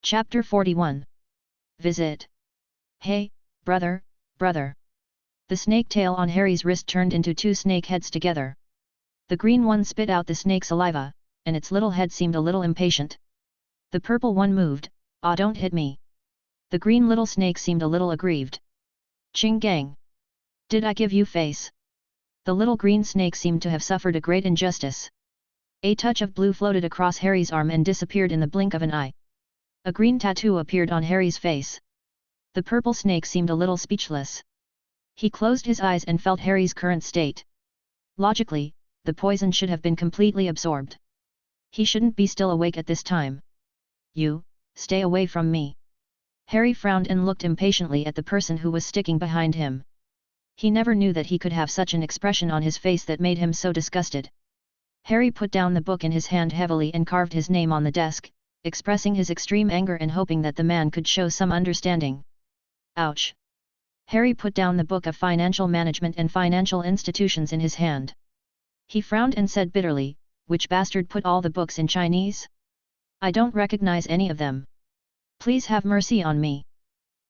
Chapter 41. Visit. Hey, brother, brother. The snake tail on Harry's wrist turned into two snake heads together. The green one spit out the snake saliva, and its little head seemed a little impatient. The purple one moved. "Ah, don't hit me." The green little snake seemed a little aggrieved. "Ching gang. Did I give you face?" The little green snake seemed to have suffered a great injustice. A touch of blue floated across Harry's arm and disappeared in the blink of an eye. A green tattoo appeared on Harry's face. The purple snake seemed a little speechless. He closed his eyes and felt Harry's current state. Logically, the poison should have been completely absorbed. He shouldn't be still awake at this time. "You, stay away from me." Harry frowned and looked impatiently at the person who was sticking behind him. He never knew that he could have such an expression on his face that made him so disgusted. Harry put down the book in his hand heavily and carved his name on the desk, expressing his extreme anger and hoping that the man could show some understanding. Ouch! Harry put down the book of financial management and financial institutions in his hand. He frowned and said bitterly, "Which bastard put all the books in Chinese? I don't recognize any of them. Please have mercy on me."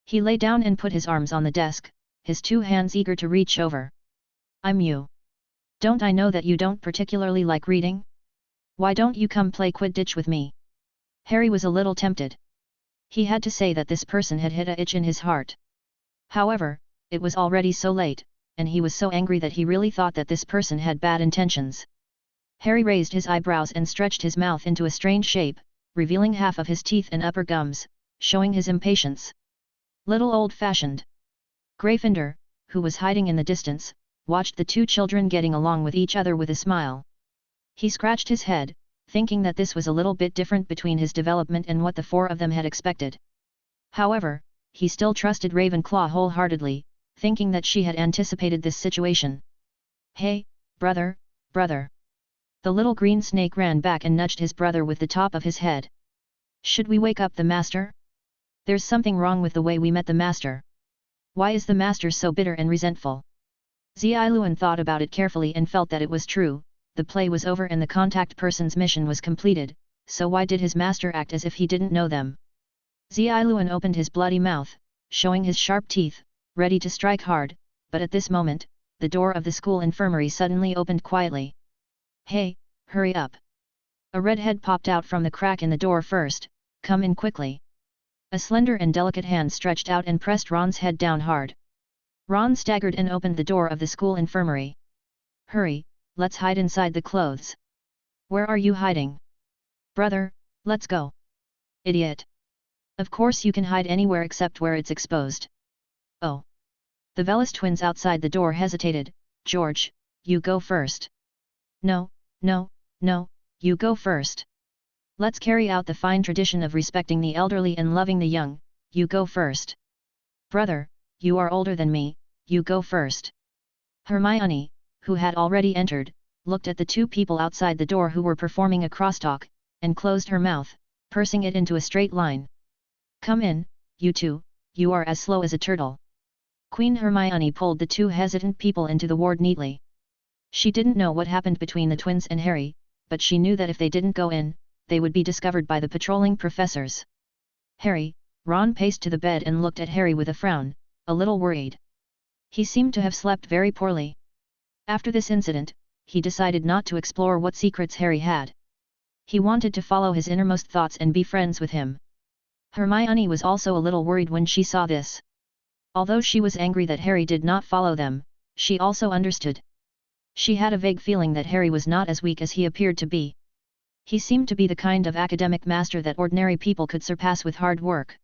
He lay down and put his arms on the desk, his two hands eager to reach over. "I'm you. Don't I know that you don't particularly like reading? Why don't you come play Quidditch with me?" Harry was a little tempted. He had to say that this person had hit a itch in his heart. However, it was already so late, and he was so angry that he really thought that this person had bad intentions. Harry raised his eyebrows and stretched his mouth into a strange shape, revealing half of his teeth and upper gums, showing his impatience. Little old-fashioned. Gryffindor, who was hiding in the distance, watched the two children getting along with each other with a smile. He scratched his head, thinking that this was a little bit different between his development and what the four of them had expected. However, he still trusted Ravenclaw wholeheartedly, thinking that she had anticipated this situation. "Hey, brother, brother." The little green snake ran back and nudged his brother with the top of his head. "Should we wake up the master? There's something wrong with the way we met the master. Why is the master so bitter and resentful?" Ziluan thought about it carefully and felt that it was true. The play was over and the contact person's mission was completed, so why did his master act as if he didn't know them? Ziluan opened his bloody mouth, showing his sharp teeth, ready to strike hard, but at this moment, the door of the school infirmary suddenly opened quietly. "Hey, hurry up!" A red head popped out from the crack in the door first. "Come in quickly." A slender and delicate hand stretched out and pressed Ron's head down hard. Ron staggered and opened the door of the school infirmary. "Hurry, let's hide inside the clothes." "Where are you hiding?" "Brother, let's go." "Idiot. Of course you can hide anywhere except where it's exposed." "Oh." The Velis twins outside the door hesitated. "George, you go first." No, you go first. Let's carry out the fine tradition of respecting the elderly and loving the young, you go first." "Brother, you are older than me, you go first." Hermione, who had already entered, looked at the two people outside the door who were performing a crosstalk, and closed her mouth, pursing it into a straight line. "Come in, you two, you are as slow as a turtle." Queen Hermione pulled the two hesitant people into the ward neatly. She didn't know what happened between the twins and Harry, but she knew that if they didn't go in, they would be discovered by the patrolling professors. "Harry," Ron paced to the bed and looked at Harry with a frown, a little worried. He seemed to have slept very poorly. After this incident, he decided not to explore what secrets Harry had. He wanted to follow his innermost thoughts and be friends with him. Hermione was also a little worried when she saw this. Although she was angry that Harry did not follow them, she also understood. She had a vague feeling that Harry was not as weak as he appeared to be. He seemed to be the kind of academic master that ordinary people could surpass with hard work.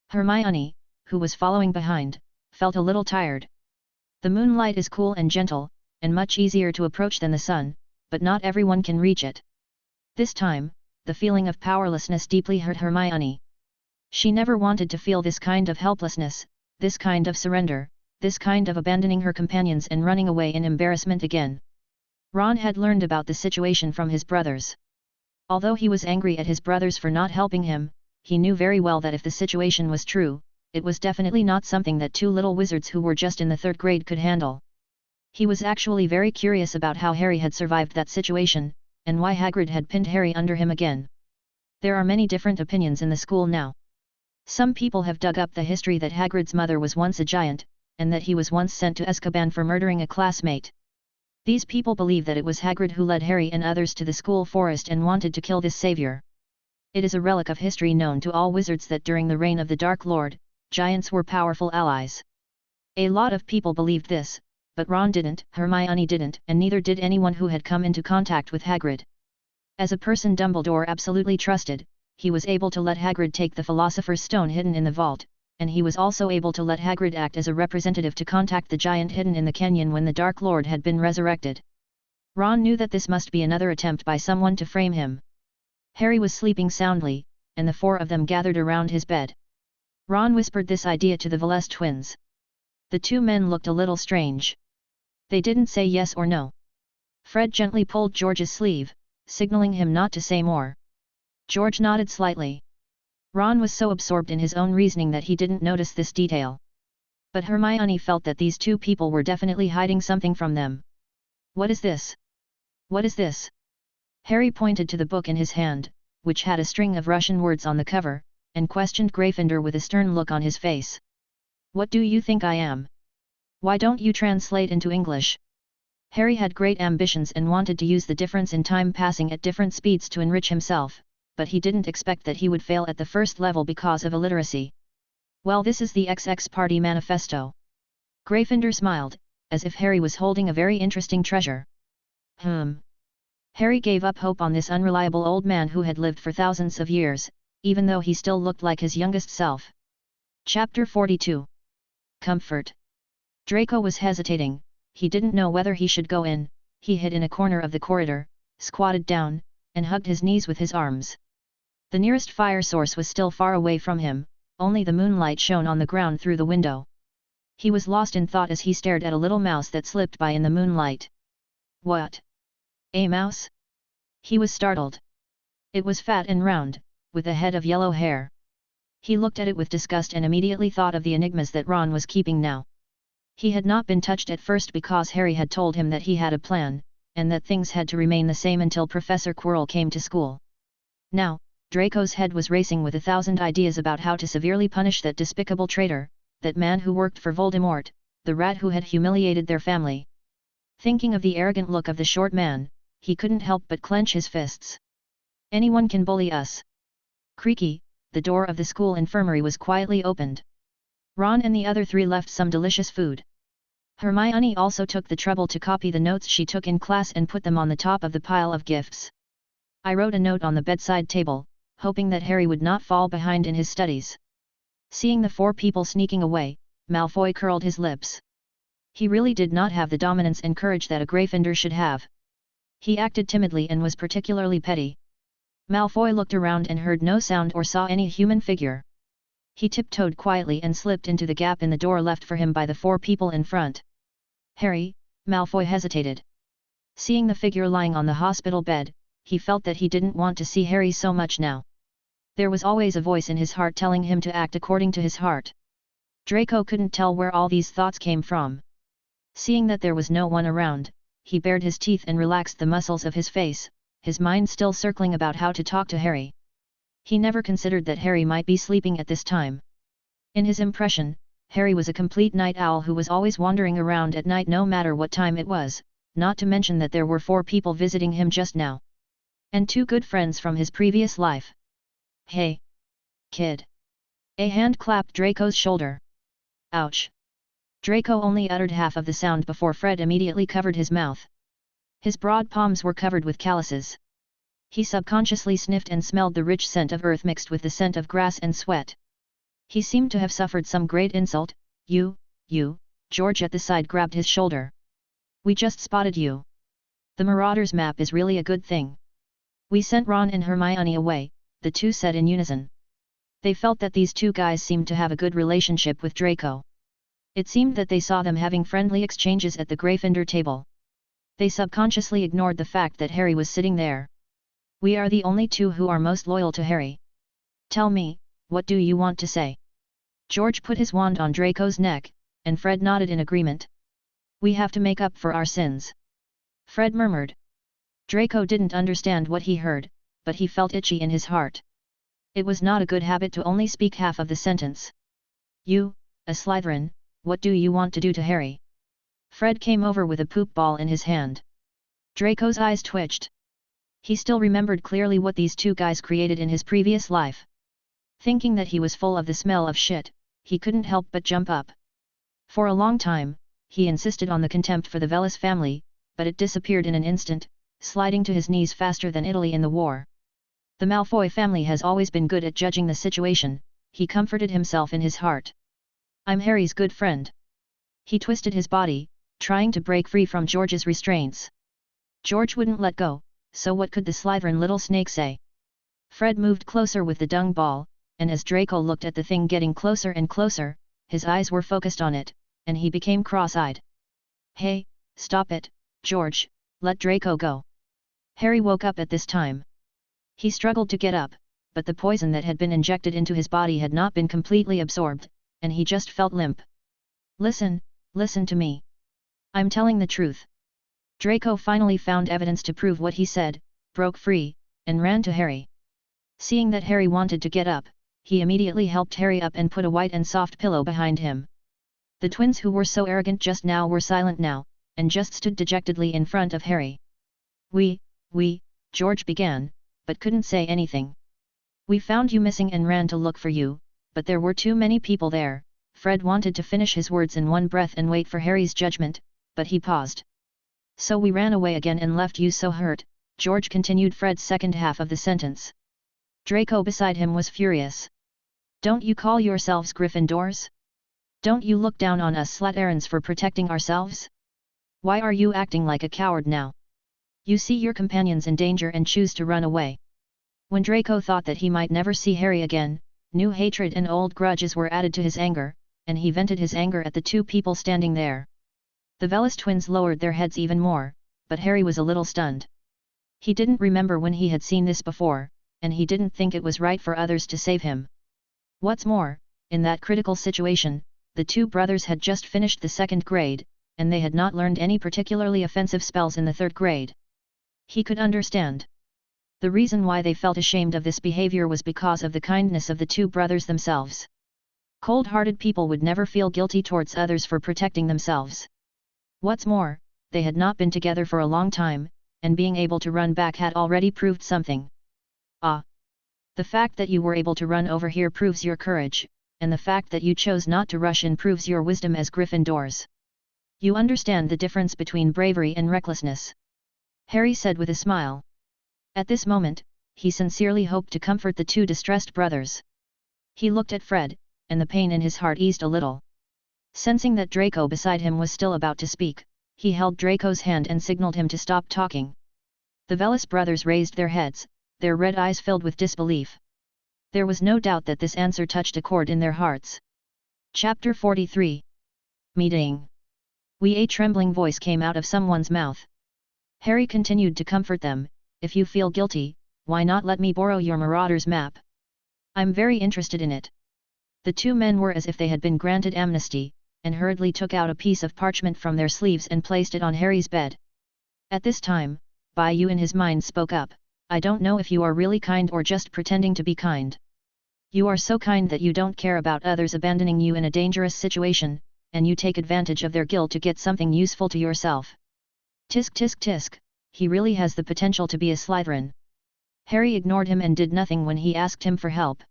Hermione, who was following behind, felt a little tired. The moonlight is cool and gentle, and much easier to approach than the sun, but not everyone can reach it. This time, the feeling of powerlessness deeply hurt Hermione. She never wanted to feel this kind of helplessness, this kind of surrender, this kind of abandoning her companions and running away in embarrassment again. Ron had learned about the situation from his brothers. Although he was angry at his brothers for not helping him, he knew very well that if the situation was true, it was definitely not something that two little wizards who were just in the 3rd grade could handle. He was actually very curious about how Harry had survived that situation, and why Hagrid had pinned Harry under him again. There are many different opinions in the school now. Some people have dug up the history that Hagrid's mother was once a giant, and that he was once sent to Azkaban for murdering a classmate. These people believe that it was Hagrid who led Harry and others to the school forest and wanted to kill this savior. It is a relic of history known to all wizards that during the reign of the Dark Lord, giants were powerful allies. A lot of people believed this, but Ron didn't, Hermione didn't, and neither did anyone who had come into contact with Hagrid. As a person Dumbledore absolutely trusted, he was able to let Hagrid take the Philosopher's Stone hidden in the vault, and he was also able to let Hagrid act as a representative to contact the giant hidden in the canyon when the Dark Lord had been resurrected. Ron knew that this must be another attempt by someone to frame him. Harry was sleeping soundly, and the four of them gathered around his bed. Ron whispered this idea to the Veles twins. The two men looked a little strange. They didn't say yes or no. Fred gently pulled George's sleeve, signaling him not to say more. George nodded slightly. Ron was so absorbed in his own reasoning that he didn't notice this detail. But Hermione felt that these two people were definitely hiding something from them. What is this? What is this? Harry pointed to the book in his hand, which had a string of Russian words on the cover, and questioned Gryffindor with a stern look on his face. What do you think I am? Why don't you translate into English? Harry had great ambitions and wanted to use the difference in time passing at different speeds to enrich himself, but he didn't expect that he would fail at the first level because of illiteracy. Well, this is the XX Party Manifesto. Gryffindor smiled, as if Harry was holding a very interesting treasure. Harry gave up hope on this unreliable old man who had lived for thousands of years, even though he still looked like his youngest self. Chapter 42. Comfort. Draco was hesitating. He didn't know whether he should go in. He hid in a corner of the corridor, squatted down, and hugged his knees with his arms. The nearest fire source was still far away from him, only the moonlight shone on the ground through the window. He was lost in thought as he stared at a little mouse that slipped by in the moonlight. What? A mouse? He was startled. It was fat and round, with a head of yellow hair. He looked at it with disgust and immediately thought of the enigmas that Ron was keeping now. He had not been touched at first because Harry had told him that he had a plan, and that things had to remain the same until Professor Quirrell came to school. Now, Draco's head was racing with 1,000 ideas about how to severely punish that despicable traitor, that man who worked for Voldemort, the rat who had humiliated their family. Thinking of the arrogant look of the short man, he couldn't help but clench his fists. Anyone can bully us. Creaky, the door of the school infirmary was quietly opened. Ron and the other three left some delicious food. Hermione also took the trouble to copy the notes she took in class and put them on the top of the pile of gifts. I wrote a note on the bedside table, hoping that Harry would not fall behind in his studies. Seeing the four people sneaking away, Malfoy curled his lips. He really did not have the dominance and courage that a Gryffindor should have. He acted timidly and was particularly petty. Malfoy looked around and heard no sound or saw any human figure. He tiptoed quietly and slipped into the gap in the door left for him by the four people in front. Harry, Malfoy hesitated. Seeing the figure lying on the hospital bed, he felt that he didn't want to see Harry so much now. There was always a voice in his heart telling him to act according to his heart. Draco couldn't tell where all these thoughts came from. Seeing that there was no one around, he bared his teeth and relaxed the muscles of his face, his mind still circling about how to talk to Harry. He never considered that Harry might be sleeping at this time. In his impression, Harry was a complete night owl who was always wandering around at night no matter what time it was, not to mention that there were 4 people visiting him just now. And 2 good friends from his previous life. Hey! Kid! A hand clapped Draco's shoulder. Ouch! Draco only uttered half of the sound before Fred immediately covered his mouth. His broad palms were covered with calluses. He subconsciously sniffed and smelled the rich scent of earth mixed with the scent of grass and sweat. He seemed to have suffered some great insult. You, George at the side grabbed his shoulder. We just spotted you. The Marauders map is really a good thing. We sent Ron and Hermione away, the two said in unison. They felt that these 2 guys seemed to have a good relationship with Draco. It seemed that they saw them having friendly exchanges at the Gryffindor table. They subconsciously ignored the fact that Harry was sitting there. We are the only 2 who are most loyal to Harry. Tell me, what do you want to say? George put his wand on Draco's neck, and Fred nodded in agreement. We have to make up for our sins. Fred murmured. Draco didn't understand what he heard, but he felt itchy in his heart. It was not a good habit to only speak half of the sentence. You, a Slytherin, what do you want to do to Harry? Fred came over with a poop ball in his hand. Draco's eyes twitched. He still remembered clearly what these two guys created in his previous life. Thinking that he was full of the smell of shit, he couldn't help but jump up. For a long time, he insisted on the contempt for the Velis family, but it disappeared in an instant, sliding to his knees faster than Italy in the war. The Malfoy family has always been good at judging the situation, he comforted himself in his heart. I'm Harry's good friend. He twisted his body, trying to break free from George's restraints. George wouldn't let go, so what could the Slytherin little snake say? Fred moved closer with the dung ball, and as Draco looked at the thing getting closer and closer, his eyes were focused on it, and he became cross-eyed. Hey, stop it, George, let Draco go. Harry woke up at this time. He struggled to get up, but the poison that had been injected into his body had not been completely absorbed, and he just felt limp. Listen to me. I'm telling the truth. Draco finally found evidence to prove what he said, broke free, and ran to Harry. Seeing that Harry wanted to get up, he immediately helped Harry up and put a white and soft pillow behind him. The twins who were so arrogant just now were silent now, and just stood dejectedly in front of Harry. We, George began, but couldn't say anything. We found you missing and ran to look for you, but there were too many people there. Fred wanted to finish his words in one breath and wait for Harry's judgment, but he paused. So we ran away again and left you so hurt, George continued Fred's second half of the sentence. Draco beside him was furious. Don't you call yourselves Gryffindors? Don't you look down on us Slytherins for protecting ourselves? Why are you acting like a coward now? You see your companions in danger and choose to run away. When Draco thought that he might never see Harry again, new hatred and old grudges were added to his anger, and he vented his anger at the two people standing there. The Velis twins lowered their heads even more, but Harry was a little stunned. He didn't remember when he had seen this before, and he didn't think it was right for others to save him. What's more, in that critical situation, the two brothers had just finished the 2nd grade, and they had not learned any particularly offensive spells in the 3rd grade. He could understand. The reason why they felt ashamed of this behavior was because of the kindness of the two brothers themselves. Cold-hearted people would never feel guilty towards others for protecting themselves. What's more, they had not been together for a long time, and being able to run back had already proved something. Ah! The fact that you were able to run over here proves your courage, and the fact that you chose not to rush in proves your wisdom as Gryffindors. You understand the difference between bravery and recklessness. Harry said with a smile. At this moment, he sincerely hoped to comfort the two distressed brothers. He looked at Fred, and the pain in his heart eased a little. Sensing that Draco beside him was still about to speak, he held Draco's hand and signaled him to stop talking. The Velis brothers raised their heads, their red eyes filled with disbelief. There was no doubt that this answer touched a chord in their hearts. Chapter 43. Meeting. A trembling voice came out of someone's mouth. Harry continued to comfort them. If you feel guilty, why not let me borrow your Marauder's map? I'm very interested in it. The two men were as if they had been granted amnesty, and hurriedly took out a piece of parchment from their sleeves and placed it on Harry's bed. At this time, Bai-Yu in his mind spoke up. I don't know if you are really kind or just pretending to be kind. You are so kind that you don't care about others abandoning you in a dangerous situation, and you take advantage of their guilt to get something useful to yourself. Tisk tisk tisk, he really has the potential to be a Slytherin. Harry ignored him and did nothing when he asked him for help.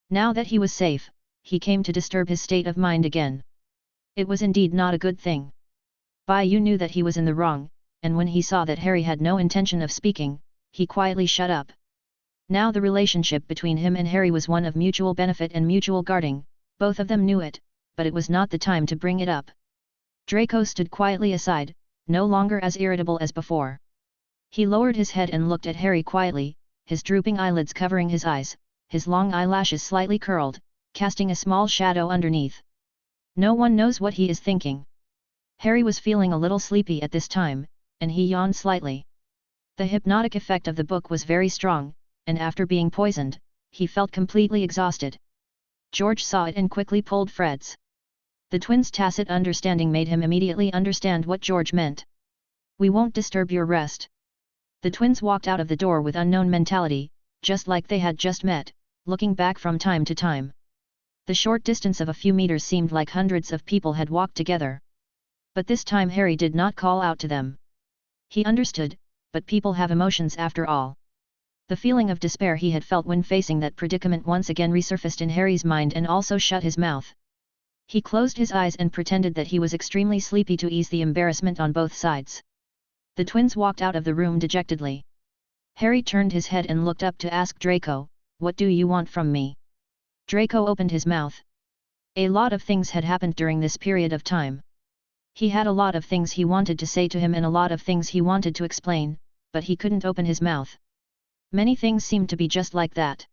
Now that he was safe, he came to disturb his state of mind again. It was indeed not a good thing. Bai-Yu knew that he was in the wrong, and when he saw that Harry had no intention of speaking, he quietly shut up. Now the relationship between him and Harry was one of mutual benefit and mutual guarding, both of them knew it, but it was not the time to bring it up. Draco stood quietly aside, no longer as irritable as before. He lowered his head and looked at Harry quietly, his drooping eyelids covering his eyes, his long eyelashes slightly curled, casting a small shadow underneath. No one knows what he is thinking. Harry was feeling a little sleepy at this time, and he yawned slightly. The hypnotic effect of the book was very strong, and after being poisoned, he felt completely exhausted. George saw it and quickly pulled Fred's. The twins' tacit understanding made him immediately understand what George meant. We won't disturb your rest. The twins walked out of the door with unknown mentality, just like they had just met, looking back from time to time. The short distance of a few meters seemed like hundreds of people had walked together. But this time Harry did not call out to them. He understood, but people have emotions after all. The feeling of despair he had felt when facing that predicament once again resurfaced in Harry's mind and also shut his mouth. He closed his eyes and pretended that he was extremely sleepy to ease the embarrassment on both sides. The twins walked out of the room dejectedly. Harry turned his head and looked up to ask Draco, "What do you want from me?" Draco opened his mouth. A lot of things had happened during this period of time. He had a lot of things he wanted to say to him and a lot of things he wanted to explain, but he couldn't open his mouth. Many things seemed to be just like that.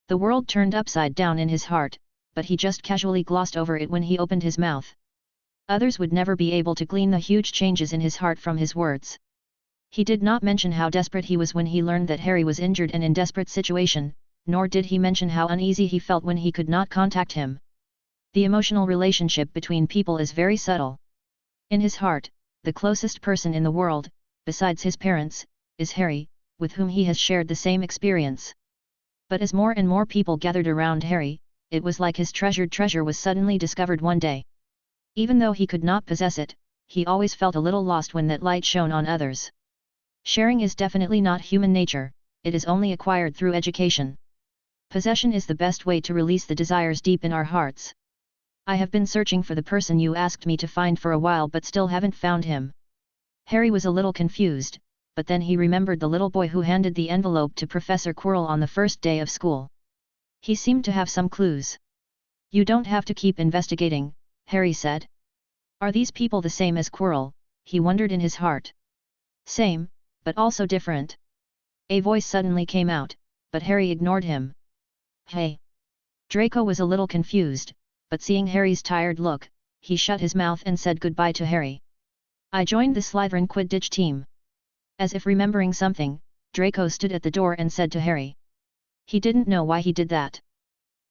The world turned upside down in his heart, but he just casually glossed over it when he opened his mouth. Others would never be able to glean the huge changes in his heart from his words. He did not mention how desperate he was when he learned that Harry was injured and in desperate situation, nor did he mention how uneasy he felt when he could not contact him. The emotional relationship between people is very subtle. In his heart, the closest person in the world, besides his parents, is Harry, with whom he has shared the same experience. But as more and more people gathered around Harry, it was like his treasured treasure was suddenly discovered one day. Even though he could not possess it, he always felt a little lost when that light shone on others. Sharing is definitely not human nature, it is only acquired through education. Possession is the best way to release the desires deep in our hearts. I have been searching for the person you asked me to find for a while but still haven't found him. Harry was a little confused, but then he remembered the little boy who handed the envelope to Professor Quirrell on the first day of school. He seemed to have some clues. "You don't have to keep investigating," Harry said. "Are these people the same as Quirrell?" he wondered in his heart. "Same, but also different." A voice suddenly came out, but Harry ignored him. "Hey!" Draco was a little confused, but seeing Harry's tired look, he shut his mouth and said goodbye to Harry. "I joined the Slytherin Quidditch team." As if remembering something, Draco stood at the door and said to Harry. He didn't know why he did that.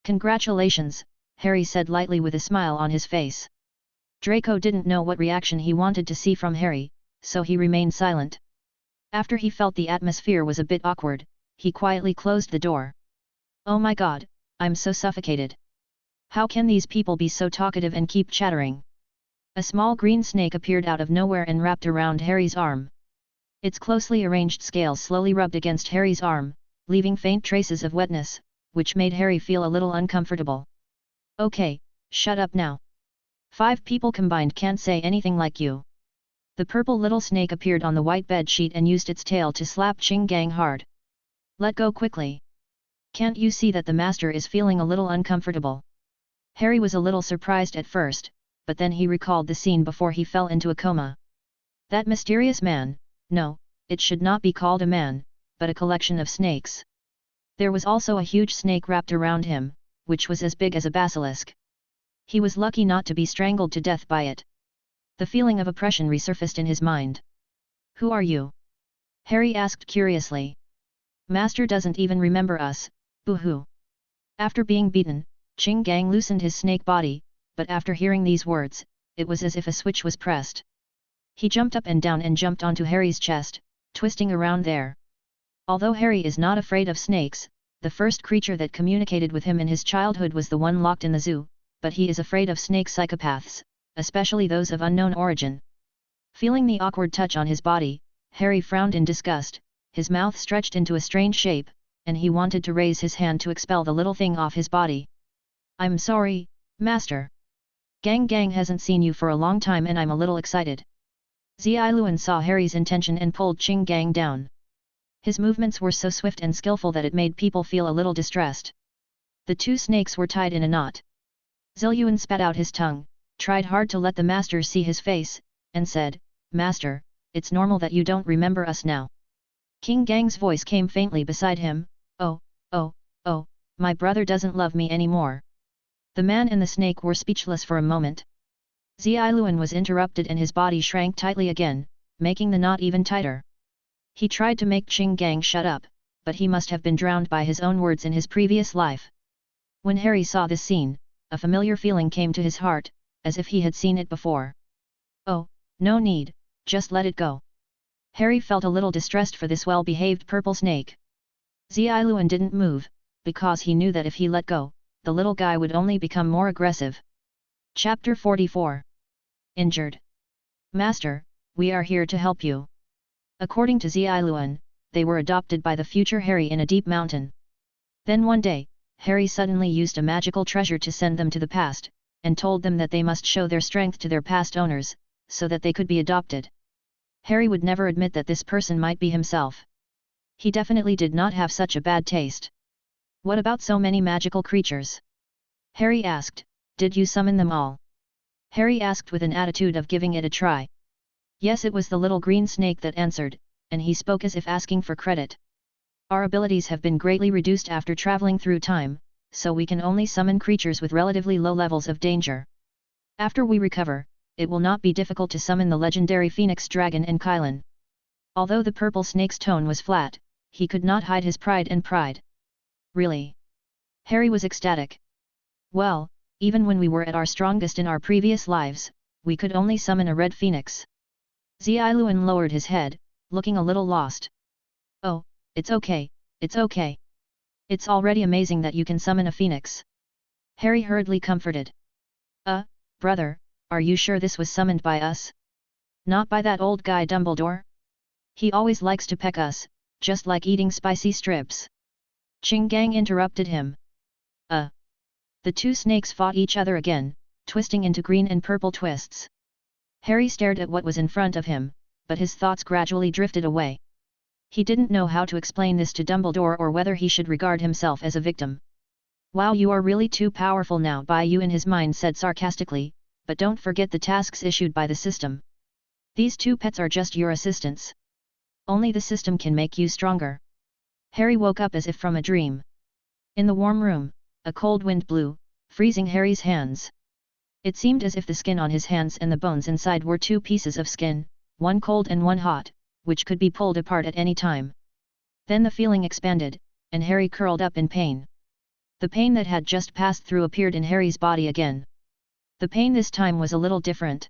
"Congratulations," Harry said lightly with a smile on his face. Draco didn't know what reaction he wanted to see from Harry, so he remained silent. After he felt the atmosphere was a bit awkward, he quietly closed the door. "Oh my god, I'm so suffocated. How can these people be so talkative and keep chattering?" A small green snake appeared out of nowhere and wrapped around Harry's arm. Its closely arranged scales slowly rubbed against Harry's arm, leaving faint traces of wetness, which made Harry feel a little uncomfortable. "Okay, shut up now. 5 people combined can't say anything like you." The purple little snake appeared on the white bed sheet and used its tail to slap Ching Gang hard. "Let go quickly. Can't you see that the master is feeling a little uncomfortable?" Harry was a little surprised at first, but then he recalled the scene before he fell into a coma. That mysterious man, no, it should not be called a man, but a collection of snakes. There was also a huge snake wrapped around him, which was as big as a basilisk. He was lucky not to be strangled to death by it. The feeling of oppression resurfaced in his mind. "Who are you?" Harry asked curiously. "Master doesn't even remember us, boo-hoo." After being beaten, Ching Gang loosened his snake body, but after hearing these words, it was as if a switch was pressed. He jumped up and down and jumped onto Harry's chest, twisting around there. Although Harry is not afraid of snakes, the first creature that communicated with him in his childhood was the one locked in the zoo, but he is afraid of snake psychopaths, especially those of unknown origin. Feeling the awkward touch on his body, Harry frowned in disgust, his mouth stretched into a strange shape, and he wanted to raise his hand to expel the little thing off his body. "I'm sorry, Master. Gang hasn't seen you for a long time and I'm a little excited." Ziluan saw Harry's intention and pulled Ching Gang down. His movements were so swift and skillful that it made people feel a little distressed. The 2 snakes were tied in a knot. Ziluan spat out his tongue, tried hard to let the master see his face, and said, "Master, it's normal that you don't remember us now." King Gang's voice came faintly beside him, oh, my brother doesn't love me anymore." The man and the snake were speechless for a moment. Ziluan was interrupted and his body shrank tightly again, making the knot even tighter. He tried to make Ching Gang shut up, but he must have been drowned by his own words in his previous life. When Harry saw this scene, a familiar feeling came to his heart, as if he had seen it before. "Oh, no need, just let it go." Harry felt a little distressed for this well-behaved purple snake. Ziluan didn't move, because he knew that if he let go, the little guy would only become more aggressive. Chapter 44. Injured. Master, we are here to help you. According to Ziluan, they were adopted by the future Harry in a deep mountain. Then one day, Harry suddenly used a magical treasure to send them to the past, and told them that they must show their strength to their past owners, so that they could be adopted. Harry would never admit that this person might be himself. He definitely did not have such a bad taste. What about so many magical creatures? Harry asked, did you summon them all? Harry asked with an attitude of giving it a try. Yes, it was the little green snake that answered, and he spoke as if asking for credit. Our abilities have been greatly reduced after traveling through time, so we can only summon creatures with relatively low levels of danger. After we recover, it will not be difficult to summon the legendary Phoenix Dragon and Kylan. Although the purple snake's tone was flat, he could not hide his pride and pride. Really? Harry was ecstatic. Well, even when we were at our strongest in our previous lives, we could only summon a red phoenix. Ziluan lowered his head, looking a little lost. Oh, it's okay, it's okay. It's already amazing that you can summon a phoenix. Harry hurriedly comforted. Brother, are you sure this was summoned by us? Not by that old guy Dumbledore? He always likes to peck us, just like eating spicy strips. Chingang interrupted him. The two snakes fought each other again, twisting into green and purple twists. Harry stared at what was in front of him, but his thoughts gradually drifted away. He didn't know how to explain this to Dumbledore or whether he should regard himself as a victim. Wow, you are really too powerful now, Bai-Yu in his mind said sarcastically, but don't forget the tasks issued by the system. These two pets are just your assistants. Only the system can make you stronger. Harry woke up as if from a dream. In the warm room, a cold wind blew, freezing Harry's hands. It seemed as if the skin on his hands and the bones inside were two pieces of skin, one cold and one hot, which could be pulled apart at any time. Then the feeling expanded, and Harry curled up in pain. The pain that had just passed through appeared in Harry's body again. The pain this time was a little different.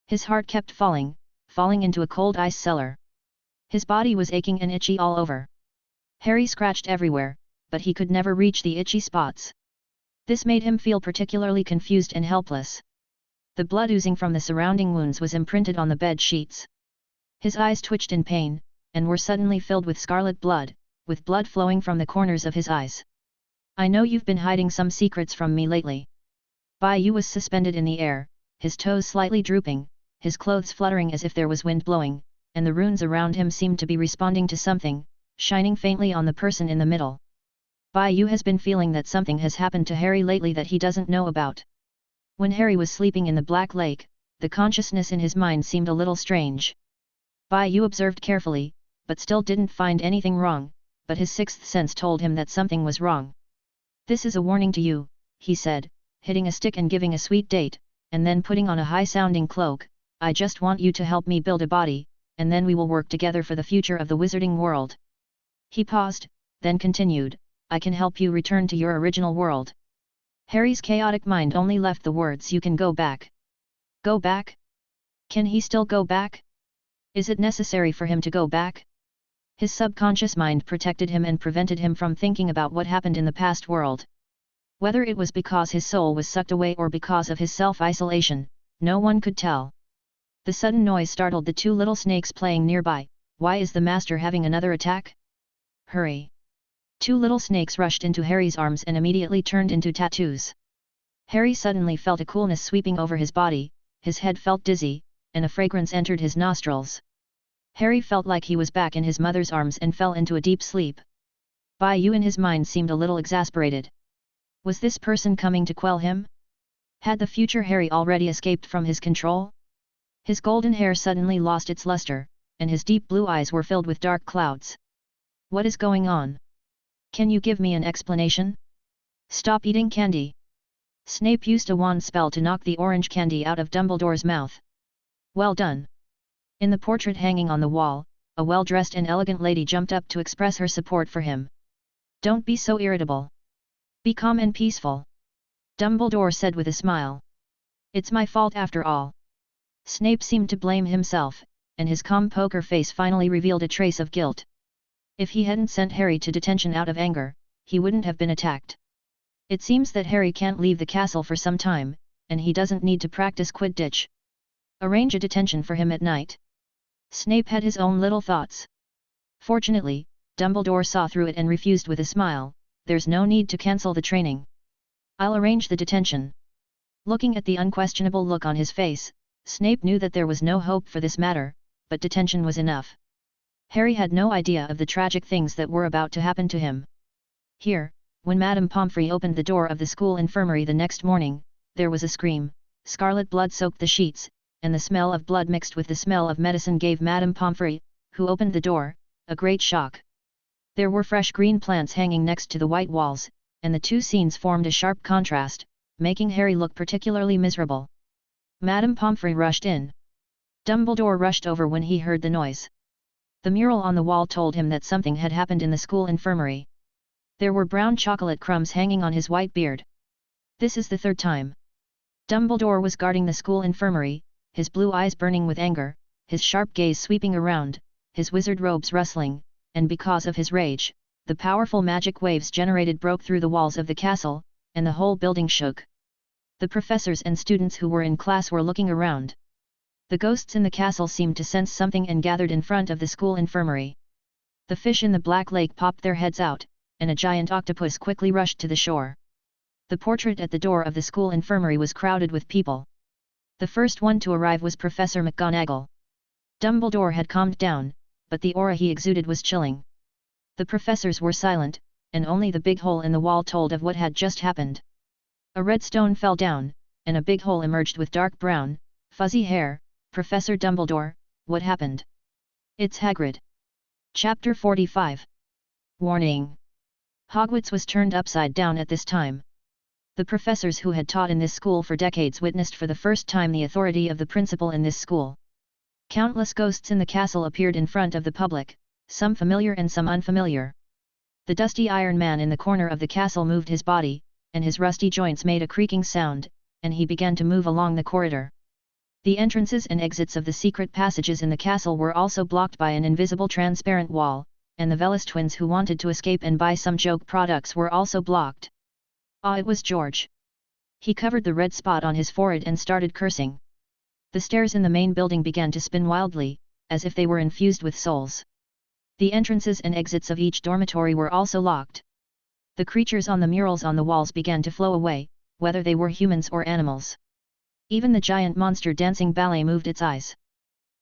His heart kept falling into a cold ice cellar. His body was aching and itchy all over. Harry scratched everywhere, but he could never reach the itchy spots. This made him feel particularly confused and helpless. The blood oozing from the surrounding wounds was imprinted on the bed sheets. His eyes twitched in pain, and were suddenly filled with scarlet blood, with blood flowing from the corners of his eyes. I know you've been hiding some secrets from me lately. Bai-Yu was suspended in the air, his toes slightly drooping, his clothes fluttering as if there was wind blowing, and the runes around him seemed to be responding to something, shining faintly on the person in the middle. Bai-Yu has been feeling that something has happened to Harry lately that he doesn't know about. When Harry was sleeping in the Black Lake, the consciousness in his mind seemed a little strange. Bai-Yu observed carefully, but still didn't find anything wrong, but his sixth sense told him that something was wrong. This is a warning to you, he said, hitting a stick and giving a sweet date, and then putting on a high-sounding cloak. I just want you to help me build a body, and then we will work together for the future of the wizarding world. He paused, then continued, I can help you return to your original world. Harry's chaotic mind only left the words, you can go back. Go back? Can he still go back? Is it necessary for him to go back? His subconscious mind protected him and prevented him from thinking about what happened in the past world. Whether it was because his soul was sucked away or because of his self-isolation, no one could tell. The sudden noise startled the two little snakes playing nearby. Why is the master having another attack? Hurry! Two little snakes rushed into Harry's arms and immediately turned into tattoos. Harry suddenly felt a coolness sweeping over his body, his head felt dizzy, and a fragrance entered his nostrils. Harry felt like he was back in his mother's arms and fell into a deep sleep. Bai-Yu in his mind seemed a little exasperated. Was this person coming to quell him? Had the future Harry already escaped from his control? His golden hair suddenly lost its luster, and his deep blue eyes were filled with dark clouds. What is going on? Can you give me an explanation? Stop eating candy. Snape used a wand spell to knock the orange candy out of Dumbledore's mouth. Well done. In the portrait hanging on the wall, a well-dressed and elegant lady jumped up to express her support for him. Don't be so irritable. Be calm and peaceful. Dumbledore said with a smile. It's my fault after all. Snape seemed to blame himself, and his calm poker face finally revealed a trace of guilt. If he hadn't sent Harry to detention out of anger, he wouldn't have been attacked. It seems that Harry can't leave the castle for some time, and he doesn't need to practice Quidditch. Arrange a detention for him at night. Snape had his own little thoughts. Fortunately, Dumbledore saw through it and refused with a smile, there's no need to cancel the training. I'll arrange the detention. Looking at the unquestionable look on his face, Snape knew that there was no hope for this matter, but detention was enough. Harry had no idea of the tragic things that were about to happen to him. Here, when Madame Pomfrey opened the door of the school infirmary the next morning, there was a scream, scarlet blood soaked the sheets, and the smell of blood mixed with the smell of medicine gave Madame Pomfrey, who opened the door, a great shock. There were fresh green plants hanging next to the white walls, and the two scenes formed a sharp contrast, making Harry look particularly miserable. Madame Pomfrey rushed in. Dumbledore rushed over when he heard the noise. The mural on the wall told him that something had happened in the school infirmary. There were brown chocolate crumbs hanging on his white beard. This is the third time. Dumbledore was guarding the school infirmary, his blue eyes burning with anger, his sharp gaze sweeping around, his wizard robes rustling, and because of his rage, the powerful magic waves generated broke through the walls of the castle, and the whole building shook. The professors and students who were in class were looking around. The ghosts in the castle seemed to sense something and gathered in front of the school infirmary. The fish in the black lake popped their heads out, and a giant octopus quickly rushed to the shore. The portrait at the door of the school infirmary was crowded with people. The first one to arrive was Professor McGonagall. Dumbledore had calmed down, but the aura he exuded was chilling. The professors were silent, and only the big hole in the wall told of what had just happened. A red stone fell down, and a big hole emerged with dark brown, fuzzy hair. Professor Dumbledore, what happened? It's Hagrid. Chapter 45. Warning. Hogwarts was turned upside down at this time. The professors who had taught in this school for decades witnessed for the first time the authority of the principal in this school. Countless ghosts in the castle appeared in front of the public, some familiar and some unfamiliar. The dusty Iron Man in the corner of the castle moved his body, and his rusty joints made a creaking sound, and he began to move along the corridor. The entrances and exits of the secret passages in the castle were also blocked by an invisible transparent wall, and the Velis twins who wanted to escape and buy some joke products were also blocked. It was George. He covered the red spot on his forehead and started cursing. The stairs in the main building began to spin wildly, as if they were infused with souls. The entrances and exits of each dormitory were also locked. The creatures on the murals on the walls began to flow away, whether they were humans or animals. Even the giant monster dancing ballet moved its eyes.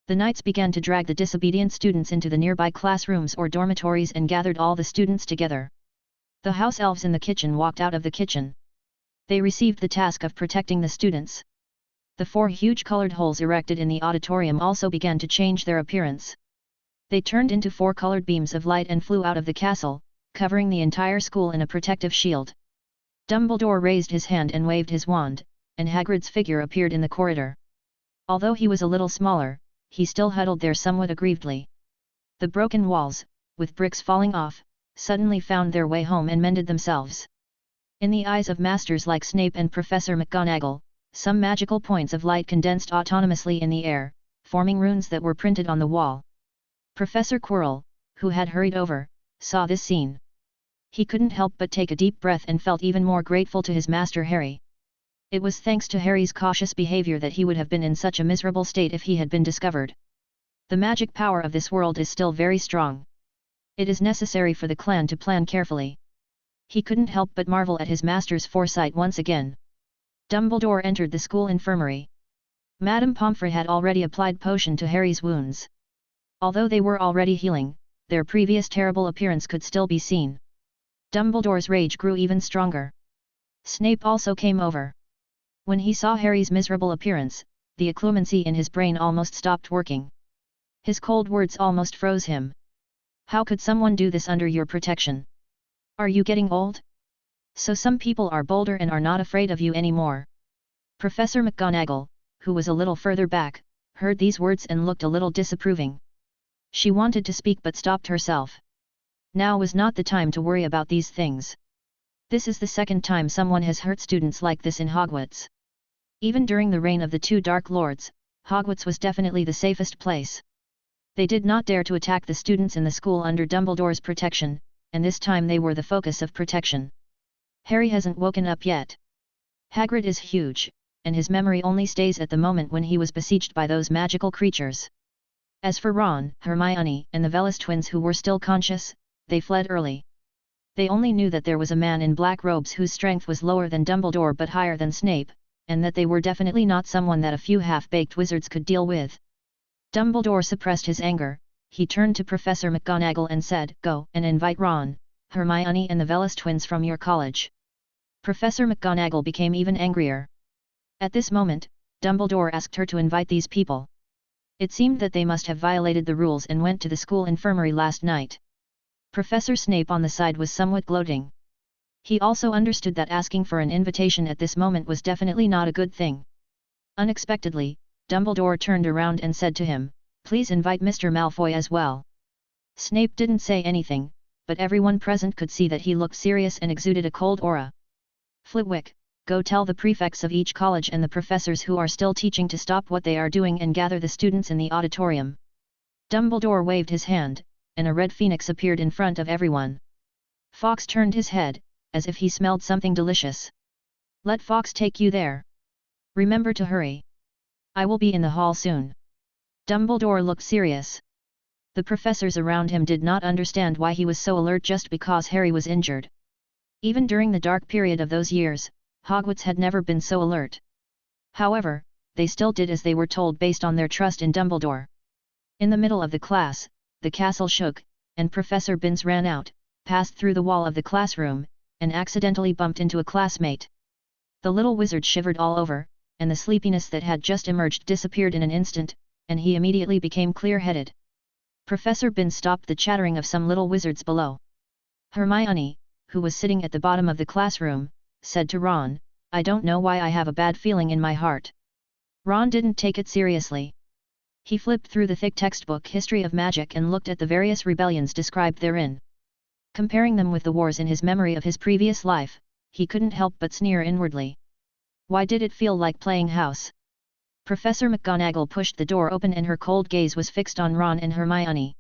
The knights began to drag the disobedient students into the nearby classrooms or dormitories and gathered all the students together. The house elves in the kitchen walked out of the kitchen. They received the task of protecting the students. The 4 huge colored holes erected in the auditorium also began to change their appearance. They turned into 4 colored beams of light and flew out of the castle, covering the entire school in a protective shield. Dumbledore raised his hand and waved his wand, and Hagrid's figure appeared in the corridor. Although he was a little smaller, he still huddled there somewhat aggrievedly. The broken walls, with bricks falling off, suddenly found their way home and mended themselves. In the eyes of masters like Snape and Professor McGonagall, some magical points of light condensed autonomously in the air, forming runes that were printed on the wall. Professor Quirrell, who had hurried over, saw this scene. He couldn't help but take a deep breath and felt even more grateful to his master Harry. It was thanks to Harry's cautious behavior that he would have been in such a miserable state if he had been discovered. The magic power of this world is still very strong. It is necessary for the clan to plan carefully. He couldn't help but marvel at his master's foresight once again. Dumbledore entered the school infirmary. Madame Pomfrey had already applied potion to Harry's wounds. Although they were already healing, their previous terrible appearance could still be seen. Dumbledore's rage grew even stronger. Snape also came over. When he saw Harry's miserable appearance, the occlumency in his brain almost stopped working. His cold words almost froze him. How could someone do this under your protection? Are you getting old? So some people are bolder and are not afraid of you anymore. Professor McGonagall, who was a little further back, heard these words and looked a little disapproving. She wanted to speak but stopped herself. Now was not the time to worry about these things. This is the second time someone has hurt students like this in Hogwarts. Even during the reign of the 2 Dark Lords, Hogwarts was definitely the safest place. They did not dare to attack the students in the school under Dumbledore's protection, and this time they were the focus of protection. Harry hasn't woken up yet. Hagrid is huge, and his memory only stays at the moment when he was besieged by those magical creatures. As for Ron, Hermione, and the Velis twins who were still conscious, they fled early. They only knew that there was a man in black robes whose strength was lower than Dumbledore but higher than Snape, and that they were definitely not someone that a few half-baked wizards could deal with. Dumbledore suppressed his anger. He turned to Professor McGonagall and said, "Go and invite Ron, Hermione and the Velis twins from your college." Professor McGonagall became even angrier. At this moment, Dumbledore asked her to invite these people. It seemed that they must have violated the rules and went to the school infirmary last night. Professor Snape on the side was somewhat gloating. He also understood that asking for an invitation at this moment was definitely not a good thing. Unexpectedly, Dumbledore turned around and said to him, "Please invite Mr. Malfoy as well." Snape didn't say anything, but everyone present could see that he looked serious and exuded a cold aura. "Flitwick, go tell the prefects of each college and the professors who are still teaching to stop what they are doing and gather the students in the auditorium." Dumbledore waved his hand, and a red phoenix appeared in front of everyone. Fawkes turned his head, as if he smelled something delicious. "Let Fawkes take you there. Remember to hurry. I will be in the hall soon." Dumbledore looked serious. The professors around him did not understand why he was so alert just because Harry was injured. Even during the dark period of those years, Hogwarts had never been so alert. However, they still did as they were told based on their trust in Dumbledore. In the middle of the class, the castle shook, and Professor Binns ran out, passed through the wall of the classroom, and accidentally bumped into a classmate. The little wizard shivered all over, and the sleepiness that had just emerged disappeared in an instant, and he immediately became clear-headed. Professor Binns stopped the chattering of some little wizards below. Hermione, who was sitting at the bottom of the classroom, said to Ron, "I don't know why I have a bad feeling in my heart." Ron didn't take it seriously. He flipped through the thick textbook History of Magic and looked at the various rebellions described therein. Comparing them with the wars in his memory of his previous life, he couldn't help but sneer inwardly. Why did it feel like playing house? Professor McGonagall pushed the door open and her cold gaze was fixed on Ron and Hermione.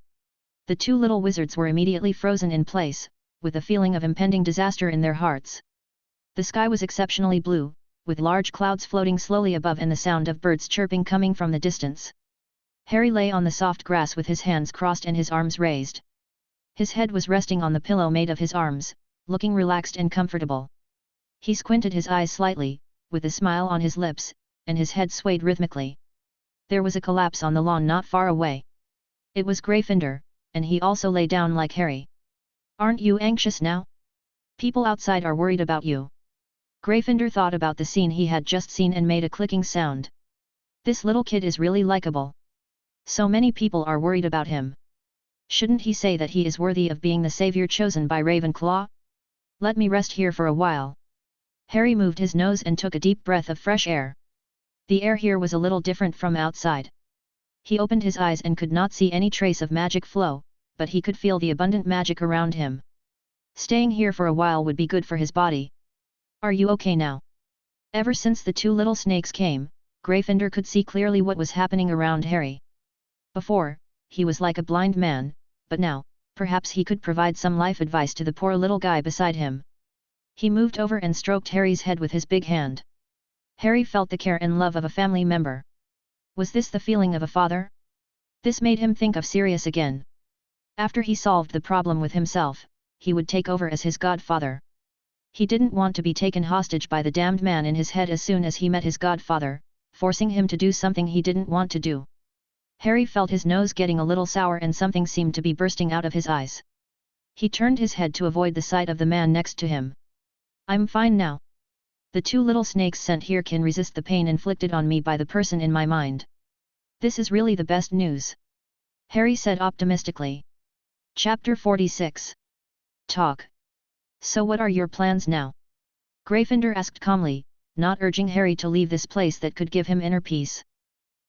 The two little wizards were immediately frozen in place, with a feeling of impending disaster in their hearts. The sky was exceptionally blue, with large clouds floating slowly above and the sound of birds chirping coming from the distance. Harry lay on the soft grass with his hands crossed and his arms raised. His head was resting on the pillow made of his arms, looking relaxed and comfortable. He squinted his eyes slightly, with a smile on his lips, and his head swayed rhythmically. There was a collapse on the lawn not far away. It was Gryffindor, and he also lay down like Harry. "Aren't you anxious now? People outside are worried about you." Gryffindor thought about the scene he had just seen and made a clicking sound. This little kid is really likable. So many people are worried about him. Shouldn't he say that he is worthy of being the savior chosen by Ravenclaw? "Let me rest here for a while." Harry moved his nose and took a deep breath of fresh air. The air here was a little different from outside. He opened his eyes and could not see any trace of magic flow, but he could feel the abundant magic around him. Staying here for a while would be good for his body. "Are you okay now?" Ever since the two little snakes came, Gryffindor could see clearly what was happening around Harry. Before, he was like a blind man, but now, perhaps he could provide some life advice to the poor little guy beside him. He moved over and stroked Harry's head with his big hand. Harry felt the care and love of a family member. Was this the feeling of a father? This made him think of Sirius again. After he solved the problem with himself, he would take over as his godfather. He didn't want to be taken hostage by the damned man in his head as soon as he met his godfather, forcing him to do something he didn't want to do. Harry felt his nose getting a little sour and something seemed to be bursting out of his eyes. He turned his head to avoid the sight of the man next to him. "I'm fine now. The two little snakes sent here can resist the pain inflicted on me by the person in my mind. This is really the best news," Harry said optimistically. Chapter 46. Talk. "So what are your plans now?" Gryffindor asked calmly, not urging Harry to leave this place that could give him inner peace.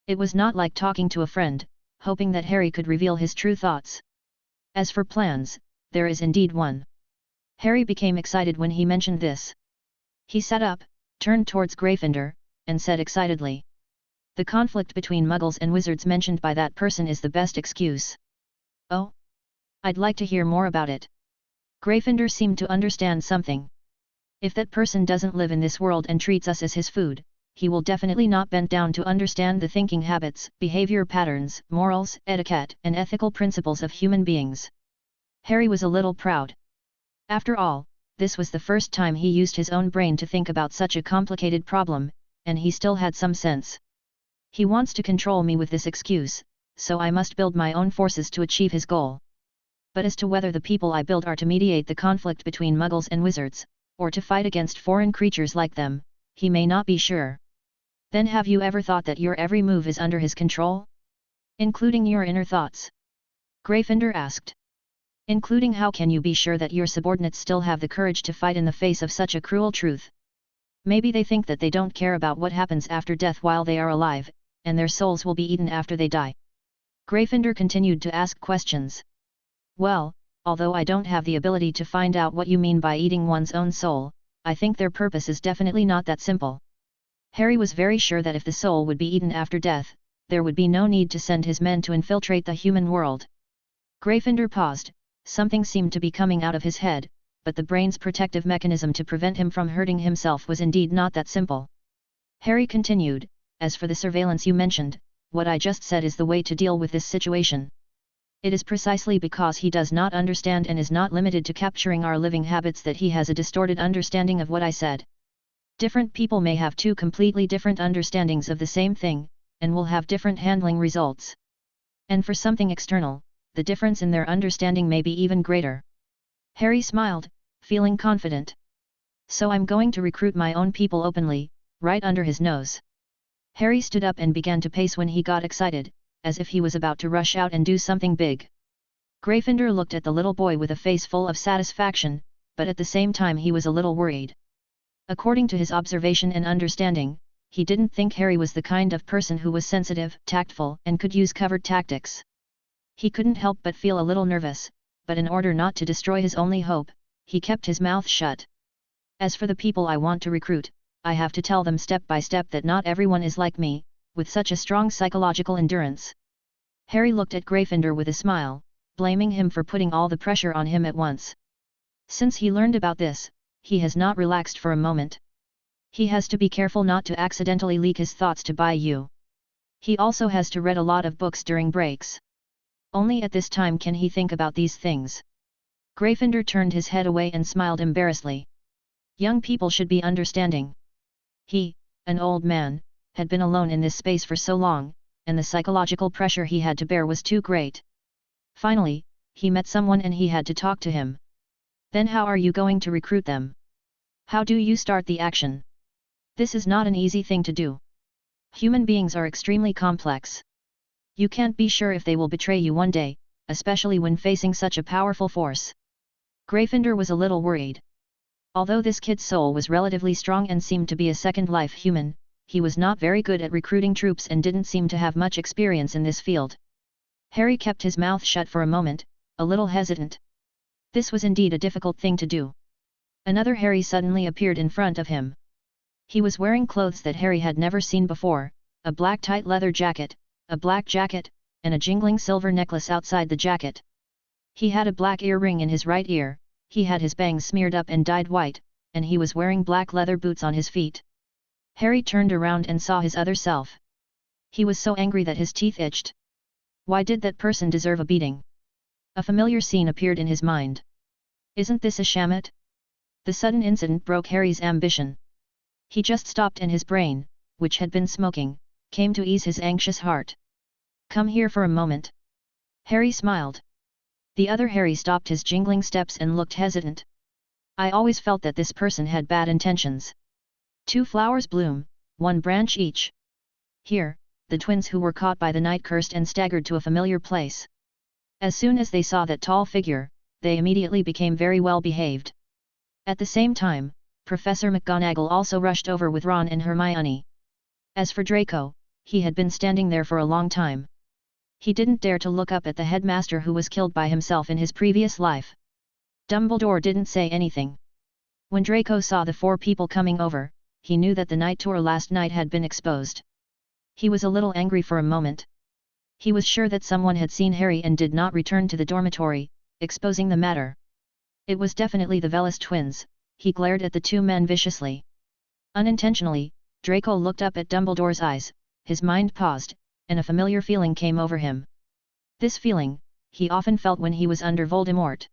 It was not like talking to a friend, hoping that Harry could reveal his true thoughts. As for plans, there is indeed one. Harry became excited when he mentioned this. He sat up, turned towards Gryffindor, and said excitedly, "The conflict between Muggles and Wizards mentioned by that person is the best excuse." "Oh? I'd like to hear more about it." Gryffindor seemed to understand something. If that person doesn't live in this world and treats us as his food, he will definitely not bend down to understand the thinking habits, behavior patterns, morals, etiquette, and ethical principles of human beings. Harry was a little proud. After all, this was the first time he used his own brain to think about such a complicated problem, and he still had some sense. He wants to control me with this excuse, so I must build my own forces to achieve his goal. But as to whether the people I build are to mediate the conflict between Muggles and wizards, or to fight against foreign creatures like them, he may not be sure. Then have you ever thought that your every move is under his control? Including your inner thoughts? Gryffindor asked. Including how can you be sure that your subordinates still have the courage to fight in the face of such a cruel truth? Maybe they think that they don't care about what happens after death while they are alive, and their souls will be eaten after they die. Gryffindor continued to ask questions. Well, although I don't have the ability to find out what you mean by eating one's own soul, I think their purpose is definitely not that simple. Harry was very sure that if the soul would be eaten after death, there would be no need to send his men to infiltrate the human world. Gryffindor paused, something seemed to be coming out of his head, but the brain's protective mechanism to prevent him from hurting himself was indeed not that simple. Harry continued, as for the surveillance you mentioned, what I just said is the way to deal with this situation. It is precisely because he does not understand and is not limited to capturing our living habits that he has a distorted understanding of what I said. Different people may have two completely different understandings of the same thing, and will have different handling results. And for something external, the difference in their understanding may be even greater. Harry smiled, feeling confident. So I'm going to recruit my own people openly, right under his nose. Harry stood up and began to pace when he got excited, as if he was about to rush out and do something big. Gryffindor looked at the little boy with a face full of satisfaction, but at the same time he was a little worried. According to his observation and understanding, he didn't think Harry was the kind of person who was sensitive, tactful, and could use covert tactics. He couldn't help but feel a little nervous, but in order not to destroy his only hope, he kept his mouth shut. As for the people I want to recruit, I have to tell them step by step that not everyone is like me, with such a strong psychological endurance. Harry looked at Gryffindor with a smile, blaming him for putting all the pressure on him at once. Since he learned about this, he has not relaxed for a moment. He has to be careful not to accidentally leak his thoughts to Bayou. He also has to read a lot of books during breaks. Only at this time can he think about these things. Gryffindor turned his head away and smiled embarrassedly. Young people should be understanding. He, an old man, had been alone in this space for so long, and the psychological pressure he had to bear was too great. Finally, he met someone and he had to talk to him. Then how are you going to recruit them? How do you start the action? This is not an easy thing to do. Human beings are extremely complex. You can't be sure if they will betray you one day, especially when facing such a powerful force. Gryffindor was a little worried. Although this kid's soul was relatively strong and seemed to be a second-life human, he was not very good at recruiting troops and didn't seem to have much experience in this field. Harry kept his mouth shut for a moment, a little hesitant. This was indeed a difficult thing to do. Another Harry suddenly appeared in front of him. He was wearing clothes that Harry had never seen before, a black tight leather jacket, a black jacket, and a jingling silver necklace outside the jacket. He had a black earring in his right ear, he had his bangs smeared up and dyed white, and he was wearing black leather boots on his feet. Harry turned around and saw his other self. He was so angry that his teeth itched. Why did that person deserve a beating? A familiar scene appeared in his mind. Isn't this a Shamit? The sudden incident broke Harry's ambition. He just stopped and his brain, which had been smoking, came to ease his anxious heart. Come here for a moment. Harry smiled. The other Harry stopped his jingling steps and looked hesitant. I always felt that this person had bad intentions. Two flowers bloom, one branch each. Here, the twins who were caught by the night cursed and staggered to a familiar place. As soon as they saw that tall figure, they immediately became very well behaved. At the same time, Professor McGonagall also rushed over with Ron and Hermione. As for Draco, he had been standing there for a long time. He didn't dare to look up at the headmaster who was killed by himself in his previous life. Dumbledore didn't say anything. When Draco saw the four people coming over, he knew that the night tour last night had been exposed. He was a little angry for a moment. He was sure that someone had seen Harry and did not return to the dormitory, exposing the matter. It was definitely the Velis twins. He glared at the two men viciously. Unintentionally, Draco looked up at Dumbledore's eyes, his mind paused, and a familiar feeling came over him. This feeling, he often felt when he was under Voldemort.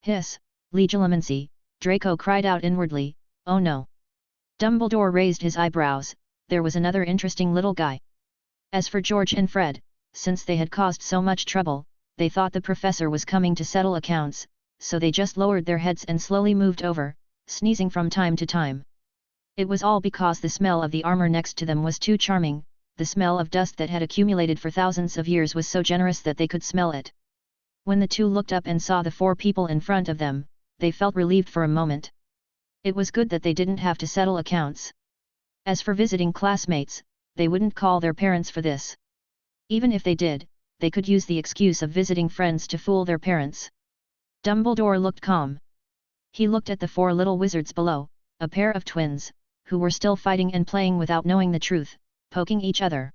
Hiss, legilimency, Draco cried out inwardly, oh no. Dumbledore raised his eyebrows, there was another interesting little guy. As for George and Fred, since they had caused so much trouble, they thought the professor was coming to settle accounts, so they just lowered their heads and slowly moved over, sneezing from time to time. It was all because the smell of the armor next to them was too charming, the smell of dust that had accumulated for thousands of years was so generous that they could smell it. When the two looked up and saw the four people in front of them, they felt relieved for a moment. It was good that they didn't have to settle accounts. As for visiting classmates, they wouldn't call their parents for this. Even if they did, they could use the excuse of visiting friends to fool their parents. Dumbledore looked calm. He looked at the four little wizards below, a pair of twins, who were still fighting and playing without knowing the truth, poking each other.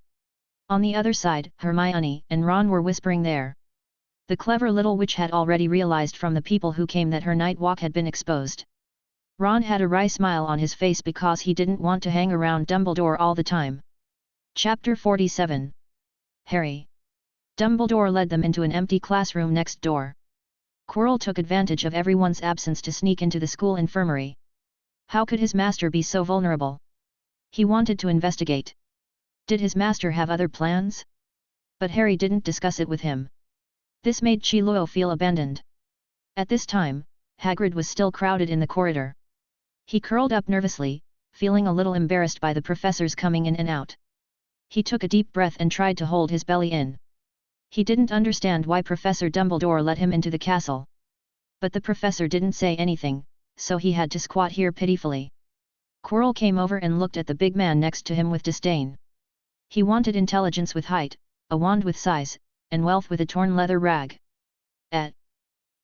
On the other side, Hermione and Ron were whispering there. The clever little witch had already realized from the people who came that her night walk had been exposed. Ron had a wry smile on his face because he didn't want to hang around Dumbledore all the time. Chapter 47. Harry. Dumbledore led them into an empty classroom next door. Quirrell took advantage of everyone's absence to sneak into the school infirmary. How could his master be so vulnerable? He wanted to investigate. Did his master have other plans? But Harry didn't discuss it with him. This made Chiluo feel abandoned. At this time, Hagrid was still crowded in the corridor. He curled up nervously, feeling a little embarrassed by the professors coming in and out. He took a deep breath and tried to hold his belly in. He didn't understand why Professor Dumbledore let him into the castle. But the professor didn't say anything, so he had to squat here pitifully. Quirrell came over and looked at the big man next to him with disdain. He wanted intelligence with height, a wand with size, and wealth with a torn leather rag.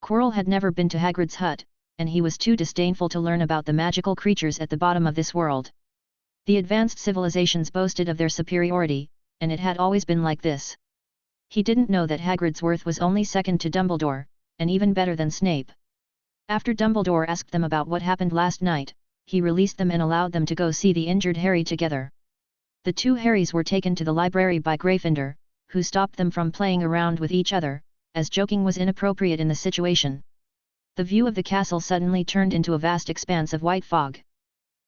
Quirrell had never been to Hagrid's hut, and he was too disdainful to learn about the magical creatures at the bottom of this world. The advanced civilizations boasted of their superiority, and it had always been like this. He didn't know that Hagrid's worth was only second to Dumbledore, and even better than Snape. After Dumbledore asked them about what happened last night, he released them and allowed them to go see the injured Harry together. The two Harrys were taken to the library by Gryffindor, who stopped them from playing around with each other, as joking was inappropriate in the situation. The view of the castle suddenly turned into a vast expanse of white fog.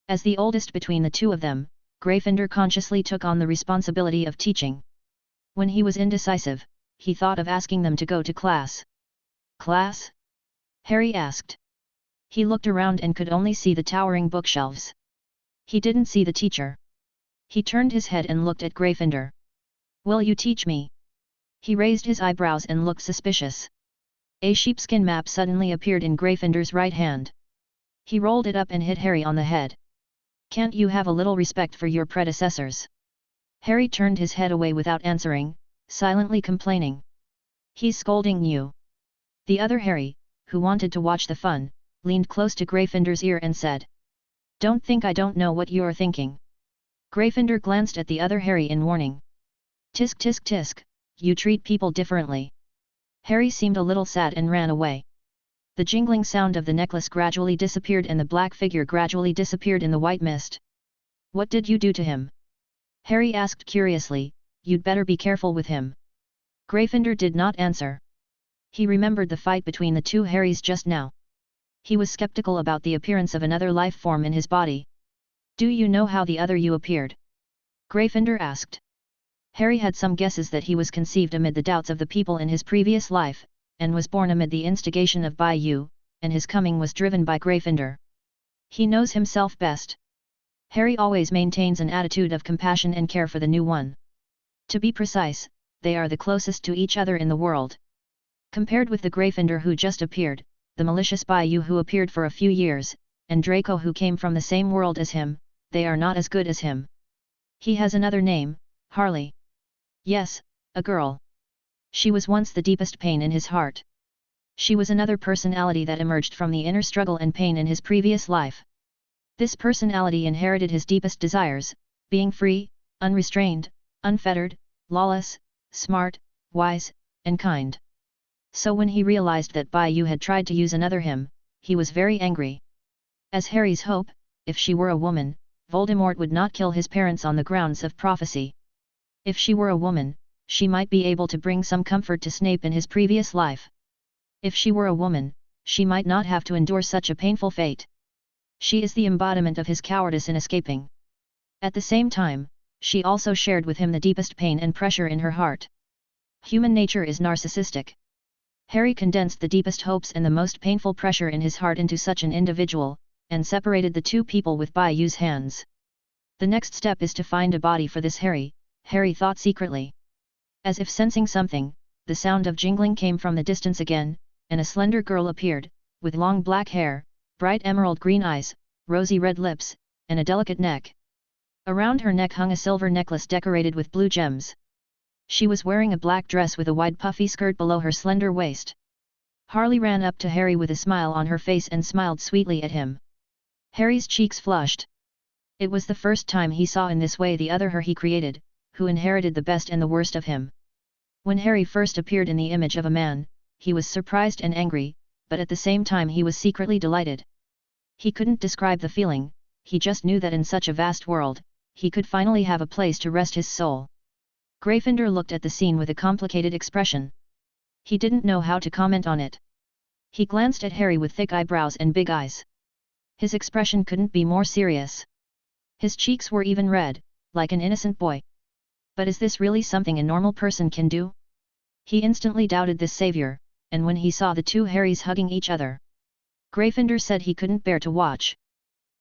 As the oldest between the two of them, Gryffindor consciously took on the responsibility of teaching. When he was indecisive, he thought of asking them to go to class. Class? Harry asked. He looked around and could only see the towering bookshelves. He didn't see the teacher. He turned his head and looked at Gryffindor. Will you teach me? He raised his eyebrows and looked suspicious. A sheepskin map suddenly appeared in Gryffindor's right hand. He rolled it up and hit Harry on the head. Can't you have a little respect for your predecessors? Harry turned his head away without answering, silently complaining. He's scolding you. The other Harry, who wanted to watch the fun, leaned close to Gryffindor's ear and said. Don't think I don't know what you're thinking. Gryffindor glanced at the other Harry in warning. Tisk tisk tisk, you treat people differently. Harry seemed a little sad and ran away. The jingling sound of the necklace gradually disappeared and the black figure gradually disappeared in the white mist. What did you do to him? Harry asked curiously. You'd better be careful with him. Gryffindor did not answer. He remembered the fight between the two Harrys just now. He was skeptical about the appearance of another life form in his body. Do you know how the other you appeared? Gryffindor asked. Harry had some guesses that he was conceived amid the doubts of the people in his previous life, and was born amid the instigation of Bayou, and his coming was driven by Gryffindor. He knows himself best. Harry always maintains an attitude of compassion and care for the new one. To be precise, they are the closest to each other in the world. Compared with the Gryffindor who just appeared, the malicious Bayou who appeared for a few years, and Draco who came from the same world as him, they are not as good as him. He has another name, Harley. Yes, a girl. She was once the deepest pain in his heart. She was another personality that emerged from the inner struggle and pain in his previous life. This personality inherited his deepest desires, being free, unrestrained, unfettered, lawless, smart, wise, and kind. So when he realized that Bayou had tried to use another him, he was very angry. As Harry's hope, if she were a woman, Voldemort would not kill his parents on the grounds of prophecy. If she were a woman, she might be able to bring some comfort to Snape in his previous life. If she were a woman, she might not have to endure such a painful fate. She is the embodiment of his cowardice in escaping. At the same time, she also shared with him the deepest pain and pressure in her heart. Human nature is narcissistic. Harry condensed the deepest hopes and the most painful pressure in his heart into such an individual, and separated the two people with Bayu's hands. The next step is to find a body for this Harry thought secretly. As if sensing something, the sound of jingling came from the distance again, and a slender girl appeared, with long black hair, bright emerald green eyes, rosy red lips, and a delicate neck. Around her neck hung a silver necklace decorated with blue gems. She was wearing a black dress with a wide puffy skirt below her slender waist. Harley ran up to Harry with a smile on her face and smiled sweetly at him. Harry's cheeks flushed. It was the first time he saw in this way the other her he created, who inherited the best and the worst of him. When Harry first appeared in the image of a man, he was surprised and angry, but at the same time he was secretly delighted. He couldn't describe the feeling, he just knew that in such a vast world, he could finally have a place to rest his soul. Gryffindor looked at the scene with a complicated expression. He didn't know how to comment on it. He glanced at Harry with thick eyebrows and big eyes. His expression couldn't be more serious. His cheeks were even red, like an innocent boy. But is this really something a normal person can do? He instantly doubted this savior, and when he saw the two Harrys hugging each other, Gryffindor said he couldn't bear to watch.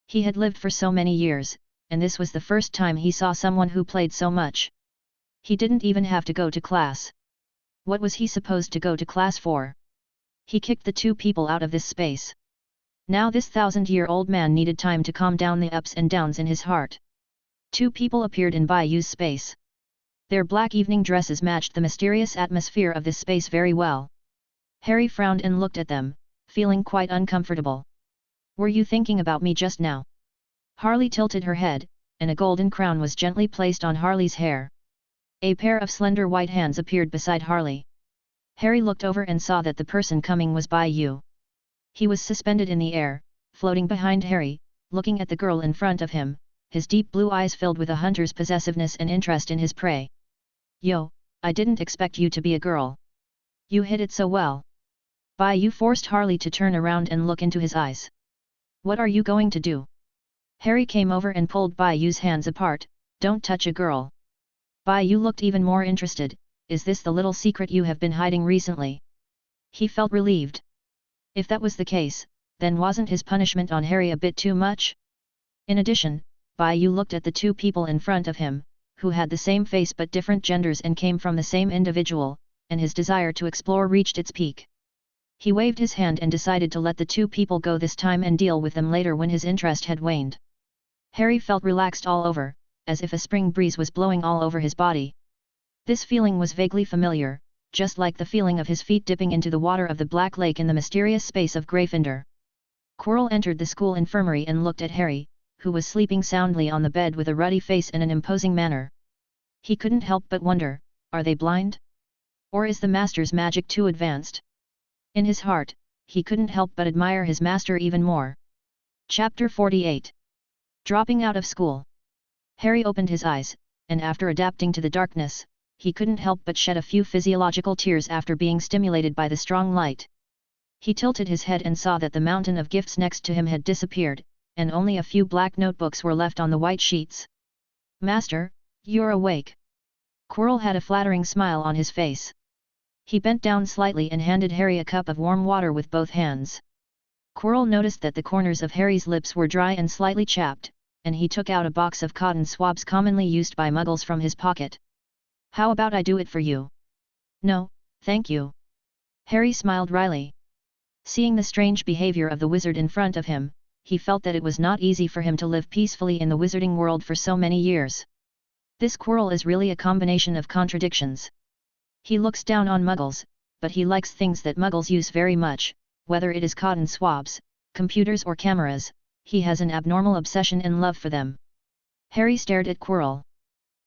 He had lived for so many years, and this was the first time he saw someone who played so much. He didn't even have to go to class. What was he supposed to go to class for? He kicked the two people out of this space. Now this 1,000-year-old man needed time to calm down the ups and downs in his heart. Two people appeared in Bayu's space. Their black evening dresses matched the mysterious atmosphere of this space very well. Harry frowned and looked at them, feeling quite uncomfortable. "Were you thinking about me just now?" Harley tilted her head, and a golden crown was gently placed on Harley's hair. A pair of slender white hands appeared beside Harley. Harry looked over and saw that the person coming was Bayu. He was suspended in the air, floating behind Harry, looking at the girl in front of him, his deep blue eyes filled with a hunter's possessiveness and interest in his prey. "Yo, I didn't expect you to be a girl. You hit it so well." Bayu forced Harley to turn around and look into his eyes. "What are you going to do?" Harry came over and pulled Bayu's hands apart. "Don't touch a girl." Bayu looked even more interested. "Is this the little secret you have been hiding recently?" He felt relieved. If that was the case, then wasn't his punishment on Harry a bit too much? In addition, Bayu looked at the two people in front of him, who had the same face but different genders and came from the same individual, and his desire to explore reached its peak. He waved his hand and decided to let the two people go this time and deal with them later when his interest had waned. Harry felt relaxed all over, as if a spring breeze was blowing all over his body. This feeling was vaguely familiar, just like the feeling of his feet dipping into the water of the Black Lake in the mysterious space of Gryffindor. Quirrell entered the school infirmary and looked at Harry, who was sleeping soundly on the bed with a ruddy face and an imposing manner. He couldn't help but wonder, are they blind? Or is the master's magic too advanced? In his heart, he couldn't help but admire his master even more. Chapter 48. Dropping out of school. Harry opened his eyes, and after adapting to the darkness, he couldn't help but shed a few physiological tears after being stimulated by the strong light. He tilted his head and saw that the mountain of gifts next to him had disappeared, and only a few black notebooks were left on the white sheets. "Master, you're awake." Quirrell had a flattering smile on his face. He bent down slightly and handed Harry a cup of warm water with both hands. Quirrell noticed that the corners of Harry's lips were dry and slightly chapped, and he took out a box of cotton swabs commonly used by Muggles from his pocket. "How about I do it for you?" "No, thank you." Harry smiled wryly. Seeing the strange behavior of the wizard in front of him, he felt that it was not easy for him to live peacefully in the wizarding world for so many years. This Quirrell is really a combination of contradictions. He looks down on Muggles, but he likes things that Muggles use very much, whether it is cotton swabs, computers or cameras. He has an abnormal obsession and love for them. Harry stared at Quirrell.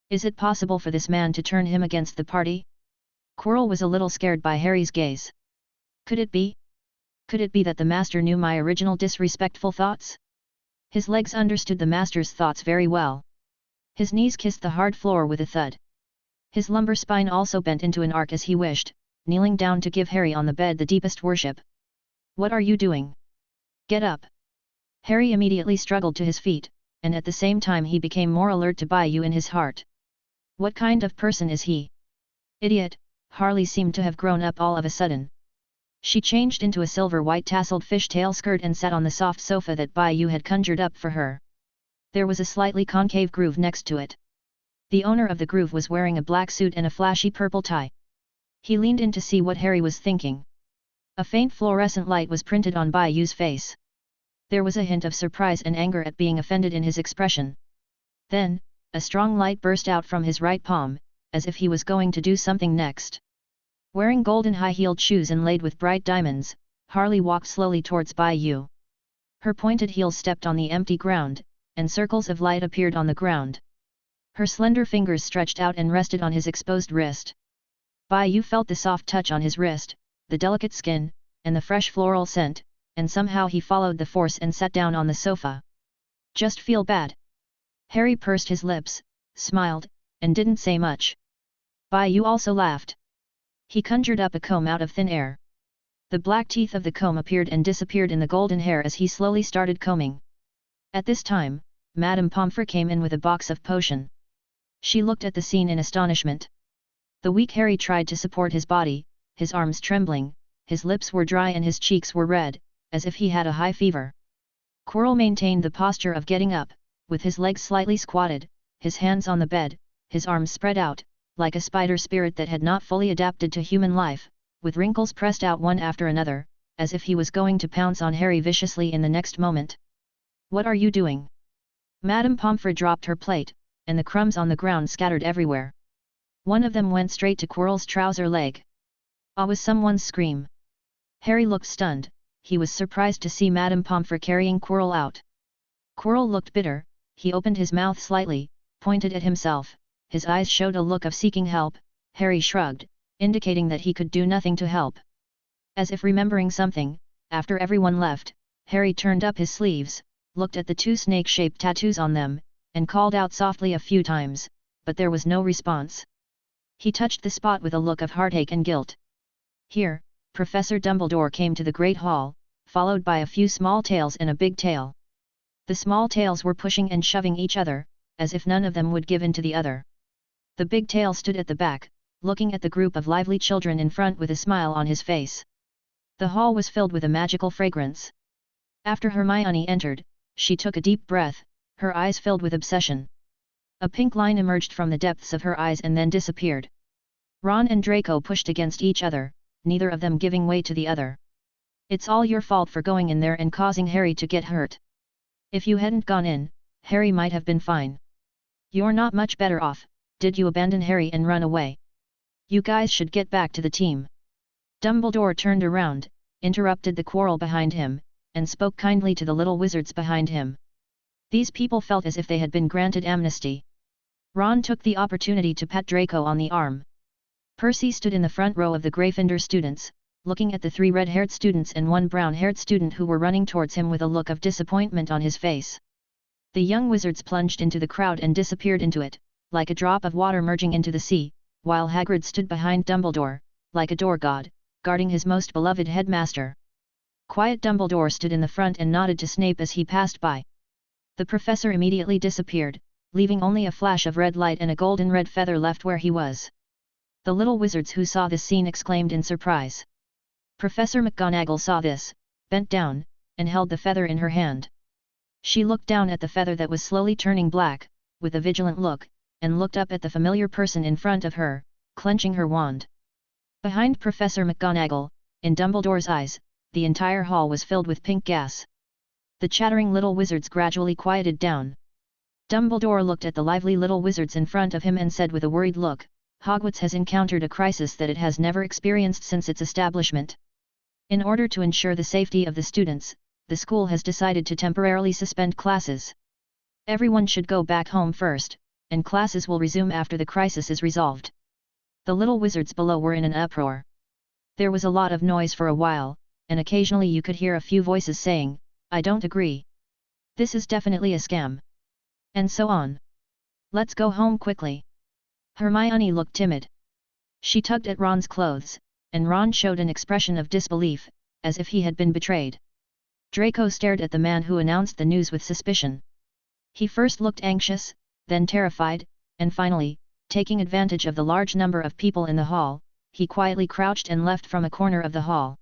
Is it possible for this man to turn him against the party? Quirrell was a little scared by Harry's gaze. Could it be? Could it be that the master knew my original disrespectful thoughts? His legs understood the master's thoughts very well. His knees kissed the hard floor with a thud. His lumbar spine also bent into an arc as he wished, kneeling down to give Harry on the bed the deepest worship. What are you doing? Get up! Harry immediately struggled to his feet, and at the same time he became more alert to Bayou in his heart. What kind of person is he? Idiot! Harley seemed to have grown up all of a sudden. She changed into a silver-white tasseled fishtail skirt and sat on the soft sofa that Bayou had conjured up for her. There was a slightly concave groove next to it. The owner of the groove was wearing a black suit and a flashy purple tie. He leaned in to see what Harry was thinking. A faint fluorescent light was printed on Bayou's face. There was a hint of surprise and anger at being offended in his expression. Then, a strong light burst out from his right palm, as if he was going to do something next. Wearing golden high-heeled shoes inlaid with bright diamonds, Harley walked slowly towards Bayou. Her pointed heels stepped on the empty ground, and circles of light appeared on the ground. Her slender fingers stretched out and rested on his exposed wrist. Bayou felt the soft touch on his wrist, the delicate skin, and the fresh floral scent, and somehow he followed the force and sat down on the sofa. Just feel bad. Harry pursed his lips, smiled, and didn't say much. Bayou also laughed. He conjured up a comb out of thin air. The black teeth of the comb appeared and disappeared in the golden hair as he slowly started combing. At this time, Madame Pomfrey came in with a box of potion. She looked at the scene in astonishment. The weak Harry tried to support his body, his arms trembling, his lips were dry and his cheeks were red, as if he had a high fever. Quirrell maintained the posture of getting up, with his legs slightly squatted, his hands on the bed, his arms spread out, like a spider spirit that had not fully adapted to human life, with wrinkles pressed out one after another, as if he was going to pounce on Harry viciously in the next moment. What are you doing? Madame Pomfrey dropped her plate, and the crumbs on the ground scattered everywhere. One of them went straight to Quirrell's trouser leg. Ah, was someone's scream. Harry looked stunned. He was surprised to see Madame Pomfrey carrying Quirrell out. Quirrell looked bitter. He opened his mouth slightly, pointed at himself. His eyes showed a look of seeking help. Harry shrugged, indicating that he could do nothing to help. As if remembering something, after everyone left, Harry turned up his sleeves, looked at the two snake-shaped tattoos on them, and called out softly a few times, but there was no response. He touched the spot with a look of heartache and guilt. Here, Professor Dumbledore came to the Great Hall, followed by a few small tails and a big tail. The small tails were pushing and shoving each other, as if none of them would give in to the other. The big tail stood at the back, looking at the group of lively children in front with a smile on his face. The hall was filled with a magical fragrance. After Hermione entered, she took a deep breath, her eyes filled with obsession. A pink line emerged from the depths of her eyes and then disappeared. Ron and Draco pushed against each other, neither of them giving way to the other. It's all your fault for going in there and causing Harry to get hurt. If you hadn't gone in, Harry might have been fine. You're not much better off. Did you abandon Harry and run away? You guys should get back to the team. Dumbledore turned around, interrupted the quarrel behind him, and spoke kindly to the little wizards behind him. These people felt as if they had been granted amnesty. Ron took the opportunity to pat Draco on the arm. Percy stood in the front row of the Gryffindor students, looking at the 3 red-haired students and 1 brown-haired student who were running towards him with a look of disappointment on his face. The young wizards plunged into the crowd and disappeared into it, like a drop of water merging into the sea, while Hagrid stood behind Dumbledore, like a door god, guarding his most beloved headmaster. Quiet Dumbledore stood in the front and nodded to Snape as he passed by. The professor immediately disappeared, leaving only a flash of red light and a golden red feather left where he was. The little wizards who saw this scene exclaimed in surprise. Professor McGonagall saw this, bent down, and held the feather in her hand. She looked down at the feather that was slowly turning black, with a vigilant look, and looked up at the familiar person in front of her, clenching her wand. Behind Professor McGonagall, in Dumbledore's eyes, the entire hall was filled with pink gas. The chattering little wizards gradually quieted down. Dumbledore looked at the lively little wizards in front of him and said with a worried look, Hogwarts has encountered a crisis that it has never experienced since its establishment. In order to ensure the safety of the students, the school has decided to temporarily suspend classes. Everyone should go back home first, and classes will resume after the crisis is resolved. The little wizards below were in an uproar. There was a lot of noise for a while, and occasionally you could hear a few voices saying, "I don't agree. This is definitely a scam." And so on. "Let's go home quickly." Hermione looked timid. She tugged at Ron's clothes, and Ron showed an expression of disbelief, as if he had been betrayed. Draco stared at the man who announced the news with suspicion. He first looked anxious, then terrified, and finally, taking advantage of the large number of people in the hall, he quietly crouched and left from a corner of the hall.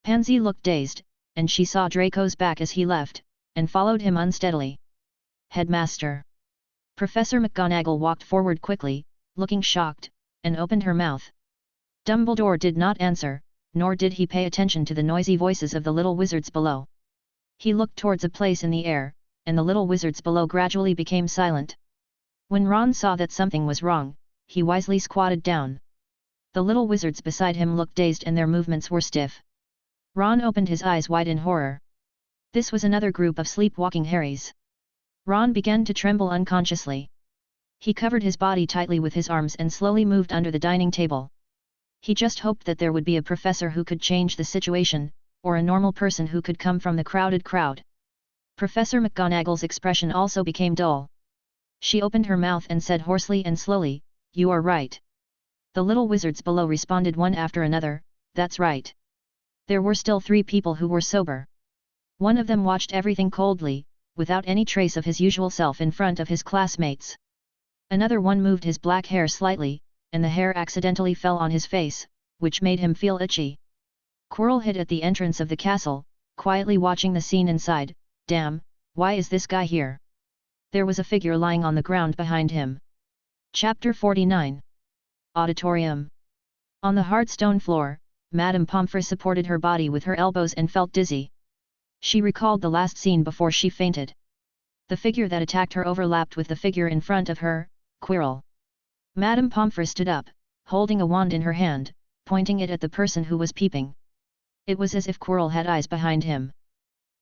Pansy looked dazed, and she saw Draco's back as he left, and followed him unsteadily. "Headmaster." Professor McGonagall walked forward quickly, looking shocked, and opened her mouth. Dumbledore did not answer, nor did he pay attention to the noisy voices of the little wizards below. He looked towards a place in the air, and the little wizards below gradually became silent. When Ron saw that something was wrong, he wisely squatted down. The little wizards beside him looked dazed and their movements were stiff. Ron opened his eyes wide in horror. This was another group of sleepwalking Harrys. Ron began to tremble unconsciously. He covered his body tightly with his arms and slowly moved under the dining table. He just hoped that there would be a professor who could change the situation, or a normal person who could come from the crowded crowd. Professor McGonagall's expression also became dull. She opened her mouth and said hoarsely and slowly, "You are right." The little wizards below responded one after another, "That's right." There were still 3 people who were sober. One of them watched everything coldly, without any trace of his usual self in front of his classmates. Another one moved his black hair slightly, and the hair accidentally fell on his face, which made him feel itchy. Quirrell hid at the entrance of the castle, quietly watching the scene inside. "Damn, why is this guy here?" There was a figure lying on the ground behind him. Chapter 49. Auditorium. On the hard stone floor, Madame Pomfrey supported her body with her elbows and felt dizzy. She recalled the last scene before she fainted. The figure that attacked her overlapped with the figure in front of her, Quirrell. Madame Pomfrey stood up, holding a wand in her hand, pointing it at the person who was peeping. It was as if Quirrell had eyes behind him.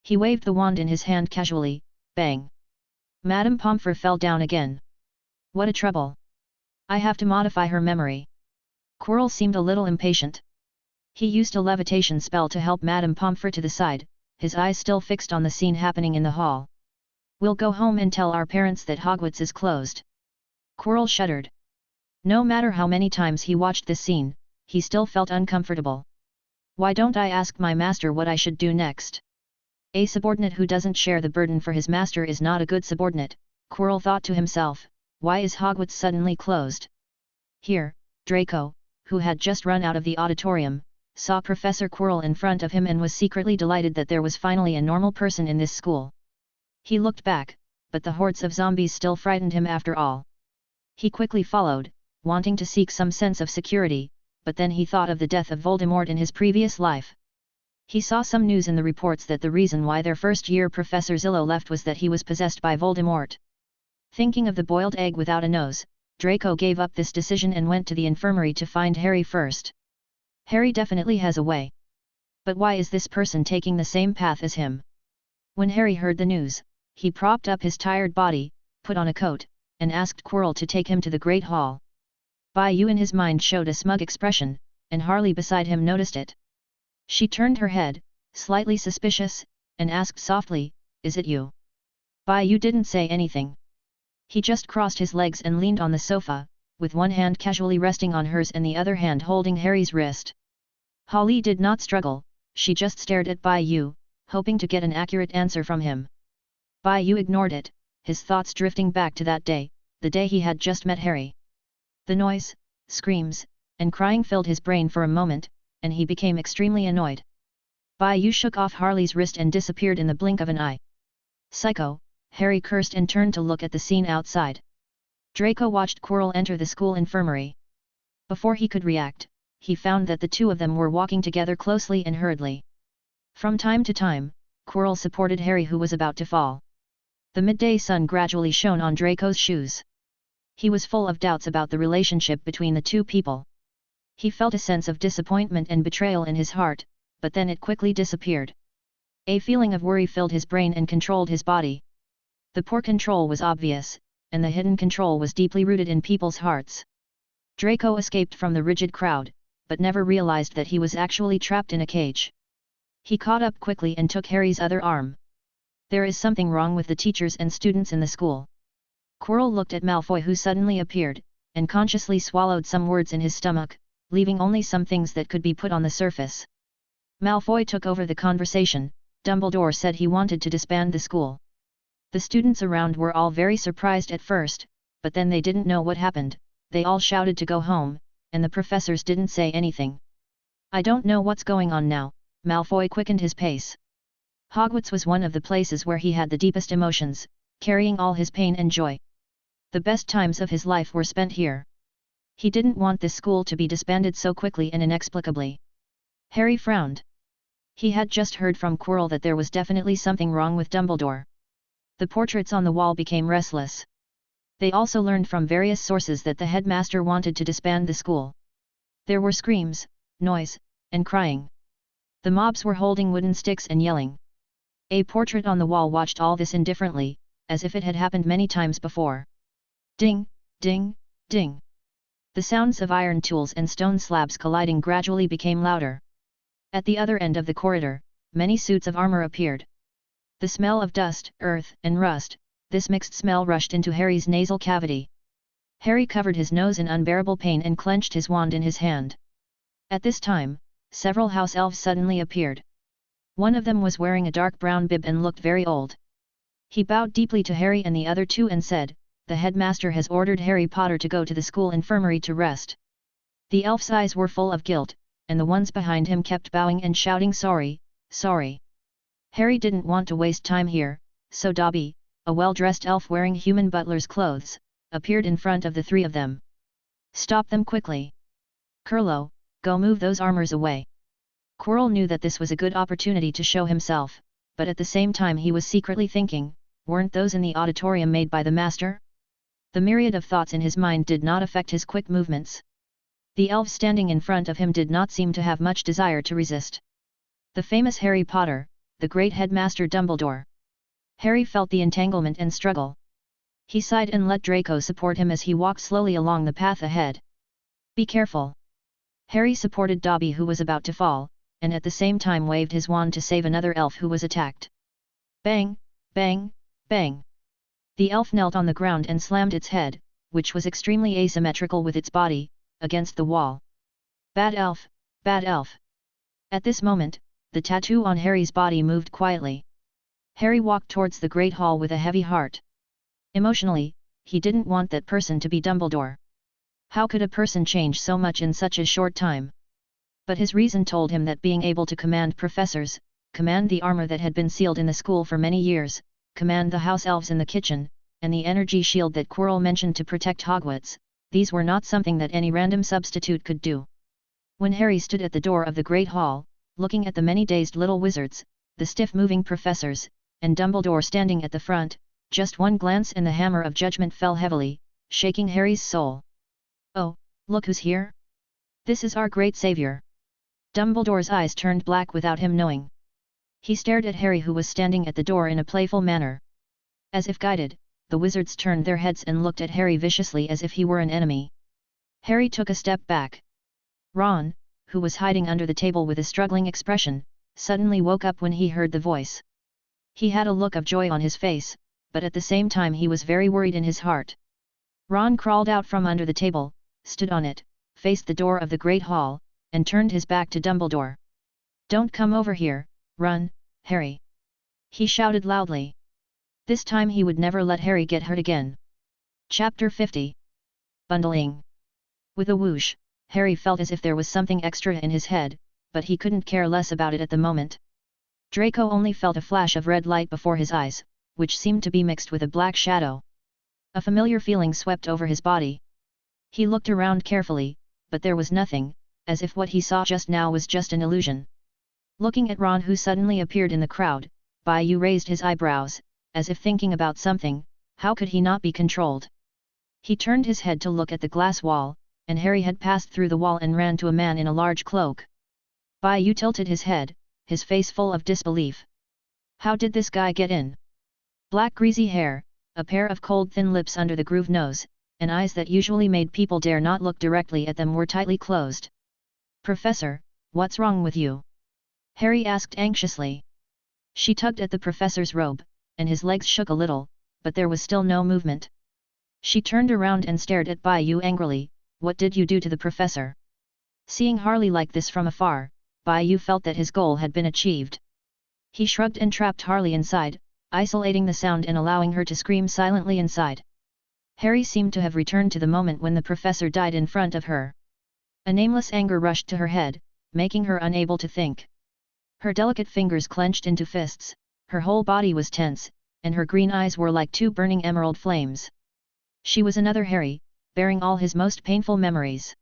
He waved the wand in his hand casually, bang. Madame Pomfrey fell down again. "What a trouble! I have to modify her memory." Quirrell seemed a little impatient. He used a levitation spell to help Madame Pomfrey to the side, his eyes still fixed on the scene happening in the hall. "We'll go home and tell our parents that Hogwarts is closed." Quirrell shuddered. No matter how many times he watched this scene, he still felt uncomfortable. "Why don't I ask my master what I should do next?" A subordinate who doesn't share the burden for his master is not a good subordinate, Quirrell thought to himself. Why is Hogwarts suddenly closed? Here, Draco, who had just run out of the auditorium, saw Professor Quirrell in front of him and was secretly delighted that there was finally a normal person in this school. He looked back, but the hordes of zombies still frightened him after all. He quickly followed, wanting to seek some sense of security, but then he thought of the death of Voldemort in his previous life. He saw some news in the reports that the reason why their first-year Professor Zillow left was that he was possessed by Voldemort. Thinking of the boiled egg without a nose, Draco gave up this decision and went to the infirmary to find Harry first. Harry definitely has a way. But why is this person taking the same path as him? When Harry heard the news, he propped up his tired body, put on a coat, and asked Quirrell to take him to the Great Hall. Bayou in his mind showed a smug expression, and Harley beside him noticed it. She turned her head, slightly suspicious, and asked softly, "Is it you?" Bayou didn't say anything. He just crossed his legs and leaned on the sofa, with one hand casually resting on hers and the other hand holding Harry's wrist. Holly did not struggle, she just stared at Bayou, hoping to get an accurate answer from him. Bayou ignored it, his thoughts drifting back to that day, the day he had just met Harry. The noise, screams, and crying filled his brain for a moment, and he became extremely annoyed. Bayou shook off Harley's wrist and disappeared in the blink of an eye. "Psycho," Harry cursed and turned to look at the scene outside. Draco watched Quirrell enter the school infirmary. Before he could react, he found that the two of them were walking together closely and hurriedly. From time to time, Quirrell supported Harry who was about to fall. The midday sun gradually shone on Draco's shoes. He was full of doubts about the relationship between the two people. He felt a sense of disappointment and betrayal in his heart, but then it quickly disappeared. A feeling of worry filled his brain and controlled his body. The poor control was obvious, and the hidden control was deeply rooted in people's hearts. Draco escaped from the rigid crowd, but never realized that he was actually trapped in a cage. He caught up quickly and took Harry's other arm. There is something wrong with the teachers and students in the school. Quirrell looked at Malfoy, who suddenly appeared, and consciously swallowed some words in his stomach, leaving only some things that could be put on the surface. Malfoy took over the conversation. Dumbledore said he wanted to disband the school. The students around were all very surprised at first, but then they didn't know what happened. They all shouted to go home, and the professors didn't say anything. I don't know what's going on now. Malfoy quickened his pace. Hogwarts was one of the places where he had the deepest emotions, carrying all his pain and joy. The best times of his life were spent here. He didn't want this school to be disbanded so quickly and inexplicably. Harry frowned. He had just heard from Quirrell that there was definitely something wrong with Dumbledore. The portraits on the wall became restless. They also learned from various sources that the headmaster wanted to disband the school. There were screams, noise, and crying. The mobs were holding wooden sticks and yelling. A portrait on the wall watched all this indifferently, as if it had happened many times before. Ding, ding, ding. The sounds of iron tools and stone slabs colliding gradually became louder. At the other end of the corridor, many suits of armor appeared. The smell of dust, earth, and rust, this mixed smell rushed into Harry's nasal cavity. Harry covered his nose in unbearable pain and clenched his wand in his hand. At this time, several house elves suddenly appeared. One of them was wearing a dark brown bib and looked very old. He bowed deeply to Harry and the other two and said, "The headmaster has ordered Harry Potter to go to the school infirmary to rest." The elf's eyes were full of guilt, and the ones behind him kept bowing and shouting sorry, sorry. Harry didn't want to waste time here, so Dobby, a well-dressed elf wearing human butler's clothes, appeared in front of the three of them. "Stop them quickly. Curlo, go move those armors away." Quirrell knew that this was a good opportunity to show himself, but at the same time he was secretly thinking, weren't those in the auditorium made by the master? The myriad of thoughts in his mind did not affect his quick movements. The elves standing in front of him did not seem to have much desire to resist. The famous Harry Potter, the great headmaster Dumbledore. Harry felt the entanglement and struggle. He sighed and let Draco support him as he walked slowly along the path ahead. "Be careful." Harry supported Dobby, who was about to fall, and at the same time waved his wand to save another elf who was attacked. Bang, bang, bang. The elf knelt on the ground and slammed its head, which was extremely asymmetrical with its body, against the wall. "Bad elf, bad elf." At this moment, the tattoo on Harry's body moved quietly. Harry walked towards the Great Hall with a heavy heart. Emotionally, he didn't want that person to be Dumbledore. How could a person change so much in such a short time? But his reason told him that being able to command professors, command the armor that had been sealed in the school for many years, command the house elves in the kitchen, and the energy shield that Quirrell mentioned to protect Hogwarts, these were not something that any random substitute could do. When Harry stood at the door of the Great Hall, looking at the many dazed little wizards, the stiff-moving professors, and Dumbledore standing at the front, just one glance and the hammer of judgment fell heavily, shaking Harry's soul. "Oh, look who's here! This is our great savior!" Dumbledore's eyes turned black without him knowing. He stared at Harry, who was standing at the door in a playful manner. As if guided, the wizards turned their heads and looked at Harry viciously as if he were an enemy. Harry took a step back. Ron, who was hiding under the table with a struggling expression, suddenly woke up when he heard the voice. He had a look of joy on his face, but at the same time he was very worried in his heart. Ron crawled out from under the table, stood on it, faced the door of the Great Hall, and turned his back to Dumbledore. "Don't come over here, run, Harry!" he shouted loudly. This time he would never let Harry get hurt again. Chapter 50. Bundling. With a whoosh, Harry felt as if there was something extra in his head, but he couldn't care less about it at the moment. Draco only felt a flash of red light before his eyes, which seemed to be mixed with a black shadow. A familiar feeling swept over his body. He looked around carefully, but there was nothing, as if what he saw just now was just an illusion. Looking at Ron, who suddenly appeared in the crowd, Bayou raised his eyebrows, as if thinking about something. How could he not be controlled? He turned his head to look at the glass wall, and Harry had passed through the wall and ran to a man in a large cloak. Bayou tilted his head, his face full of disbelief. How did this guy get in? Black greasy hair, a pair of cold thin lips under the grooved nose, and eyes that usually made people dare not look directly at them were tightly closed. "Professor, what's wrong with you?" Harry asked anxiously. She tugged at the professor's robe, and his legs shook a little, but there was still no movement. She turned around and stared at Bai-Yu angrily. What did you do to the professor? Seeing Harley like this from afar, Bai-Yu felt that his goal had been achieved. He shrugged and trapped Harley inside, isolating the sound and allowing her to scream silently inside. Harry seemed to have returned to the moment when the professor died in front of her. A nameless anger rushed to her head, making her unable to think. Her delicate fingers clenched into fists, her whole body was tense, and her green eyes were like two burning emerald flames. She was another Harry, bearing all his most painful memories.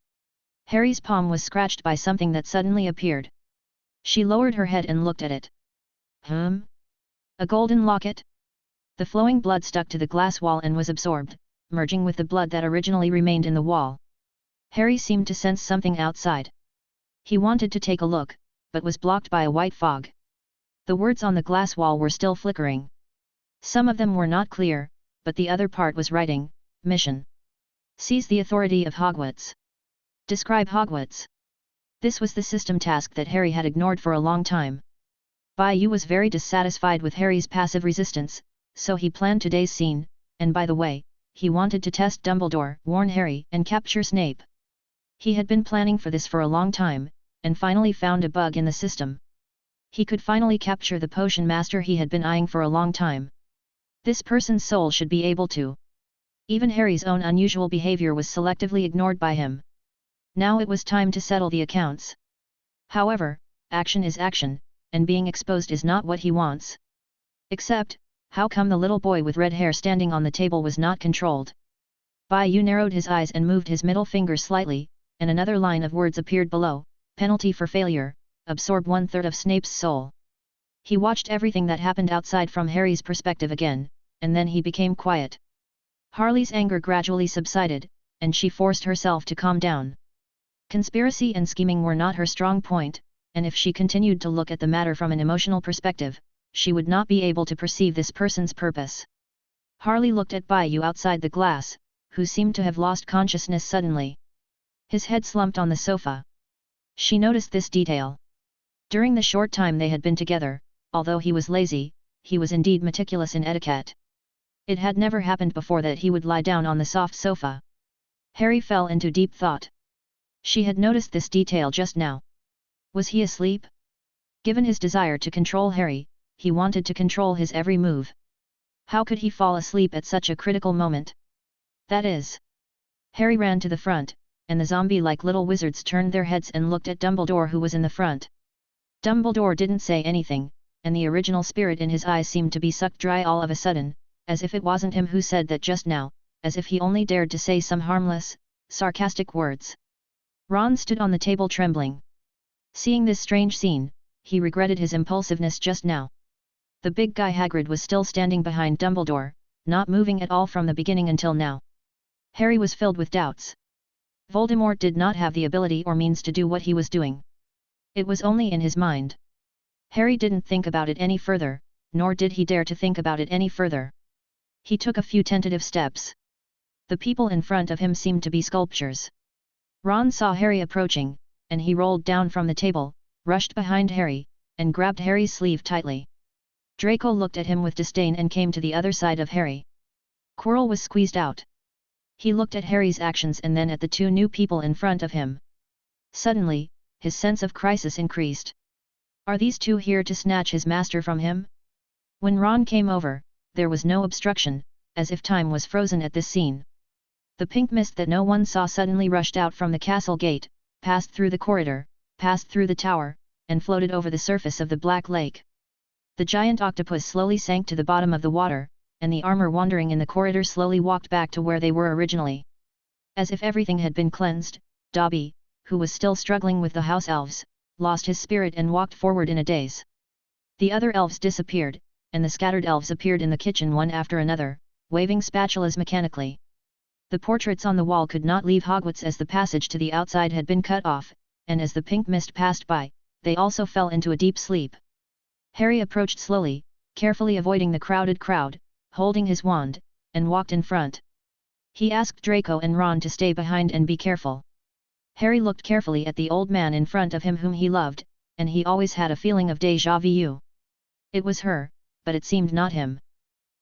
Harry's palm was scratched by something that suddenly appeared. She lowered her head and looked at it. A golden locket? The flowing blood stuck to the glass wall and was absorbed, merging with the blood that originally remained in the wall. Harry seemed to sense something outside. He wanted to take a look, but was blocked by a white fog. The words on the glass wall were still flickering. Some of them were not clear, but the other part was writing, Mission. Seize the authority of Hogwarts. Describe Hogwarts. This was the system task that Harry had ignored for a long time. Bai-Yu was very dissatisfied with Harry's passive resistance, so he planned today's scene, and by the way, he wanted to test Dumbledore, warn Harry, and capture Snape. He had been planning for this for a long time, and finally found a bug in the system. He could finally capture the potion master he had been eyeing for a long time. This person's soul should be able to. Even Harry's own unusual behavior was selectively ignored by him. Now it was time to settle the accounts. However, action is action, and being exposed is not what he wants. Except, how come the little boy with red hair standing on the table was not controlled? Bai-Yu narrowed his eyes and moved his middle finger slightly, and another line of words appeared below, penalty for failure, absorb 1/3 of Snape's soul. He watched everything that happened outside from Harry's perspective again, and then he became quiet. Harley's anger gradually subsided, and she forced herself to calm down. Conspiracy and scheming were not her strong point, and if she continued to look at the matter from an emotional perspective, she would not be able to perceive this person's purpose. Harley looked at Bai-Yu outside the glass, who seemed to have lost consciousness suddenly. His head slumped on the sofa. She noticed this detail. During the short time they had been together, although he was lazy, he was indeed meticulous in etiquette. It had never happened before that he would lie down on the soft sofa. Harry fell into deep thought. She had noticed this detail just now. Was he asleep? Given his desire to control Harry, he wanted to control his every move. How could he fall asleep at such a critical moment? That is. Harry ran to the front, and the zombie-like little wizards turned their heads and looked at Dumbledore, who was in the front. Dumbledore didn't say anything, and the original spirit in his eyes seemed to be sucked dry all of a sudden, as if it wasn't him who said that just now, as if he only dared to say some harmless, sarcastic words. Ron stood on the table trembling. Seeing this strange scene, he regretted his impulsiveness just now. The big guy Hagrid was still standing behind Dumbledore, not moving at all from the beginning until now. Harry was filled with doubts. Voldemort did not have the ability or means to do what he was doing. It was only in his mind. Harry didn't think about it any further, nor did he dare to think about it any further. He took a few tentative steps. The people in front of him seemed to be sculptures. Ron saw Harry approaching, and he rolled down from the table, rushed behind Harry, and grabbed Harry's sleeve tightly. Draco looked at him with disdain and came to the other side of Harry. Quirrell was squeezed out. He looked at Harry's actions and then at the two new people in front of him. Suddenly, his sense of crisis increased. Are these two here to snatch his master from him? When Ron came over, there was no obstruction, as if time was frozen at this scene. The pink mist that no one saw suddenly rushed out from the castle gate, passed through the corridor, passed through the tower, and floated over the surface of the Black Lake. The giant octopus slowly sank to the bottom of the water, and the armor wandering in the corridor slowly walked back to where they were originally. As if everything had been cleansed, Dobby, who was still struggling with the house elves, lost his spirit and walked forward in a daze. The other elves disappeared, and the scattered elves appeared in the kitchen one after another, waving spatulas mechanically. The portraits on the wall could not leave Hogwarts as the passage to the outside had been cut off, and as the pink mist passed by, they also fell into a deep sleep. Harry approached slowly, carefully avoiding the crowded crowd, holding his wand, and walked in front. He asked Draco and Ron to stay behind and be careful. Harry looked carefully at the old man in front of him whom he loved, and he always had a feeling of déjà vu. It was her, but it seemed not him.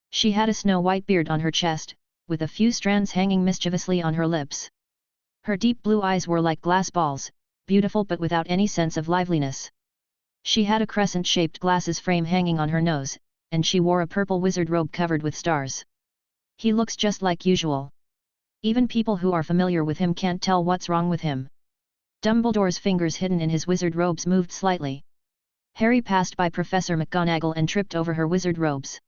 She had a snow-white beard on her chest, with a few strands hanging mischievously on her lips. Her deep blue eyes were like glass balls, beautiful but without any sense of liveliness. She had a crescent-shaped glasses frame hanging on her nose, and she wore a purple wizard robe covered with stars. He looks just like usual. Even people who are familiar with him can't tell what's wrong with him. Dumbledore's fingers hidden in his wizard robes moved slightly. Harry passed by Professor McGonagall and tripped over her wizard robes.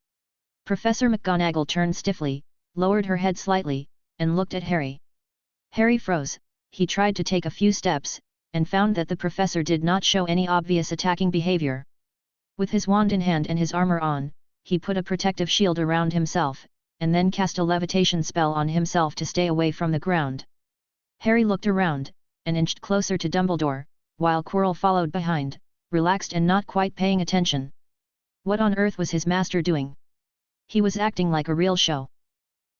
Professor McGonagall turned stiffly, lowered her head slightly, and looked at Harry. Harry froze. He tried to take a few steps, and found that the professor did not show any obvious attacking behavior. With his wand in hand and his armor on, he put a protective shield around himself, and then cast a levitation spell on himself to stay away from the ground. Harry looked around, and inched closer to Dumbledore, while Quirrell followed behind, relaxed and not quite paying attention. What on earth was his master doing? He was acting like a real show.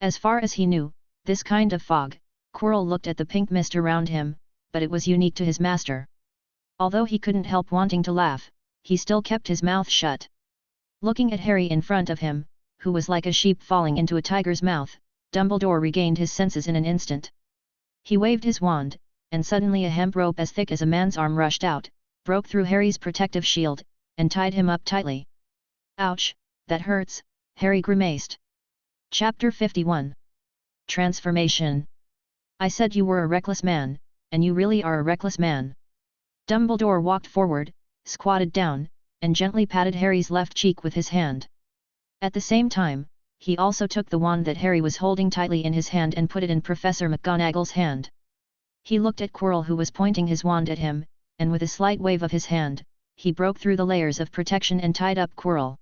As far as he knew, this kind of fog, Quirrell looked at the pink mist around him, but it was unique to his master. Although he couldn't help wanting to laugh, he still kept his mouth shut. Looking at Harry in front of him, who was like a sheep falling into a tiger's mouth, Dumbledore regained his senses in an instant. He waved his wand, and suddenly a hemp rope as thick as a man's arm rushed out, broke through Harry's protective shield, and tied him up tightly. Ouch, that hurts, Harry grimaced. Chapter 51. Transformation. I said you were a reckless man, and you really are a reckless man. Dumbledore walked forward, squatted down, and gently patted Harry's left cheek with his hand. At the same time, he also took the wand that Harry was holding tightly in his hand and put it in Professor McGonagall's hand. He looked at Quirrell, who was pointing his wand at him, and with a slight wave of his hand, he broke through the layers of protection and tied up Quirrell.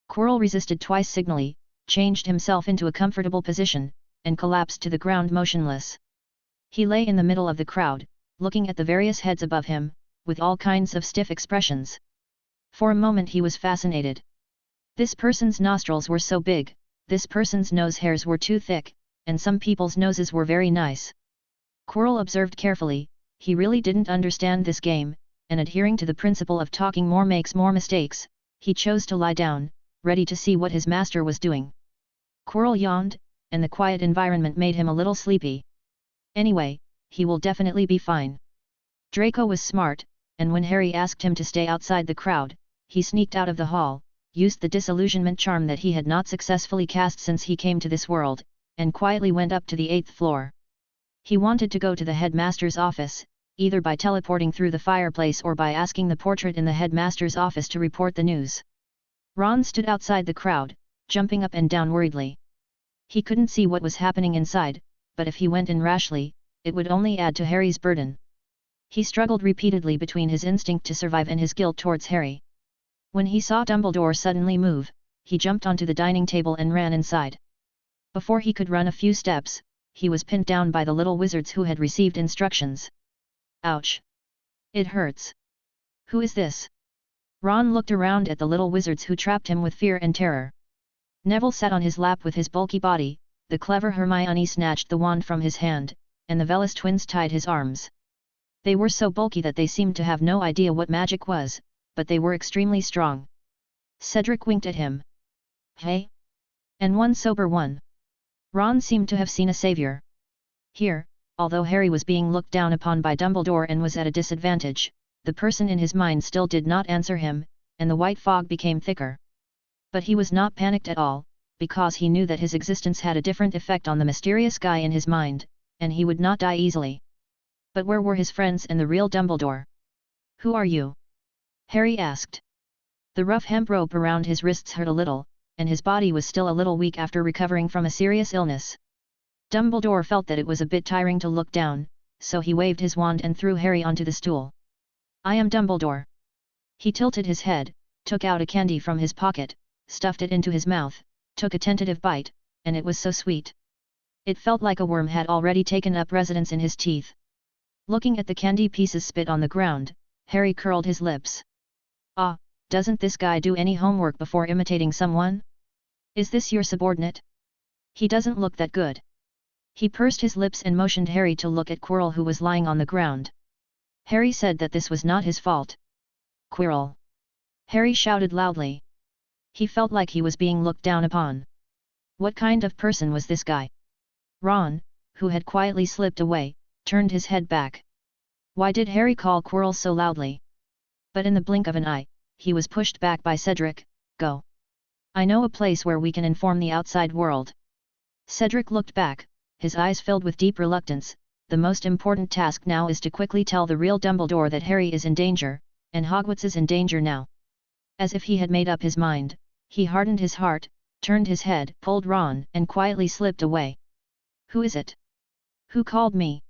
Quirrell resisted twice signally, changed himself into a comfortable position, and collapsed to the ground motionless. He lay in the middle of the crowd, looking at the various heads above him, with all kinds of stiff expressions. For a moment he was fascinated. This person's nostrils were so big, this person's nose hairs were too thick, and some people's noses were very nice. Quirrell observed carefully, he really didn't understand this game, and adhering to the principle of talking more makes more mistakes, he chose to lie down, ready to see what his master was doing. Quirrell yawned, and the quiet environment made him a little sleepy. Anyway, he will definitely be fine. Draco was smart, and when Harry asked him to stay outside the crowd, he sneaked out of the hall, used the disillusionment charm that he had not successfully cast since he came to this world, and quietly went up to the 8th floor. He wanted to go to the headmaster's office, either by teleporting through the fireplace or by asking the portrait in the headmaster's office to report the news. Ron stood outside the crowd, jumping up and down worriedly. He couldn't see what was happening inside, but if he went in rashly, it would only add to Harry's burden. He struggled repeatedly between his instinct to survive and his guilt towards Harry. When he saw Dumbledore suddenly move, he jumped onto the dining table and ran inside. Before he could run a few steps, he was pinned down by the little wizards who had received instructions. Ouch! It hurts. Who is this? Ron looked around at the little wizards who trapped him with fear and terror. Neville sat on his lap with his bulky body, the clever Hermione snatched the wand from his hand, and the Velis twins tied his arms. They were so bulky that they seemed to have no idea what magic was, but they were extremely strong. Cedric winked at him. Hey? And one sober one. Ron seemed to have seen a savior. Here, although Harry was being looked down upon by Dumbledore and was at a disadvantage, the person in his mind still did not answer him, and the white fog became thicker. But he was not panicked at all, because he knew that his existence had a different effect on the mysterious guy in his mind, and he would not die easily. But where were his friends and the real Dumbledore? Who are you? Harry asked. The rough hemp rope around his wrists hurt a little, and his body was still a little weak after recovering from a serious illness. Dumbledore felt that it was a bit tiring to look down, so he waved his wand and threw Harry onto the stool. I am Dumbledore. He tilted his head, took out a candy from his pocket, stuffed it into his mouth, took a tentative bite, and it was so sweet. It felt like a worm had already taken up residence in his teeth. Looking at the candy pieces spit on the ground, Harry curled his lips. Ah, doesn't this guy do any homework before imitating someone? Is this your subordinate? He doesn't look that good. He pursed his lips and motioned Harry to look at Quirrell, who was lying on the ground. Harry said that this was not his fault. Quirrell! Harry shouted loudly. He felt like he was being looked down upon. What kind of person was this guy? Ron, who had quietly slipped away, turned his head back. Why did Harry call Quirrell so loudly? But in the blink of an eye, he was pushed back by Cedric. Go! I know a place where we can inform the outside world. Cedric looked back, his eyes filled with deep reluctance. The most important task now is to quickly tell the real Dumbledore that Harry is in danger, and Hogwarts is in danger now. As if he had made up his mind, he hardened his heart, turned his head, pulled Ron, and quietly slipped away. Who is it? Who called me?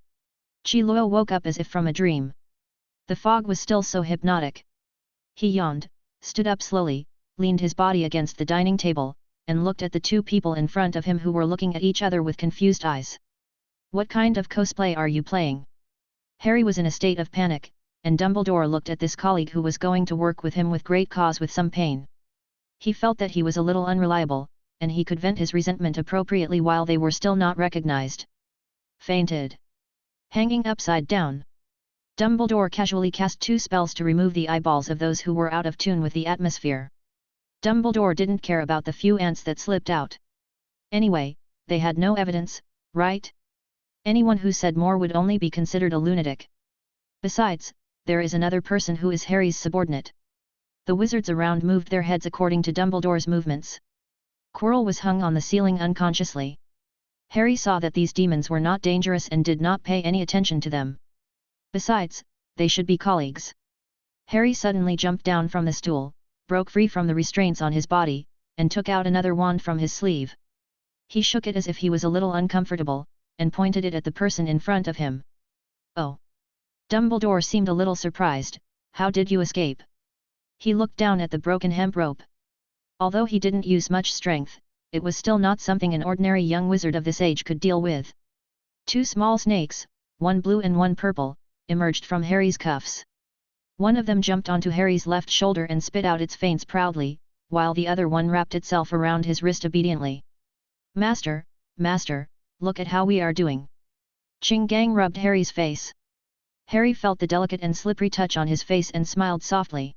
Qiluo woke up as if from a dream. The fog was still so hypnotic. He yawned, stood up slowly, leaned his body against the dining table, and looked at the two people in front of him who were looking at each other with confused eyes. What kind of cosplay are you playing? Harry was in a state of panic, and Dumbledore looked at this colleague who was going to work with him with great cause with some pain. He felt that he was a little unreliable, and he could vent his resentment appropriately while they were still not recognized. Fainted. Hanging upside down. Dumbledore casually cast 2 spells to remove the eyeballs of those who were out of tune with the atmosphere. Dumbledore didn't care about the few ants that slipped out. Anyway, they had no evidence, right? Anyone who said more would only be considered a lunatic. Besides, there is another person who is Harry's subordinate. The wizards around moved their heads according to Dumbledore's movements. Quirrell was hung on the ceiling unconsciously. Harry saw that these demons were not dangerous and did not pay any attention to them. Besides, they should be colleagues. Harry suddenly jumped down from the stool, broke free from the restraints on his body, and took out another wand from his sleeve. He shook it as if he was a little uncomfortable, and pointed it at the person in front of him. Oh! Dumbledore seemed a little surprised. How did you escape? He looked down at the broken hemp rope. Although he didn't use much strength, it was still not something an ordinary young wizard of this age could deal with. 2 small snakes, one blue and one purple, emerged from Harry's cuffs. One of them jumped onto Harry's left shoulder and spit out its fangs proudly, while the other one wrapped itself around his wrist obediently. Master, Master, look at how we are doing. Ching-Gang rubbed Harry's face. Harry felt the delicate and slippery touch on his face and smiled softly.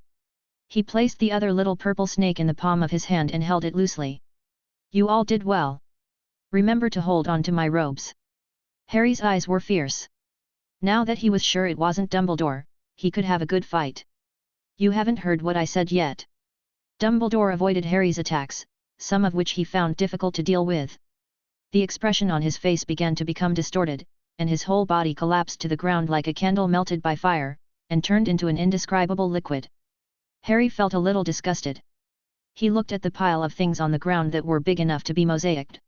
He placed the other little purple snake in the palm of his hand and held it loosely. You all did well. Remember to hold on to my robes. Harry's eyes were fierce. Now that he was sure it wasn't Dumbledore, he could have a good fight. You haven't heard what I said yet. Dumbledore avoided Harry's attacks, some of which he found difficult to deal with. The expression on his face began to become distorted, and his whole body collapsed to the ground like a candle melted by fire, and turned into an indescribable liquid. Harry felt a little disgusted. He looked at the pile of things on the ground that were big enough to be mosaicked.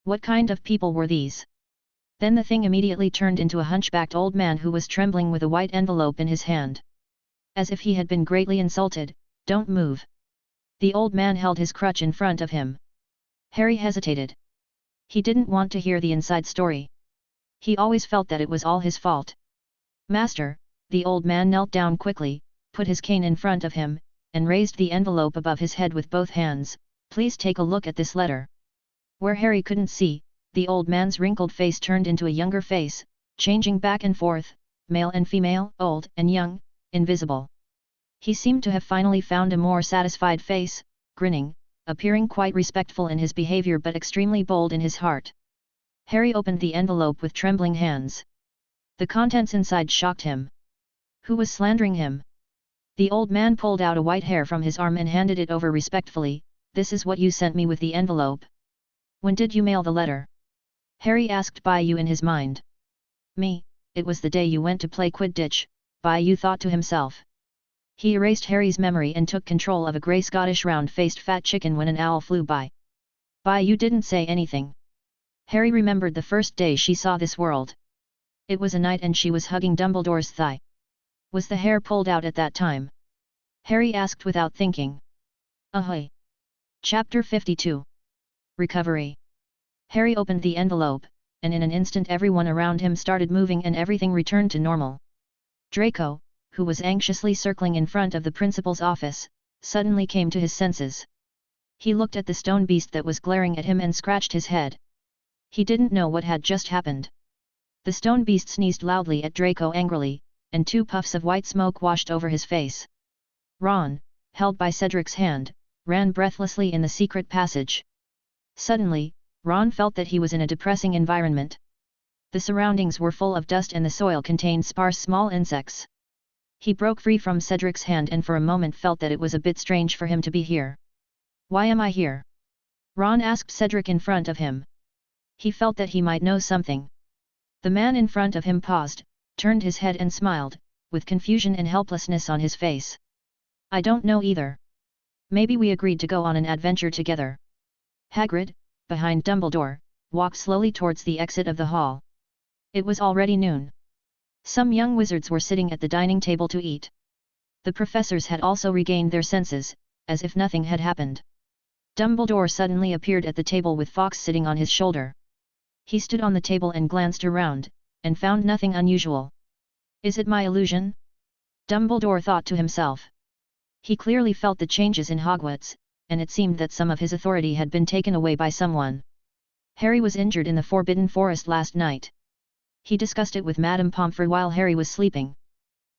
What kind of people were these? Then the thing immediately turned into a hunchbacked old man who was trembling with a white envelope in his hand. As if he had been greatly insulted, "Don't move." The old man held his crutch in front of him. Harry hesitated. He didn't want to hear the inside story. He always felt that it was all his fault. Master, the old man knelt down quickly, put his cane in front of him, and raised the envelope above his head with both hands. Please take a look at this letter. Where Harry couldn't see, the old man's wrinkled face turned into a younger face, changing back and forth, male and female, old and young, invisible. He seemed to have finally found a more satisfied face, grinning, appearing quite respectful in his behavior but extremely bold in his heart. Harry opened the envelope with trembling hands. The contents inside shocked him. Who was slandering him? The old man pulled out a white hair from his arm and handed it over respectfully. This is what you sent me with the envelope. When did you mail the letter? Harry asked Bayou in his mind. Me, it was the day you went to play Quidditch, Bayou thought to himself. He erased Harry's memory and took control of a grey Scottish round-faced fat chicken when an owl flew by. Bayou didn't say anything. Harry remembered the first day she saw this world. It was a night and she was hugging Dumbledore's thigh. Was the hair pulled out at that time? Harry asked without thinking. Ahoy! Chapter 52. Recovery. Harry opened the envelope, and in an instant everyone around him started moving and everything returned to normal. Draco, who was anxiously circling in front of the principal's office, suddenly came to his senses. He looked at the stone beast that was glaring at him and scratched his head. He didn't know what had just happened. The stone beast sneezed loudly at Draco angrily, and 2 puffs of white smoke washed over his face. Ron, held by Cedric's hand, ran breathlessly in the secret passage. Suddenly, Ron felt that he was in a depressing environment. The surroundings were full of dust and the soil contained sparse small insects. He broke free from Cedric's hand and for a moment felt that it was a bit strange for him to be here. "Why am I here?" Ron asked Cedric in front of him. He felt that he might know something. The man in front of him paused, turned his head and smiled, with confusion and helplessness on his face. "I don't know either. Maybe we agreed to go on an adventure together." Hagrid, behind Dumbledore, walked slowly towards the exit of the hall. It was already noon. Some young wizards were sitting at the dining table to eat. The professors had also regained their senses, as if nothing had happened. Dumbledore suddenly appeared at the table with Fawkes sitting on his shoulder. He stood on the table and glanced around, and found nothing unusual. "Is it my illusion?" Dumbledore thought to himself. He clearly felt the changes in Hogwarts, and it seemed that some of his authority had been taken away by someone. Harry was injured in the Forbidden Forest last night. He discussed it with Madame Pomfrey while Harry was sleeping.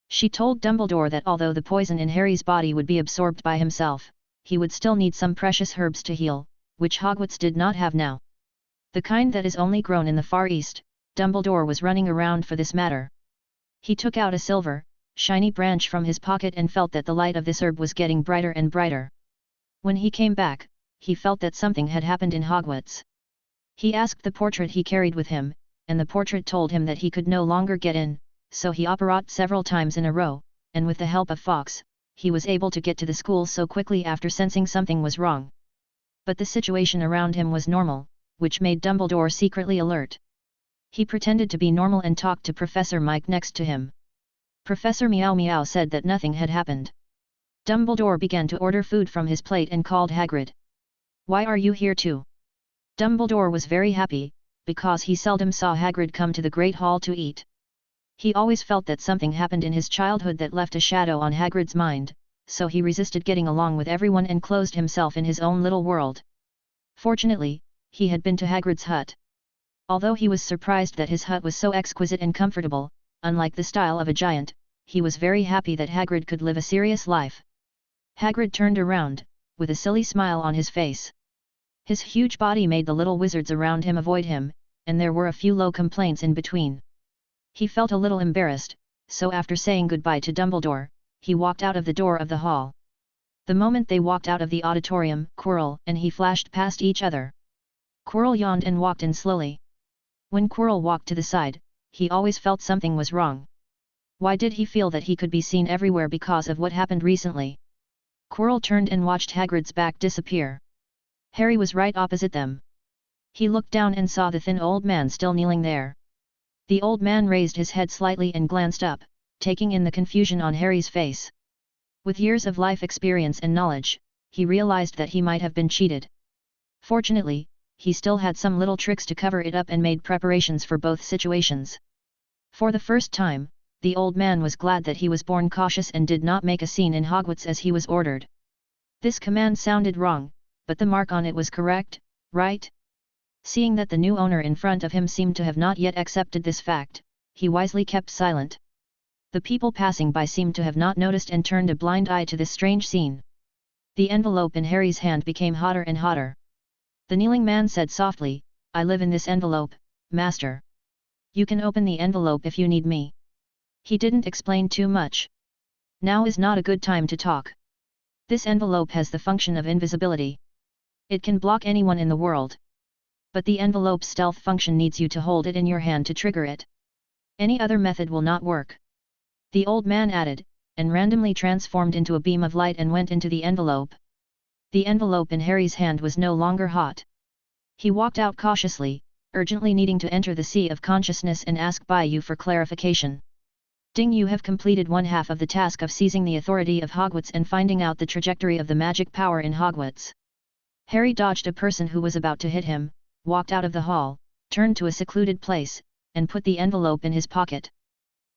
She told Dumbledore that although the poison in Harry's body would be absorbed by himself, he would still need some precious herbs to heal, which Hogwarts did not have now. The kind that is only grown in the Far East. Dumbledore was running around for this matter. He took out a silver, shiny branch from his pocket and felt that the light of this herb was getting brighter and brighter. When he came back, he felt that something had happened in Hogwarts. He asked the portrait he carried with him, and the portrait told him that he could no longer get in, so he operated several times in a row, and with the help of Fawkes, he was able to get to the school so quickly after sensing something was wrong. But the situation around him was normal, which made Dumbledore secretly alert. He pretended to be normal and talked to Professor Mike next to him. Professor Meow Meow said that nothing had happened. Dumbledore began to order food from his plate and called Hagrid. "Why are you here too?" Dumbledore was very happy, because he seldom saw Hagrid come to the Great Hall to eat. He always felt that something happened in his childhood that left a shadow on Hagrid's mind, so he resisted getting along with everyone and closed himself in his own little world. Fortunately, he had been to Hagrid's hut. Although he was surprised that his hut was so exquisite and comfortable, unlike the style of a giant, he was very happy that Hagrid could live a serious life. Hagrid turned around, with a silly smile on his face. His huge body made the little wizards around him avoid him, and there were a few low complaints in between. He felt a little embarrassed, so after saying goodbye to Dumbledore, he walked out of the door of the hall. The moment they walked out of the auditorium, Quirrell and he flashed past each other. Quirrell yawned and walked in slowly. When Quirrell walked to the side, he always felt something was wrong. Why did he feel that he could be seen everywhere because of what happened recently? Quirrell turned and watched Hagrid's back disappear. Harry was right opposite them. He looked down and saw the thin old man still kneeling there. The old man raised his head slightly and glanced up, taking in the confusion on Harry's face. With years of life experience and knowledge, he realized that he might have been cheated. Fortunately, he still had some little tricks to cover it up and made preparations for both situations. For the first time, the old man was glad that he was born cautious and did not make a scene in Hogwarts as he was ordered. This command sounded wrong, but the mark on it was correct, right? Seeing that the new owner in front of him seemed to have not yet accepted this fact, he wisely kept silent. The people passing by seemed to have not noticed and turned a blind eye to this strange scene. The envelope in Harry's hand became hotter and hotter. The kneeling man said softly, "I live in this envelope, Master. You can open the envelope if you need me." He didn't explain too much. Now is not a good time to talk. This envelope has the function of invisibility. It can block anyone in the world. But the envelope's stealth function needs you to hold it in your hand to trigger it. Any other method will not work. The old man added, and randomly transformed into a beam of light and went into the envelope. The envelope in Harry's hand was no longer hot. He walked out cautiously, urgently needing to enter the sea of consciousness and ask Bayou for clarification. "Ding, you have completed one half of the task of seizing the authority of Hogwarts and finding out the trajectory of the magic power in Hogwarts." Harry dodged a person who was about to hit him, walked out of the hall, turned to a secluded place, and put the envelope in his pocket.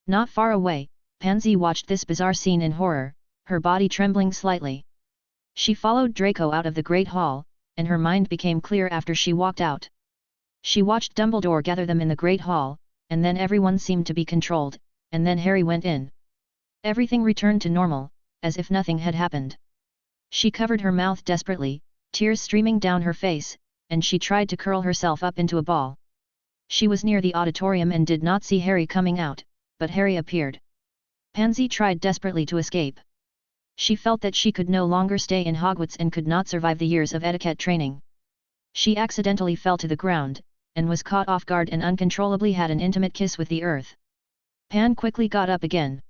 Not far away, Pansy watched this bizarre scene in horror, her body trembling slightly. She followed Draco out of the Great Hall, and her mind became clear after she walked out. She watched Dumbledore gather them in the Great Hall, and then everyone seemed to be controlled, and then Harry went in. Everything returned to normal, as if nothing had happened. She covered her mouth desperately, tears streaming down her face, and she tried to curl herself up into a ball. She was near the auditorium and did not see Harry coming out, but Harry appeared. Pansy tried desperately to escape. She felt that she could no longer stay in Hogwarts and could not survive the years of etiquette training. She accidentally fell to the ground, and was caught off guard and uncontrollably had an intimate kiss with the earth. Pan quickly got up again.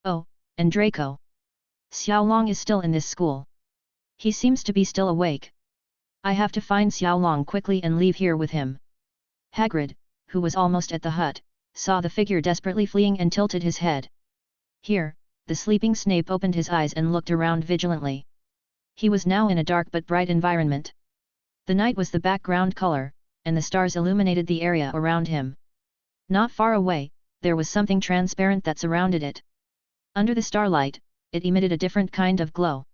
Oh, and Draco. Xiao Long is still in this school. He seems to be still awake. I have to find Xiao Long quickly and leave here with him. Hagrid, who was almost at the hut, saw the figure desperately fleeing and tilted his head. Here, the sleeping Snape opened his eyes and looked around vigilantly. He was now in a dark but bright environment. The night was the background color, and the stars illuminated the area around him. Not far away, there was something transparent that surrounded it. Under the starlight, it emitted a different kind of glow.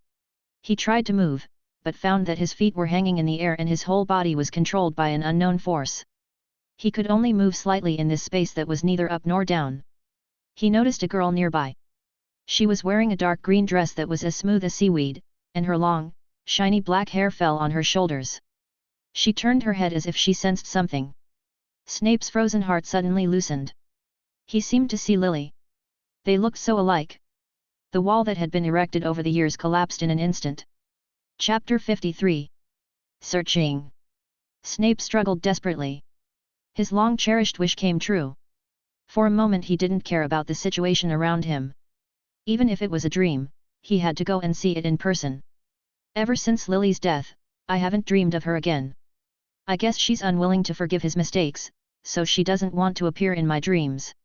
He tried to move, but found that his feet were hanging in the air and his whole body was controlled by an unknown force. He could only move slightly in this space that was neither up nor down. He noticed a girl nearby. She was wearing a dark green dress that was as smooth as seaweed, and her long, shiny black hair fell on her shoulders. She turned her head as if she sensed something. Snape's frozen heart suddenly loosened. He seemed to see Lily. They looked so alike. The wall that had been erected over the years collapsed in an instant. Chapter 53. Searching. Snape struggled desperately. His long-cherished wish came true. For a moment he didn't care about the situation around him. Even if it was a dream, he had to go and see it in person. Ever since Lily's death, I haven't dreamed of her again. I guess she's unwilling to forgive his mistakes, so she doesn't want to appear in my dreams.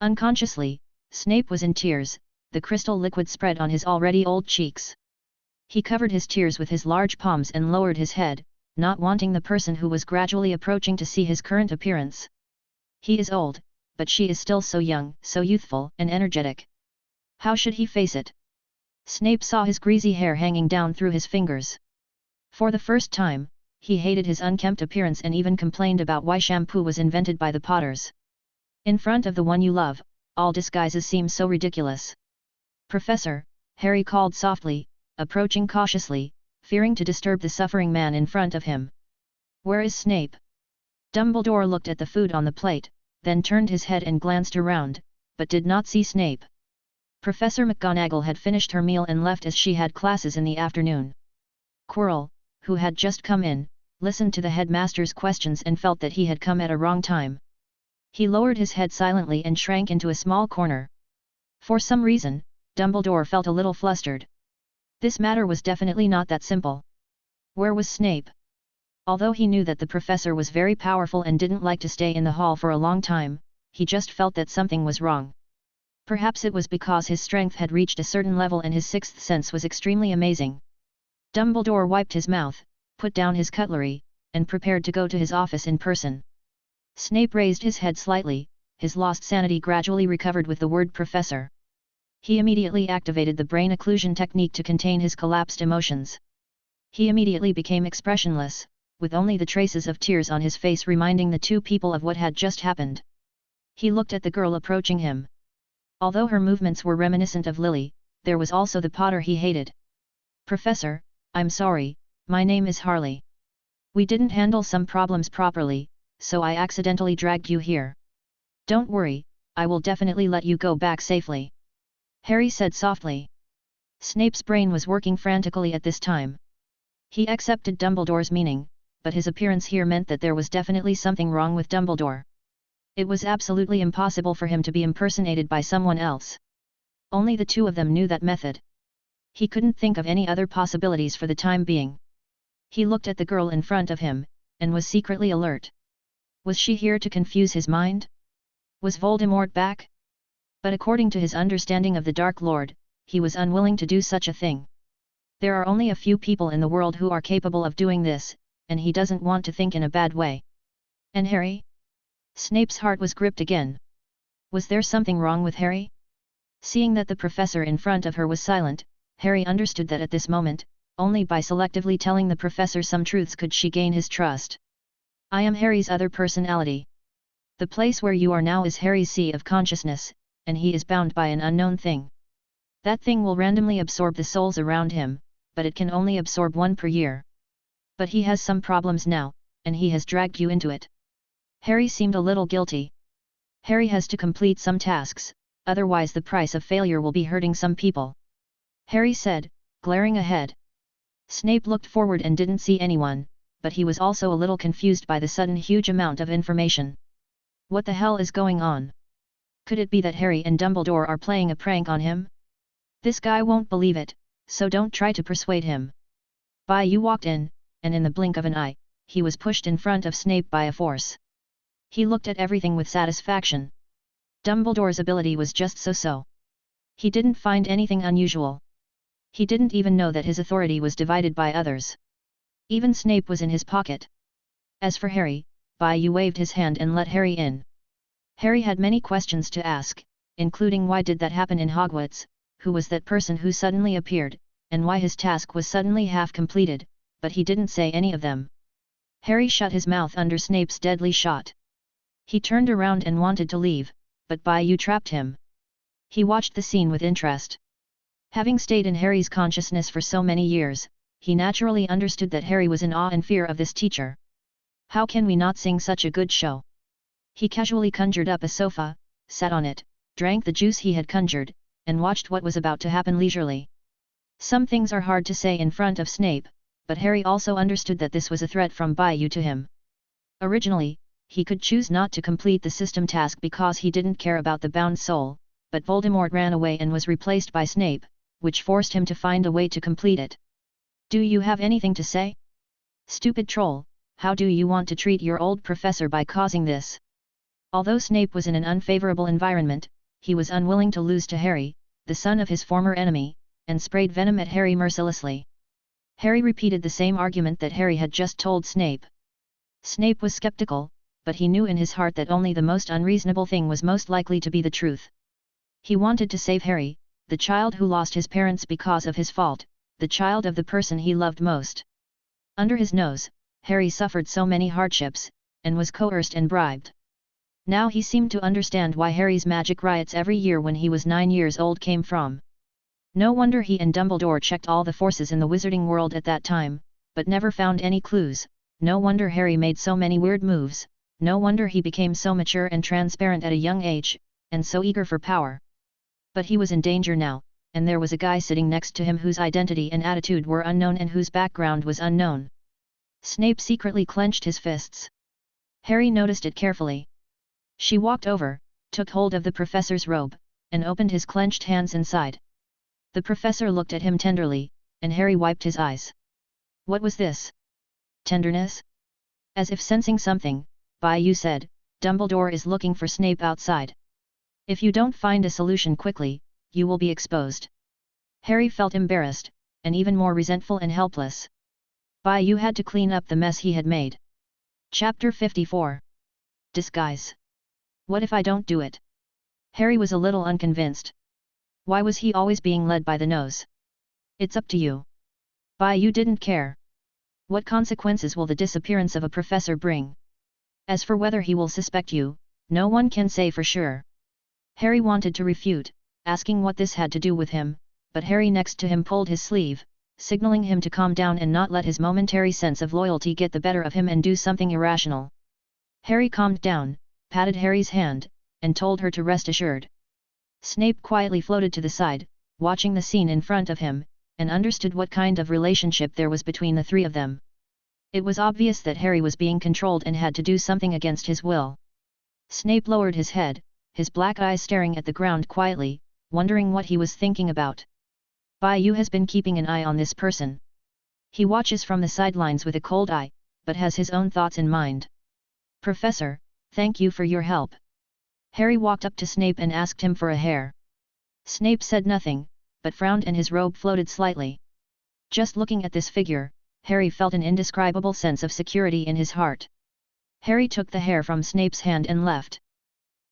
Unconsciously, Snape was in tears, the crystal liquid spread on his already old cheeks. He covered his tears with his large palms and lowered his head, not wanting the person who was gradually approaching to see his current appearance. He is old, but she is still so young, so youthful and energetic. How should he face it? Snape saw his greasy hair hanging down through his fingers. For the first time, he hated his unkempt appearance and even complained about why shampoo was invented by the Potters. In front of the one you love, all disguises seem so ridiculous. Professor, Harry called softly, approaching cautiously, fearing to disturb the suffering man in front of him. Where is Snape? Dumbledore looked at the food on the plate, then turned his head and glanced around, but did not see Snape. Professor McGonagall had finished her meal and left as she had classes in the afternoon. Quirrell, who had just come in, listened to the headmaster's questions and felt that he had come at a wrong time. He lowered his head silently and shrank into a small corner. For some reason, Dumbledore felt a little flustered. This matter was definitely not that simple. Where was Snape? Although he knew that the professor was very powerful and didn't like to stay in the hall for a long time, he just felt that something was wrong. Perhaps it was because his strength had reached a certain level and his sixth sense was extremely amazing. Dumbledore wiped his mouth, put down his cutlery, and prepared to go to his office in person. Snape raised his head slightly, his lost sanity gradually recovered with the word professor. He immediately activated the brain occlusion technique to contain his collapsed emotions. He immediately became expressionless, with only the traces of tears on his face reminding the two people of what had just happened. He looked at the girl approaching him. Although her movements were reminiscent of Lily, there was also the Potter he hated. Professor, I'm sorry, my name is Harley. We didn't handle some problems properly, so I accidentally dragged you here. Don't worry, I will definitely let you go back safely. Harry said softly. Snape's brain was working frantically at this time. He accepted Dumbledore's meaning, but his appearance here meant that there was definitely something wrong with Dumbledore. It was absolutely impossible for him to be impersonated by someone else. Only the two of them knew that method. He couldn't think of any other possibilities for the time being. He looked at the girl in front of him, and was secretly alert. Was she here to confuse his mind? Was Voldemort back? But according to his understanding of the Dark Lord, he was unwilling to do such a thing. There are only a few people in the world who are capable of doing this, and he doesn't want to think in a bad way. And Harry? Snape's heart was gripped again. Was there something wrong with Harry? Seeing that the professor in front of her was silent, Harry understood that at this moment, only by selectively telling the professor some truths could she gain his trust. I am Harry's other personality. The place where you are now is Harry's sea of consciousness, and he is bound by an unknown thing. That thing will randomly absorb the souls around him, but it can only absorb one per year. But he has some problems now, and he has dragged you into it. Harry seemed a little guilty. Harry has to complete some tasks, otherwise the price of failure will be hurting some people. Harry said, glaring ahead. Snape looked forward and didn't see anyone, but he was also a little confused by the sudden huge amount of information. What the hell is going on? Could it be that Harry and Dumbledore are playing a prank on him? This guy won't believe it, so don't try to persuade him. Bayou walked in, and in the blink of an eye, he was pushed in front of Snape by a force. He looked at everything with satisfaction. Dumbledore's ability was just so-so. He didn't find anything unusual. He didn't even know that his authority was divided by others. Even Snape was in his pocket. As for Harry, Bayou waved his hand and let Harry in. Harry had many questions to ask, including why did that happen in Hogwarts, who was that person who suddenly appeared, and why his task was suddenly half completed, but he didn't say any of them. Harry shut his mouth under Snape's deadly shot. He turned around and wanted to leave, but Bayou trapped him. He watched the scene with interest. Having stayed in Harry's consciousness for so many years, he naturally understood that Harry was in awe and fear of this teacher. How can we not sing such a good show? He casually conjured up a sofa, sat on it, drank the juice he had conjured, and watched what was about to happen leisurely. Some things are hard to say in front of Snape, but Harry also understood that this was a threat from Bayou to him. Originally, he could choose not to complete the system task because he didn't care about the bound soul, but Voldemort ran away and was replaced by Snape, which forced him to find a way to complete it. Do you have anything to say? Stupid troll, how do you want to treat your old professor by causing this? Although Snape was in an unfavorable environment, he was unwilling to lose to Harry, the son of his former enemy, and sprayed venom at Harry mercilessly. Harry repeated the same argument that Harry had just told Snape. Snape was skeptical, but he knew in his heart that only the most unreasonable thing was most likely to be the truth. He wanted to save Harry, the child who lost his parents because of his fault, the child of the person he loved most. Under his nose, Harry suffered so many hardships, and was coerced and bribed. Now he seemed to understand why Harry's magic riots every year when he was 9 years old came from. No wonder he and Dumbledore checked all the forces in the wizarding world at that time, but never found any clues. No wonder Harry made so many weird moves, no wonder he became so mature and transparent at a young age, and so eager for power. But he was in danger now, and there was a guy sitting next to him whose identity and attitude were unknown and whose background was unknown. Snape secretly clenched his fists. Harry noticed it carefully. She walked over, took hold of the professor's robe, and opened his clenched hands inside. The professor looked at him tenderly, and Harry wiped his eyes. What was this? Tenderness? As if sensing something, Bayou said, Dumbledore is looking for Snape outside. If you don't find a solution quickly, you will be exposed. Harry felt embarrassed, and even more resentful and helpless. Bayou had to clean up the mess he had made. Chapter 54. Disguise. What if I don't do it? Harry was a little unconvinced. Why was he always being led by the nose? It's up to you. Bayou didn't care. What consequences will the disappearance of a professor bring? As for whether he will suspect you, no one can say for sure. Harry wanted to refute, asking what this had to do with him, but Harry next to him pulled his sleeve, signaling him to calm down and not let his momentary sense of loyalty get the better of him and do something irrational. Harry calmed down, patted Harry's hand, and told her to rest assured. Snape quietly floated to the side, watching the scene in front of him, and understood what kind of relationship there was between the three of them. It was obvious that Harry was being controlled and had to do something against his will. Snape lowered his head, his black eyes staring at the ground quietly, wondering what he was thinking about. Bayou has been keeping an eye on this person. He watches from the sidelines with a cold eye, but has his own thoughts in mind. Professor, thank you for your help. Harry walked up to Snape and asked him for a hair. Snape said nothing, but frowned and his robe floated slightly. Just looking at this figure, Harry felt an indescribable sense of security in his heart. Harry took the hair from Snape's hand and left.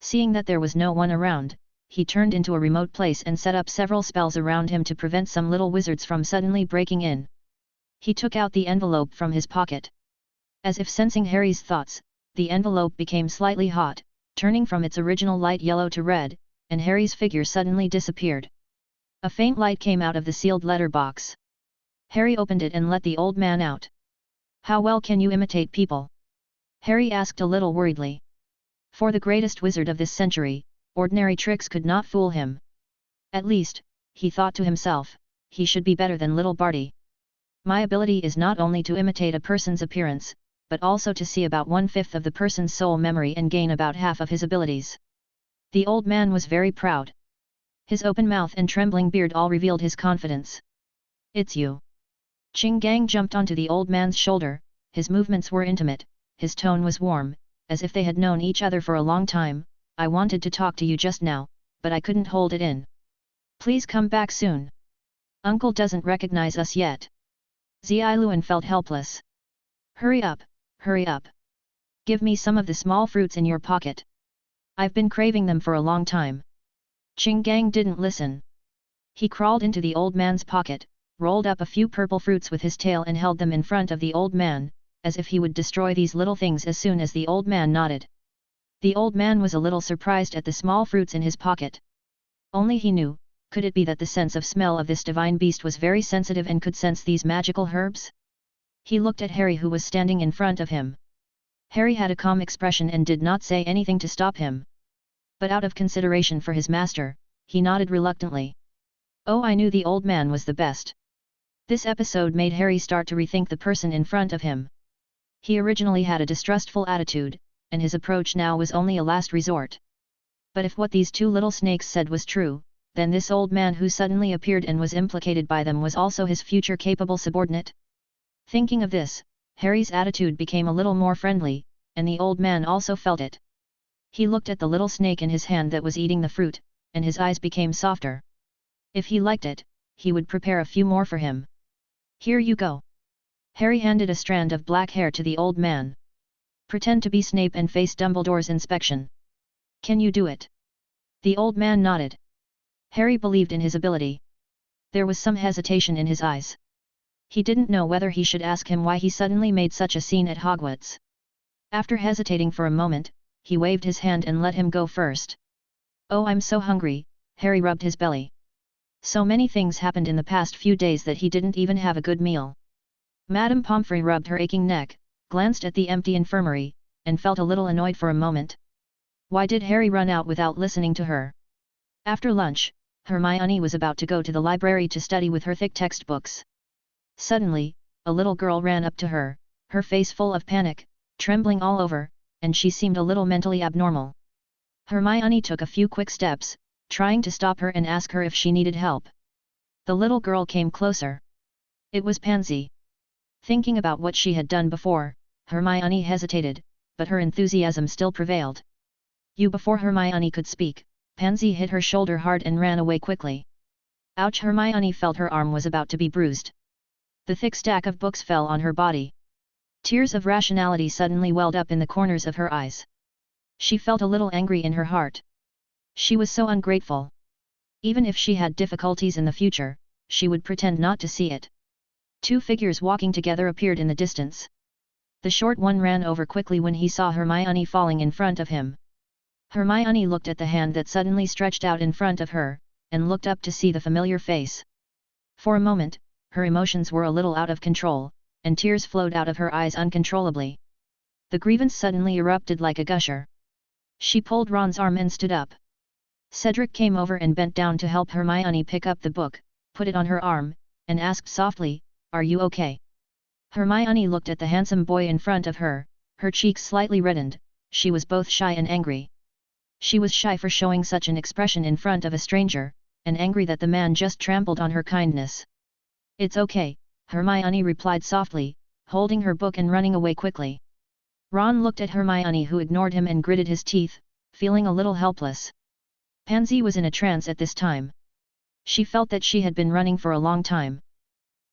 Seeing that there was no one around, he turned into a remote place and set up several spells around him to prevent some little wizards from suddenly breaking in. He took out the envelope from his pocket. As if sensing Harry's thoughts, the envelope became slightly hot, turning from its original light yellow to red, and Harry's figure suddenly disappeared. A faint light came out of the sealed letter box. Harry opened it and let the old man out. How well can you imitate people? Harry asked a little worriedly. For the greatest wizard of this century, ordinary tricks could not fool him. At least, he thought to himself, he should be better than little Barty. My ability is not only to imitate a person's appearance, but also to see about 1/5 of the person's soul memory and gain about half of his abilities. The old man was very proud. His open mouth and trembling beard all revealed his confidence. It's you. Qing Gang jumped onto the old man's shoulder, his movements were intimate, his tone was warm, as if they had known each other for a long time. I wanted to talk to you just now, but I couldn't hold it in. Please come back soon. Uncle doesn't recognize us yet. Ziluan felt helpless. Hurry up, hurry up. Give me some of the small fruits in your pocket. I've been craving them for a long time. Qing Gang didn't listen. He crawled into the old man's pocket, rolled up a few purple fruits with his tail and held them in front of the old man, as if he would destroy these little things as soon as the old man nodded. The old man was a little surprised at the small fruits in his pocket. Only he knew, could it be that the sense of smell of this divine beast was very sensitive and could sense these magical herbs? He looked at Harry who was standing in front of him. Harry had a calm expression and did not say anything to stop him. But out of consideration for his master, he nodded reluctantly. Oh, I knew the old man was the best. This episode made Harry start to rethink the person in front of him. He originally had a distrustful attitude, and his approach now was only a last resort. But if what these two little snakes said was true, then this old man who suddenly appeared and was implicated by them was also his future capable subordinate. Thinking of this, Harry's attitude became a little more friendly, and the old man also felt it. He looked at the little snake in his hand that was eating the fruit, and his eyes became softer. If he liked it, he would prepare a few more for him. Here you go. Harry handed a strand of black hair to the old man. Pretend to be Snape and face Dumbledore's inspection. Can you do it? The old man nodded. Harry believed in his ability. There was some hesitation in his eyes. He didn't know whether he should ask him why he suddenly made such a scene at Hogwarts. After hesitating for a moment, he waved his hand and let him go first. Oh, I'm so hungry, Harry rubbed his belly. So many things happened in the past few days that he didn't even have a good meal. Madame Pomfrey rubbed her aching neck, glanced at the empty infirmary, and felt a little annoyed for a moment. Why did Harry run out without listening to her? After lunch, Hermione was about to go to the library to study with her thick textbooks. Suddenly, a little girl ran up to her, her face full of panic, trembling all over, and she seemed a little mentally abnormal. Hermione took a few quick steps, trying to stop her and ask her if she needed help. The little girl came closer. It was Pansy. Thinking about what she had done before, Hermione hesitated, but her enthusiasm still prevailed. Before Hermione could speak, Pansy hit her shoulder hard and ran away quickly. Ouch! Hermione felt her arm was about to be bruised. The thick stack of books fell on her body. Tears of rationality suddenly welled up in the corners of her eyes. She felt a little angry in her heart. She was so ungrateful. Even if she had difficulties in the future, she would pretend not to see it. Two figures walking together appeared in the distance. The short one ran over quickly when he saw Hermione falling in front of him. Hermione looked at the hand that suddenly stretched out in front of her, and looked up to see the familiar face. For a moment, her emotions were a little out of control, and tears flowed out of her eyes uncontrollably. The grievance suddenly erupted like a gusher. She pulled Ron's arm and stood up. Cedric came over and bent down to help Hermione pick up the book, put it on her arm, and asked softly, "Are you okay?" Hermione looked at the handsome boy in front of her, her cheeks slightly reddened. She was both shy and angry. She was shy for showing such an expression in front of a stranger, and angry that the man just trampled on her kindness. "It's okay," Hermione replied softly, holding her book and running away quickly. Ron looked at Hermione, who ignored him and gritted his teeth, feeling a little helpless. Pansy was in a trance at this time. She felt that she had been running for a long time.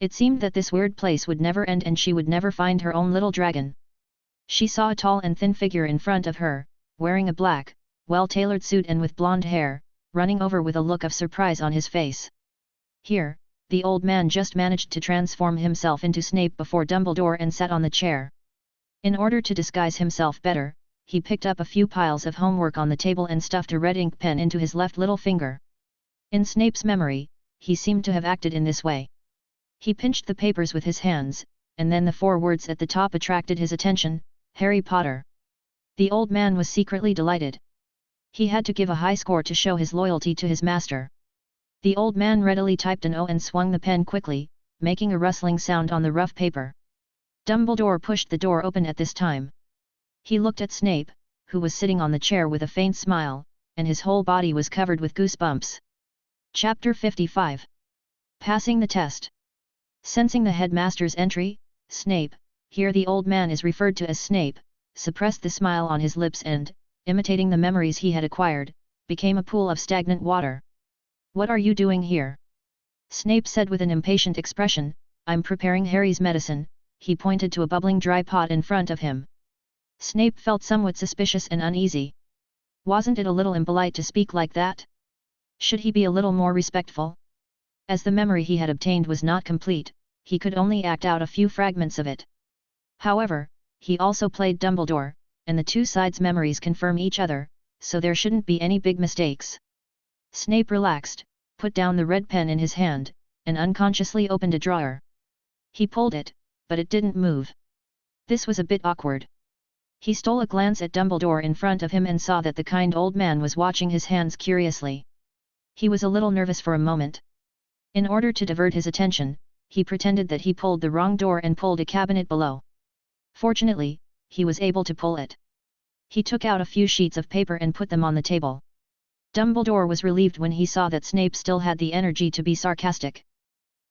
It seemed that this weird place would never end and she would never find her own little dragon. She saw a tall and thin figure in front of her, wearing a black, well-tailored suit and with blonde hair, running over with a look of surprise on his face. Here, the old man just managed to transform himself into Snape before Dumbledore and sat on the chair. In order to disguise himself better, he picked up a few piles of homework on the table and stuffed a red ink pen into his left little finger. In Snape's memory, he seemed to have acted in this way. He pinched the papers with his hands, and then the 4 words at the top attracted his attention, Harry Potter. The old man was secretly delighted. He had to give a high score to show his loyalty to his master. The old man readily typed an O and swung the pen quickly, making a rustling sound on the rough paper. Dumbledore pushed the door open at this time. He looked at Snape, who was sitting on the chair with a faint smile, and his whole body was covered with goosebumps. Chapter 55. Passing the test. Sensing the headmaster's entry, Snape, here the old man is referred to as Snape, suppressed the smile on his lips and, imitating the memories he had acquired, became a pool of stagnant water. "What are you doing here?" Snape said with an impatient expression. "I'm preparing Harry's medicine." He pointed to a bubbling dry pot in front of him. Snape felt somewhat suspicious and uneasy. Wasn't it a little impolite to speak like that? Should he be a little more respectful? As the memory he had obtained was not complete, he could only act out a few fragments of it. However, he also played Dumbledore, and the two sides' memories confirm each other, so there shouldn't be any big mistakes. Snape relaxed, put down the red pen in his hand, and unconsciously opened a drawer. He pulled it, but it didn't move. This was a bit awkward. He stole a glance at Dumbledore in front of him and saw that the kind old man was watching his hands curiously. He was a little nervous for a moment. In order to divert his attention, he pretended that he pulled the wrong door and pulled a cabinet below. Fortunately, he was able to pull it. He took out a few sheets of paper and put them on the table. Dumbledore was relieved when he saw that Snape still had the energy to be sarcastic.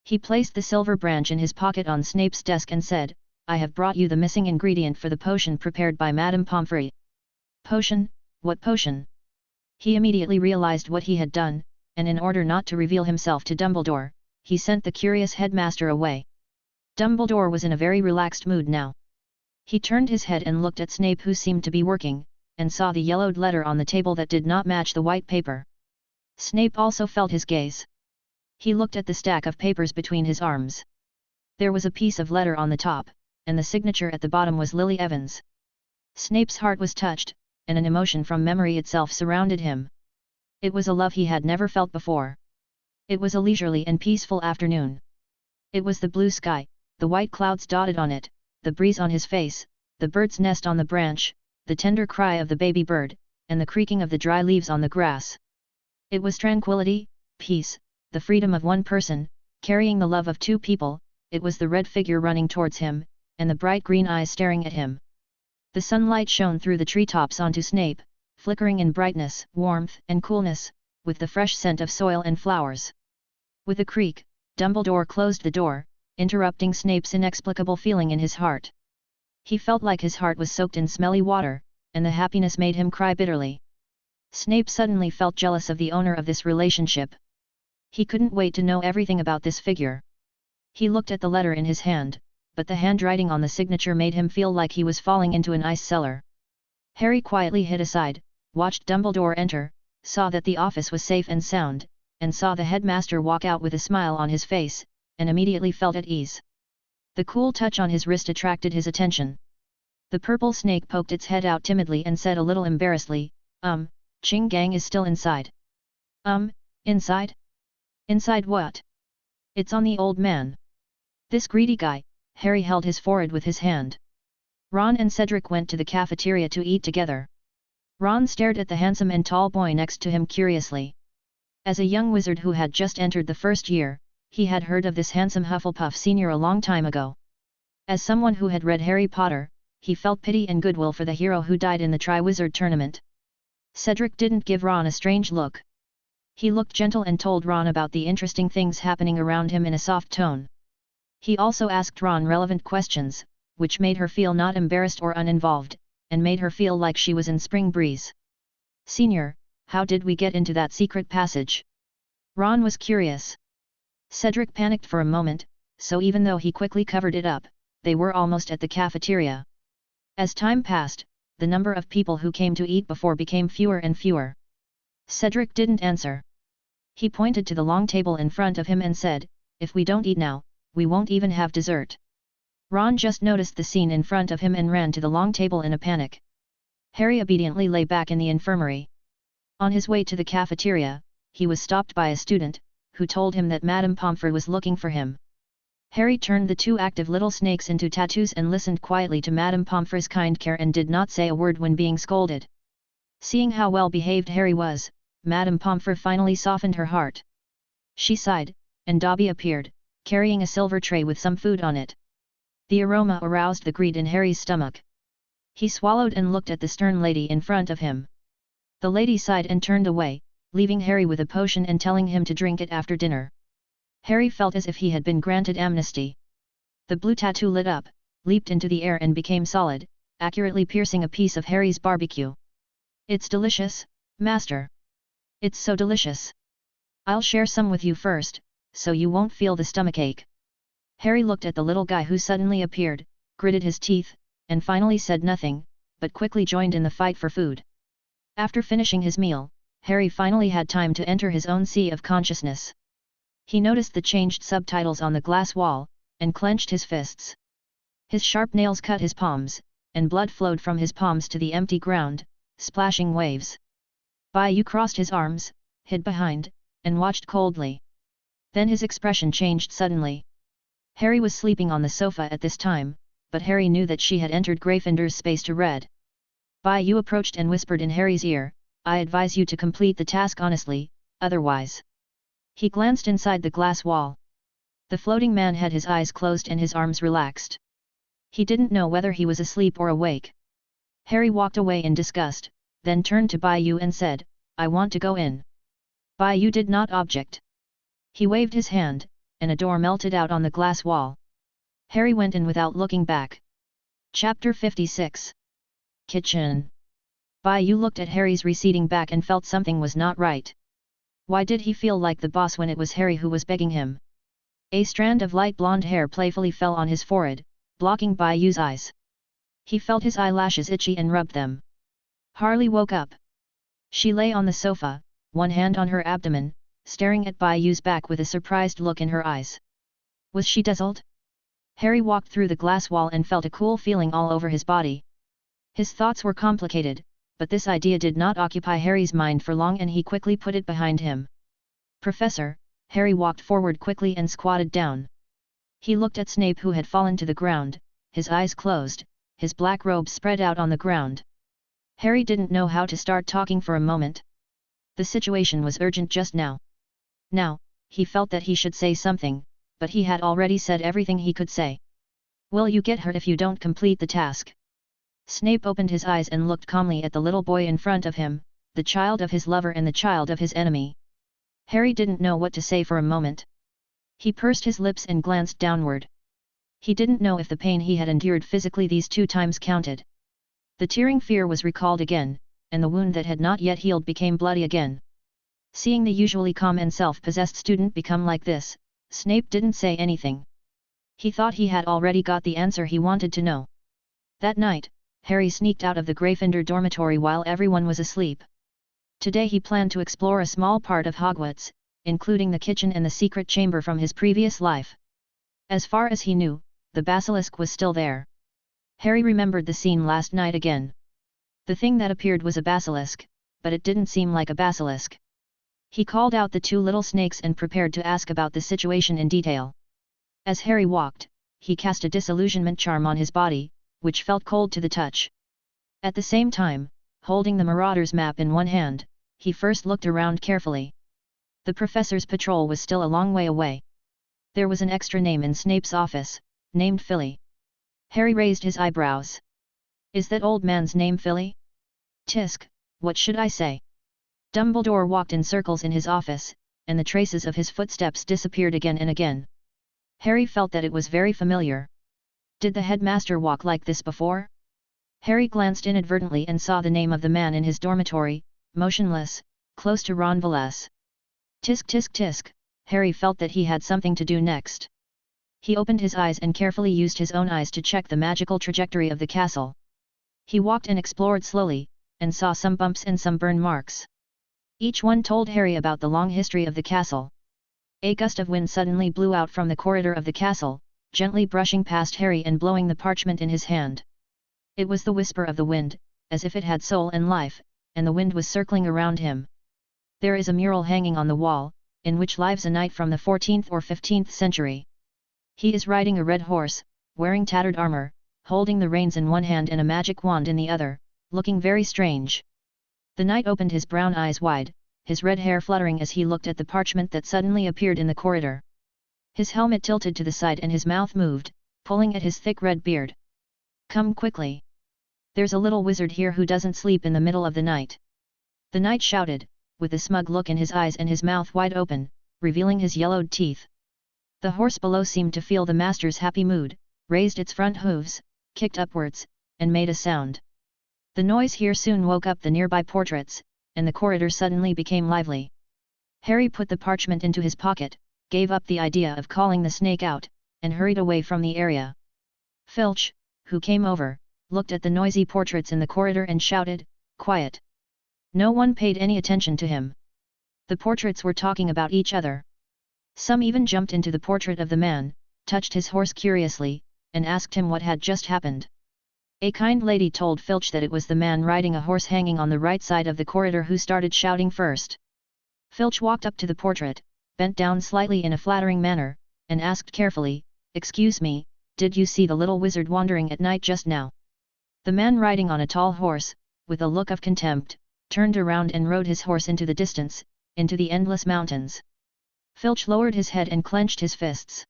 He placed the silver branch in his pocket on Snape's desk and said, "I have brought you the missing ingredient for the potion prepared by Madame Pomfrey." "Potion? What potion?" He immediately realized what he had done, and in order not to reveal himself to Dumbledore, he sent the curious headmaster away. Dumbledore was in a very relaxed mood now. He turned his head and looked at Snape, who seemed to be working, and saw the yellowed letter on the table that did not match the white paper. Snape also felt his gaze. He looked at the stack of papers between his arms. There was a piece of letter on the top, and the signature at the bottom was Lily Evans. Snape's heart was touched, and an emotion from memory itself surrounded him. It was a love he had never felt before. It was a leisurely and peaceful afternoon. It was the blue sky, the white clouds dotted on it, the breeze on his face, the bird's nest on the branch, the tender cry of the baby bird, and the creaking of the dry leaves on the grass. It was tranquility, peace, the freedom of one person, carrying the love of two people. It was the red figure running towards him, and the bright green eyes staring at him. The sunlight shone through the treetops onto Snape, flickering in brightness, warmth, and coolness, with the fresh scent of soil and flowers. With a creak, Dumbledore closed the door, interrupting Snape's inexplicable feeling in his heart. He felt like his heart was soaked in smelly water, and the happiness made him cry bitterly. Snape suddenly felt jealous of the owner of this relationship. He couldn't wait to know everything about this figure. He looked at the letter in his hand, but the handwriting on the signature made him feel like he was falling into an ice cellar. Harry quietly hid aside, watched Dumbledore enter, saw that the office was safe and sound, and saw the headmaster walk out with a smile on his face, and immediately felt at ease. The cool touch on his wrist attracted his attention. The purple snake poked its head out timidly and said a little embarrassedly, Ching Gang is still inside." Inside? Inside what?" "It's on the old man." "This greedy guy." Harry held his forehead with his hand. Ron and Cedric went to the cafeteria to eat together. Ron stared at the handsome and tall boy next to him curiously. As a young wizard who had just entered the first year, he had heard of this handsome Hufflepuff senior a long time ago. As someone who had read Harry Potter, he felt pity and goodwill for the hero who died in the Triwizard Tournament. Cedric didn't give Ron a strange look. He looked gentle and told Ron about the interesting things happening around him in a soft tone. He also asked Ron relevant questions, which made her feel not embarrassed or uninvolved, and made her feel like she was in spring breeze. "Senior, how did we get into that secret passage?" Ron was curious. Cedric panicked for a moment, so even though he quickly covered it up, they were almost at the cafeteria. As time passed, the number of people who came to eat before became fewer and fewer. Cedric didn't answer. He pointed to the long table in front of him and said, "If we don't eat now, we won't even have dessert." Ron just noticed the scene in front of him and ran to the long table in a panic. Harry obediently lay back in the infirmary. On his way to the cafeteria, he was stopped by a student, who told him that Madame Pomfrey was looking for him. Harry turned the two active little snakes into tattoos and listened quietly to Madame Pomfrey's kind care and did not say a word when being scolded. Seeing how well behaved Harry was, Madame Pomfrey finally softened her heart. She sighed, and Dobby appeared, carrying a silver tray with some food on it. The aroma aroused the greed in Harry's stomach. He swallowed and looked at the stern lady in front of him. The lady sighed and turned away, leaving Harry with a potion and telling him to drink it after dinner. Harry felt as if he had been granted amnesty. The blue tattoo lit up, leaped into the air and became solid, accurately piercing a piece of Harry's barbecue. "It's delicious, Master. It's so delicious. I'll share some with you first, so you won't feel the stomachache." Harry looked at the little guy who suddenly appeared, gritted his teeth, and finally said nothing, but quickly joined in the fight for food. After finishing his meal, Harry finally had time to enter his own sea of consciousness. He noticed the changed subtitles on the glass wall, and clenched his fists. His sharp nails cut his palms, and blood flowed from his palms to the empty ground, splashing waves. Bayou crossed his arms, hid behind, and watched coldly. Then his expression changed suddenly. Harry was sleeping on the sofa at this time, but Harry knew that she had entered Gryffindor's space to read. Bayou approached and whispered in Harry's ear, "I advise you to complete the task honestly, otherwise." He glanced inside the glass wall. The floating man had his eyes closed and his arms relaxed. He didn't know whether he was asleep or awake. Harry walked away in disgust, then turned to Bayou and said, "I want to go in." Bayou did not object. He waved his hand, and a door melted out on the glass wall. Harry went in without looking back. Chapter 56. Kitchen. Bayou looked at Harry's receding back and felt something was not right. Why did he feel like the boss when it was Harry who was begging him? A strand of light blonde hair playfully fell on his forehead, blocking Bayou's eyes. He felt his eyelashes itchy and rubbed them. Harley woke up. She lay on the sofa, one hand on her abdomen, staring at Bayou's back with a surprised look in her eyes. Was she dazzled? Harry walked through the glass wall and felt a cool feeling all over his body. His thoughts were complicated, but this idea did not occupy Harry's mind for long and he quickly put it behind him. "Professor," Harry walked forward quickly and squatted down. He looked at Snape who had fallen to the ground, his eyes closed, his black robe spread out on the ground. Harry didn't know how to start talking for a moment. The situation was urgent just now. Now, he felt that he should say something, but he had already said everything he could say. "Will you get hurt if you don't complete the task?" Snape opened his eyes and looked calmly at the little boy in front of him, the child of his lover and the child of his enemy. Harry didn't know what to say for a moment. He pursed his lips and glanced downward. He didn't know if the pain he had endured physically these 2 times counted. The tearing fear was recalled again, and the wound that had not yet healed became bloody again. Seeing the usually calm and self-possessed student become like this, Snape didn't say anything. He thought he had already got the answer he wanted to know. That night, Harry sneaked out of the Gryffindor dormitory while everyone was asleep. Today he planned to explore a small part of Hogwarts, including the kitchen and the secret chamber from his previous life. As far as he knew, the basilisk was still there. Harry remembered the scene last night again. The thing that appeared was a basilisk, but it didn't seem like a basilisk. He called out the 2 little snakes and prepared to ask about the situation in detail. As Harry walked, he cast a disillusionment charm on his body, which felt cold to the touch. At the same time, holding the Marauder's map in one hand, he first looked around carefully. The professor's patrol was still a long way away. There was an extra name in Snape's office, named Philly. Harry raised his eyebrows. "Is that old man's name Philly? Tisk, what should I say?" Dumbledore walked in circles in his office, and the traces of his footsteps disappeared again and again. Harry felt that it was very familiar. Did the headmaster walk like this before? Harry glanced inadvertently and saw the name of the man in his dormitory, motionless, close to Ron Velez. Tisk tisk tisk, Harry felt that he had something to do next. He opened his eyes and carefully used his own eyes to check the magical trajectory of the castle. He walked and explored slowly, and saw some bumps and some burn marks. Each one told Harry about the long history of the castle. A gust of wind suddenly blew out from the corridor of the castle, gently brushing past Harry and blowing the parchment in his hand. It was the whisper of the wind, as if it had soul and life, and the wind was circling around him. "There is a mural hanging on the wall, in which lives a knight from the 14th or 15th century. He is riding a red horse, wearing tattered armor, holding the reins in one hand and a magic wand in the other, looking very strange. The knight opened his brown eyes wide, his red hair fluttering as he looked at the parchment that suddenly appeared in the corridor. His helmet tilted to the side and his mouth moved, pulling at his thick red beard. "Come quickly. There's a little wizard here who doesn't sleep in the middle of the night." The knight shouted, with a smug look in his eyes and his mouth wide open, revealing his yellowed teeth. The horse below seemed to feel the master's happy mood, raised its front hooves, kicked upwards, and made a sound. The noise here soon woke up the nearby portraits, and the corridor suddenly became lively. Harry put the parchment into his pocket, gave up the idea of calling the snake out, and hurried away from the area. Filch, who came over, looked at the noisy portraits in the corridor and shouted, "Quiet!" No one paid any attention to him. The portraits were talking about each other. Some even jumped into the portrait of the man, touched his horse curiously, and asked him what had just happened. A kind lady told Filch that it was the man riding a horse hanging on the right side of the corridor who started shouting first. Filch walked up to the portrait, bent down slightly in a flattering manner, and asked carefully, "Excuse me, did you see the little wizard wandering at night just now?" The man riding on a tall horse, with a look of contempt, turned around and rode his horse into the distance, into the endless mountains. Filch lowered his head and clenched his fists.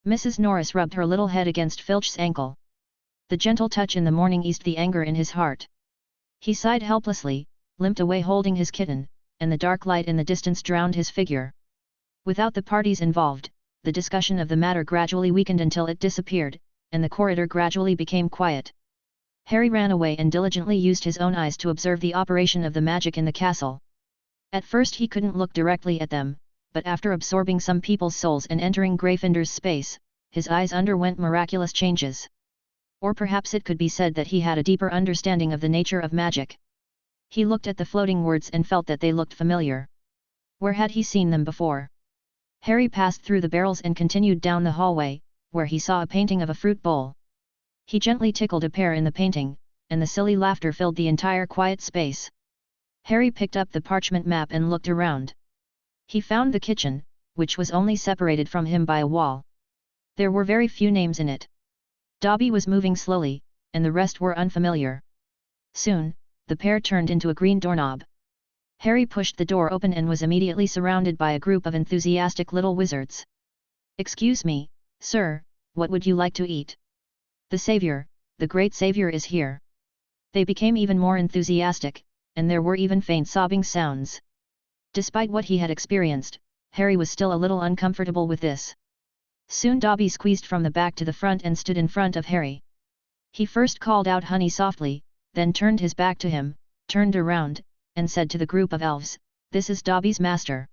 Mrs. Norris rubbed her little head against Filch's ankle. The gentle touch in the morning eased the anger in his heart. He sighed helplessly, limped away holding his kitten, and the dark light in the distance drowned his figure. Without the parties involved, the discussion of the matter gradually weakened until it disappeared, and the corridor gradually became quiet. Harry ran away and diligently used his own eyes to observe the operation of the magic in the castle. At first he couldn't look directly at them, but after absorbing some people's souls and entering Gryffindor's space, his eyes underwent miraculous changes. Or perhaps it could be said that he had a deeper understanding of the nature of magic. He looked at the floating words and felt that they looked familiar. Where had he seen them before? Harry passed through the barrels and continued down the hallway, where he saw a painting of a fruit bowl. He gently tickled a pear in the painting, and the silly laughter filled the entire quiet space. Harry picked up the parchment map and looked around. He found the kitchen, which was only separated from him by a wall. There were very few names in it. Dobby was moving slowly, and the rest were unfamiliar. Soon, the pair turned into a green doorknob. Harry pushed the door open and was immediately surrounded by a group of enthusiastic little wizards. "Excuse me, sir, what would you like to eat? The Savior, the great Savior is here." They became even more enthusiastic, and there were even faint sobbing sounds. Despite what he had experienced, Harry was still a little uncomfortable with this. Soon Dobby squeezed from the back to the front and stood in front of Harry. He first called out "Honey" softly, then turned his back to him, turned around, and said to the group of elves, "This is Dobby's master."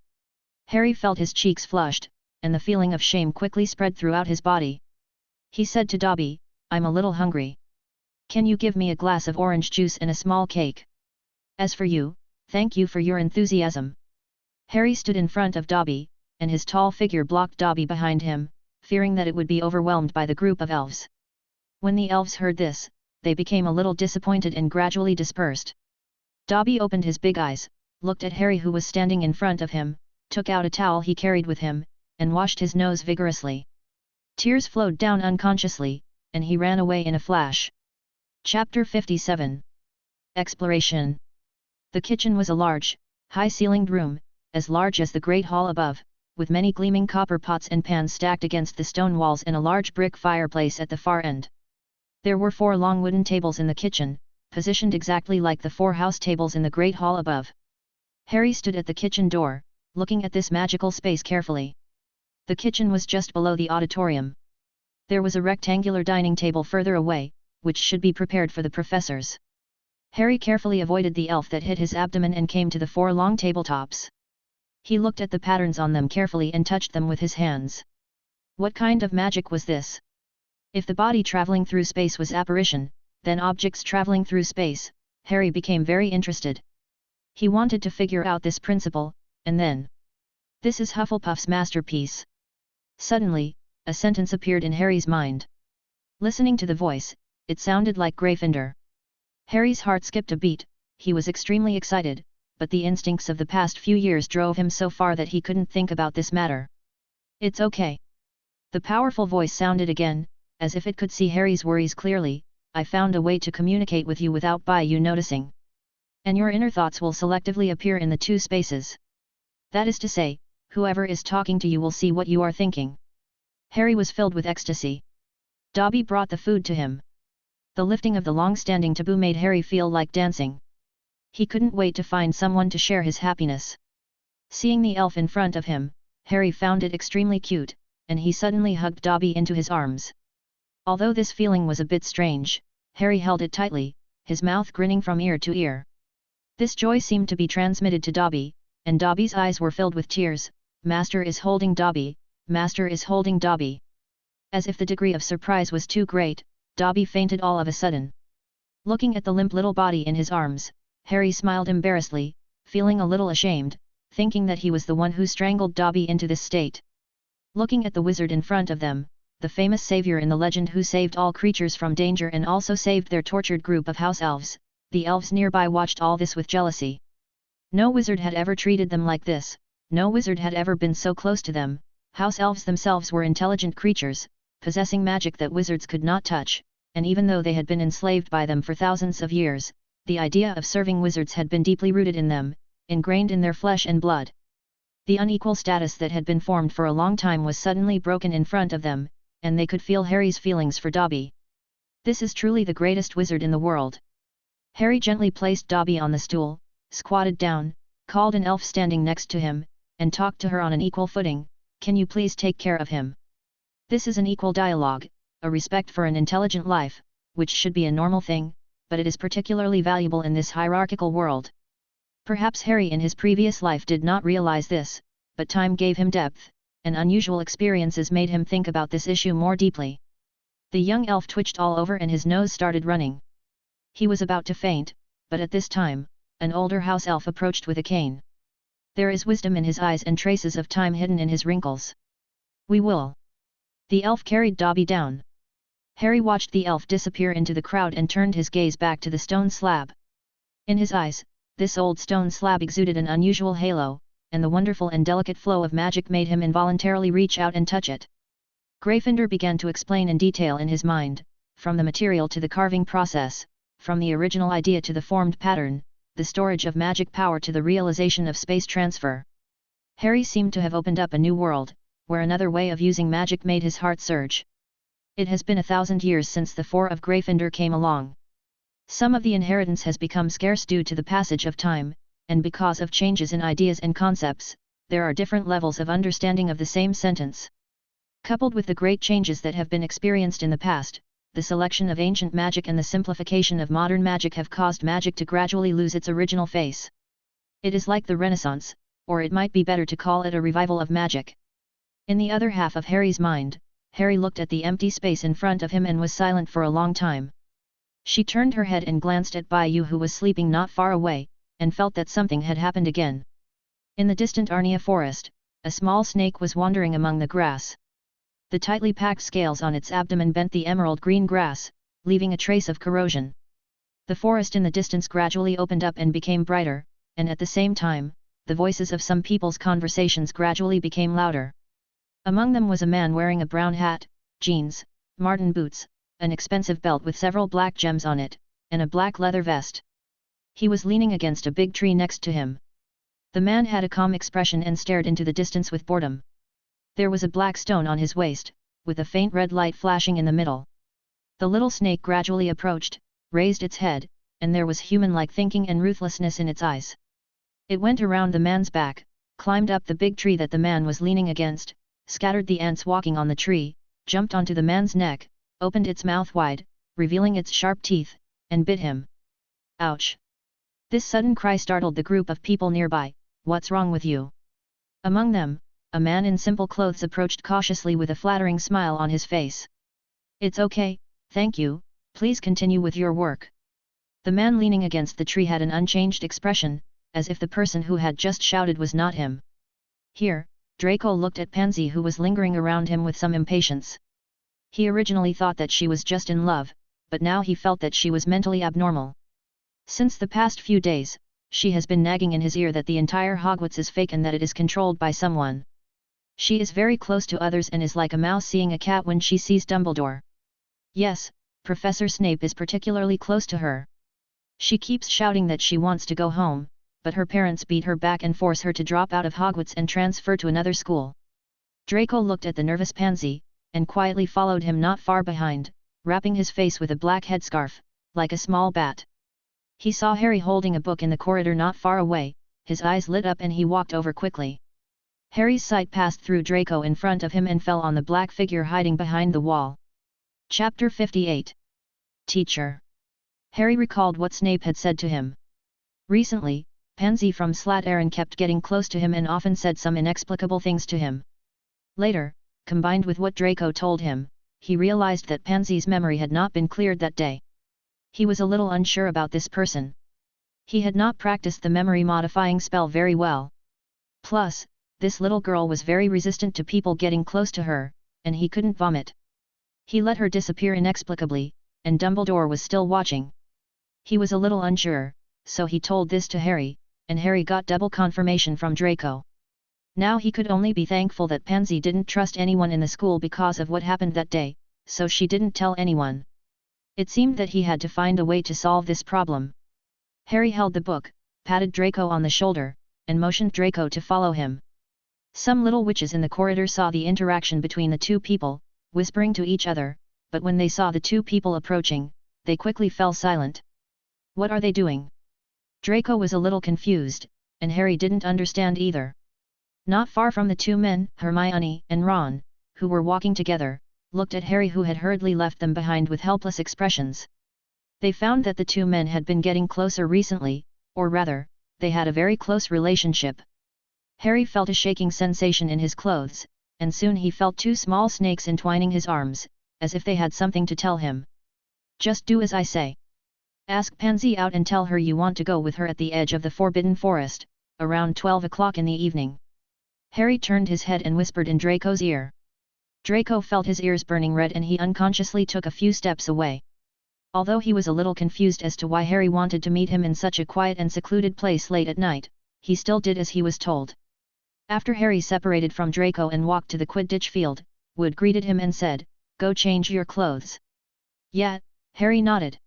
Harry felt his cheeks flushed, and the feeling of shame quickly spread throughout his body. He said to Dobby, "I'm a little hungry. Can you give me a glass of orange juice and a small cake? As for you, thank you for your enthusiasm." Harry stood in front of Dobby, and his tall figure blocked Dobby behind him, fearing that it would be overwhelmed by the group of elves. When the elves heard this, they became a little disappointed and gradually dispersed. Dobby opened his big eyes, looked at Harry who was standing in front of him, took out a towel he carried with him, and washed his nose vigorously. Tears flowed down unconsciously, and he ran away in a flash. Chapter 57. Exploration. The kitchen was a large, high-ceilinged room, as large as the great hall above, with many gleaming copper pots and pans stacked against the stone walls and a large brick fireplace at the far end. There were 4 long wooden tables in the kitchen, positioned exactly like the 4 house tables in the great hall above. Harry stood at the kitchen door, looking at this magical space carefully. The kitchen was just below the auditorium. There was a rectangular dining table further away, which should be prepared for the professors. Harry carefully avoided the elf that hit his abdomen and came to the 4 long tabletops. He looked at the patterns on them carefully and touched them with his hands. What kind of magic was this? If the body traveling through space was apparition, then objects traveling through space, Harry became very interested. He wanted to figure out this principle, and then... This is Hufflepuff's masterpiece. Suddenly, a sentence appeared in Harry's mind. Listening to the voice, it sounded like Gryffindor. Harry's heart skipped a beat, he was extremely excited, but the instincts of the past few years drove him so far that he couldn't think about this matter. "It's okay." The powerful voice sounded again, as if it could see Harry's worries clearly. "I found a way to communicate with you without you noticing. And your inner thoughts will selectively appear in the two spaces. That is to say, whoever is talking to you will see what you are thinking." Harry was filled with ecstasy. Dobby brought the food to him. The lifting of the long-standing taboo made Harry feel like dancing. He couldn't wait to find someone to share his happiness. Seeing the elf in front of him, Harry found it extremely cute, and he suddenly hugged Dobby into his arms. Although this feeling was a bit strange, Harry held it tightly, his mouth grinning from ear to ear. This joy seemed to be transmitted to Dobby, and Dobby's eyes were filled with tears. "Master is holding Dobby, Master is holding Dobby." As if the degree of surprise was too great, Dobby fainted all of a sudden. Looking at the limp little body in his arms, Harry smiled embarrassedly, feeling a little ashamed, thinking that he was the one who strangled Dobby into this state. Looking at the wizard in front of them, the famous savior in the legend who saved all creatures from danger and also saved their tortured group of house elves, the elves nearby watched all this with jealousy. No wizard had ever treated them like this, no wizard had ever been so close to them. House elves themselves were intelligent creatures, possessing magic that wizards could not touch, and even though they had been enslaved by them for thousands of years, the idea of serving wizards had been deeply rooted in them, ingrained in their flesh and blood. The unequal status that had been formed for a long time was suddenly broken in front of them, and they could feel Harry's feelings for Dobby. This is truly the greatest wizard in the world. Harry gently placed Dobby on the stool, squatted down, called an elf standing next to him, and talked to her on an equal footing. "Can you please take care of him?" This is an equal dialogue, a respect for an intelligent life, which should be a normal thing, but it is particularly valuable in this hierarchical world. Perhaps Harry in his previous life did not realize this, but time gave him depth, and unusual experiences made him think about this issue more deeply. The young elf twitched all over and his nose started running. He was about to faint, but at this time, an older house elf approached with a cane. There is wisdom in his eyes and traces of time hidden in his wrinkles. "We will." The elf carried Dobby down. Harry watched the elf disappear into the crowd and turned his gaze back to the stone slab. In his eyes, this old stone slab exuded an unusual halo, and the wonderful and delicate flow of magic made him involuntarily reach out and touch it. Gryffindor began to explain in detail in his mind, from the material to the carving process, from the original idea to the formed pattern, the storage of magic power to the realization of space transfer. Harry seemed to have opened up a new world, where another way of using magic made his heart surge. It has been 1,000 years since the Four of Gryffindor came along. Some of the inheritance has become scarce due to the passage of time, and because of changes in ideas and concepts, there are different levels of understanding of the same sentence. Coupled with the great changes that have been experienced in the past, the selection of ancient magic and the simplification of modern magic have caused magic to gradually lose its original face. It is like the Renaissance, or it might be better to call it a revival of magic. In the other half of Harry's mind, Harry looked at the empty space in front of him and was silent for a long time. She turned her head and glanced at Caillou who was sleeping not far away, and felt that something had happened again. In the distant Arnia forest, a small snake was wandering among the grass. The tightly packed scales on its abdomen bent the emerald green grass, leaving a trace of corrosion. The forest in the distance gradually opened up and became brighter, and at the same time, the voices of some people's conversations gradually became louder. Among them was a man wearing a brown hat, jeans, marten boots, an expensive belt with several black gems on it, and a black leather vest. He was leaning against a big tree next to him. The man had a calm expression and stared into the distance with boredom. There was a black stone on his waist, with a faint red light flashing in the middle. The little snake gradually approached, raised its head, and there was human-like thinking and ruthlessness in its eyes. It went around the man's back, climbed up the big tree that the man was leaning against, scattered the ants walking on the tree, jumped onto the man's neck, opened its mouth wide, revealing its sharp teeth, and bit him. Ouch! This sudden cry startled the group of people nearby. "What's wrong with you?" Among them, a man in simple clothes approached cautiously with a flattering smile on his face. "It's okay, thank you, please continue with your work." The man leaning against the tree had an unchanged expression, as if the person who had just shouted was not him. Here, Draco looked at Pansy who was lingering around him with some impatience. He originally thought that she was just in love, but now he felt that she was mentally abnormal. Since the past few days, she has been nagging in his ear that the entire Hogwarts is fake and that it is controlled by someone. She is very close to others and is like a mouse seeing a cat when she sees Dumbledore. Yes, Professor Snape is particularly close to her. She keeps shouting that she wants to go home, but her parents beat her back and force her to drop out of Hogwarts and transfer to another school. Draco looked at the nervous pansy, and quietly followed him not far behind, wrapping his face with a black headscarf, like a small bat. He saw Harry holding a book in the corridor not far away, his eyes lit up and he walked over quickly. Harry's sight passed through Draco in front of him and fell on the black figure hiding behind the wall. Chapter 58. Teacher. Harry recalled what Snape had said to him. Recently, Pansy from Slytherin kept getting close to him and often said some inexplicable things to him. Later, combined with what Draco told him, he realized that Pansy's memory had not been cleared that day. He was a little unsure about this person. He had not practiced the memory-modifying spell very well. Plus, this little girl was very resistant to people getting close to her, and he couldn't vomit. He let her disappear inexplicably, and Dumbledore was still watching. He was a little unsure, so he told this to Harry, and Harry got double confirmation from Draco. Now he could only be thankful that Pansy didn't trust anyone in the school because of what happened that day, so she didn't tell anyone. It seemed that he had to find a way to solve this problem. Harry held the book, patted Draco on the shoulder, and motioned Draco to follow him. Some little witches in the corridor saw the interaction between the two people, whispering to each other, but when they saw the two people approaching, they quickly fell silent. What are they doing? Draco was a little confused, and Harry didn't understand either. Not far from the two men, Hermione and Ron, who were walking together, looked at Harry who had hurriedly left them behind with helpless expressions. They found that the two men had been getting closer recently, or rather, they had a very close relationship. Harry felt a shaking sensation in his clothes, and soon he felt two small snakes entwining his arms, as if they had something to tell him. Just do as I say. Ask Pansy out and tell her you want to go with her at the edge of the Forbidden Forest, around 12 o'clock in the evening. Harry turned his head and whispered in Draco's ear. Draco felt his ears burning red and he unconsciously took a few steps away. Although he was a little confused as to why Harry wanted to meet him in such a quiet and secluded place late at night, he still did as he was told. After Harry separated from Draco and walked to the Quidditch field, Wood greeted him and said, "Go change your clothes." "Yeah," Harry nodded.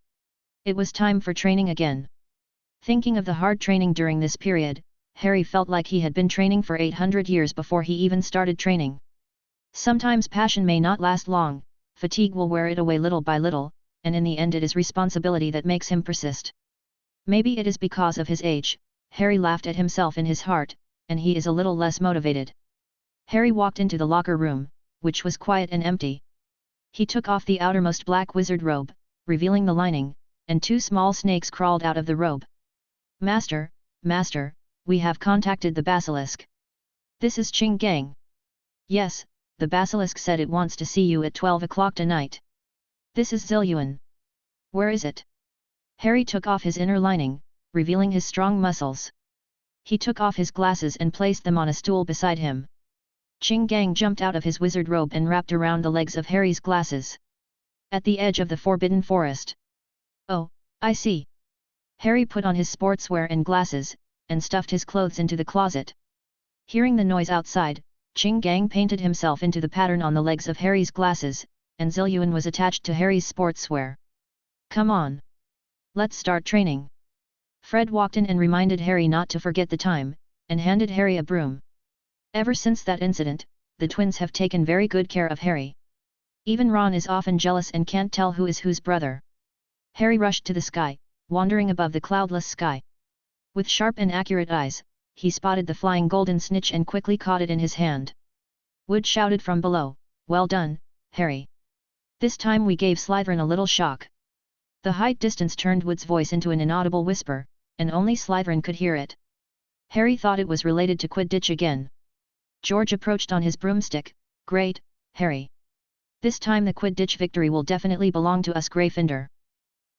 It was time for training again. Thinking of the hard training during this period, Harry felt like he had been training for 800 years before he even started training. Sometimes passion may not last long, fatigue will wear it away little by little, and in the end it is responsibility that makes him persist. Maybe it is because of his age, Harry laughed at himself in his heart, and he is a little less motivated. Harry walked into the locker room, which was quiet and empty. He took off the outermost black wizard robe, revealing the lining, and two small snakes crawled out of the robe. "Master, Master, we have contacted the basilisk. This is Ching Gang." "Yes, the basilisk said it wants to see you at 12 o'clock tonight." "This is Zilyuan." "Where is it?" Harry took off his inner lining, revealing his strong muscles. He took off his glasses and placed them on a stool beside him. Ching Gang jumped out of his wizard robe and wrapped around the legs of Harry's glasses. "At the edge of the Forbidden Forest." "Oh, I see." Harry put on his sportswear and glasses, and stuffed his clothes into the closet. Hearing the noise outside, Ching Gang painted himself into the pattern on the legs of Harry's glasses, and Zilyuan was attached to Harry's sportswear. "Come on. Let's start training." Fred walked in and reminded Harry not to forget the time, and handed Harry a broom. Ever since that incident, the twins have taken very good care of Harry. Even Ron is often jealous and can't tell who is whose brother. Harry rushed to the sky, wandering above the cloudless sky. With sharp and accurate eyes, he spotted the flying golden snitch and quickly caught it in his hand. Wood shouted from below, "Well done, Harry. This time we gave Slytherin a little shock." The height distance turned Wood's voice into an inaudible whisper, and only Slytherin could hear it. Harry thought it was related to Quidditch again. George approached on his broomstick. "Great, Harry. This time the Quidditch victory will definitely belong to us Gryffindor."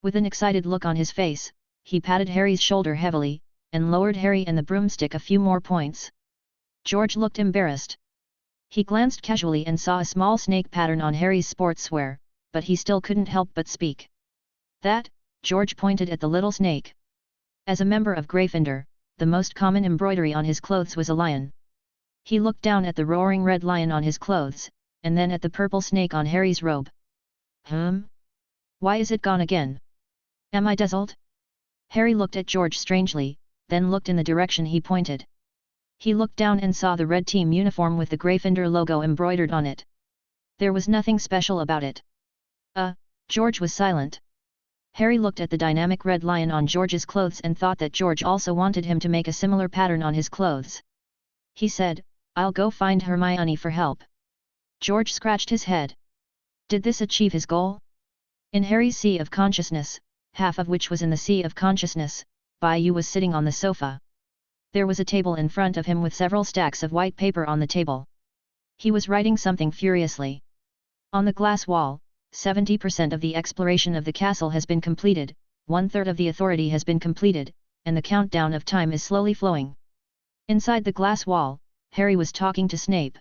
With an excited look on his face, he patted Harry's shoulder heavily, and lowered Harry and the broomstick a few more points. George looked embarrassed. He glanced casually and saw a small snake pattern on Harry's sportswear, but he still couldn't help but speak. "That," George pointed at the little snake. As a member of Gryffindor, the most common embroidery on his clothes was a lion. He looked down at the roaring red lion on his clothes, and then at the purple snake on Harry's robe. Why is it gone again? Am I dazzled? Harry looked at George strangely, then looked in the direction he pointed. He looked down and saw the red team uniform with the Gryffindor logo embroidered on it. There was nothing special about it. George was silent. Harry looked at the dynamic red lion on George's clothes and thought that George also wanted him to make a similar pattern on his clothes. He said, "I'll go find Hermione for help." George scratched his head. Did this achieve his goal? In Harry's Sea of Consciousness, half of which was in the Sea of Consciousness, Bayou was sitting on the sofa. There was a table in front of him with several stacks of white paper on the table. He was writing something furiously. On the glass wall, 70% of the exploration of the castle has been completed, 1/3 of the authority has been completed, and the countdown of time is slowly flowing. Inside the glass wall, Harry was talking to Snape.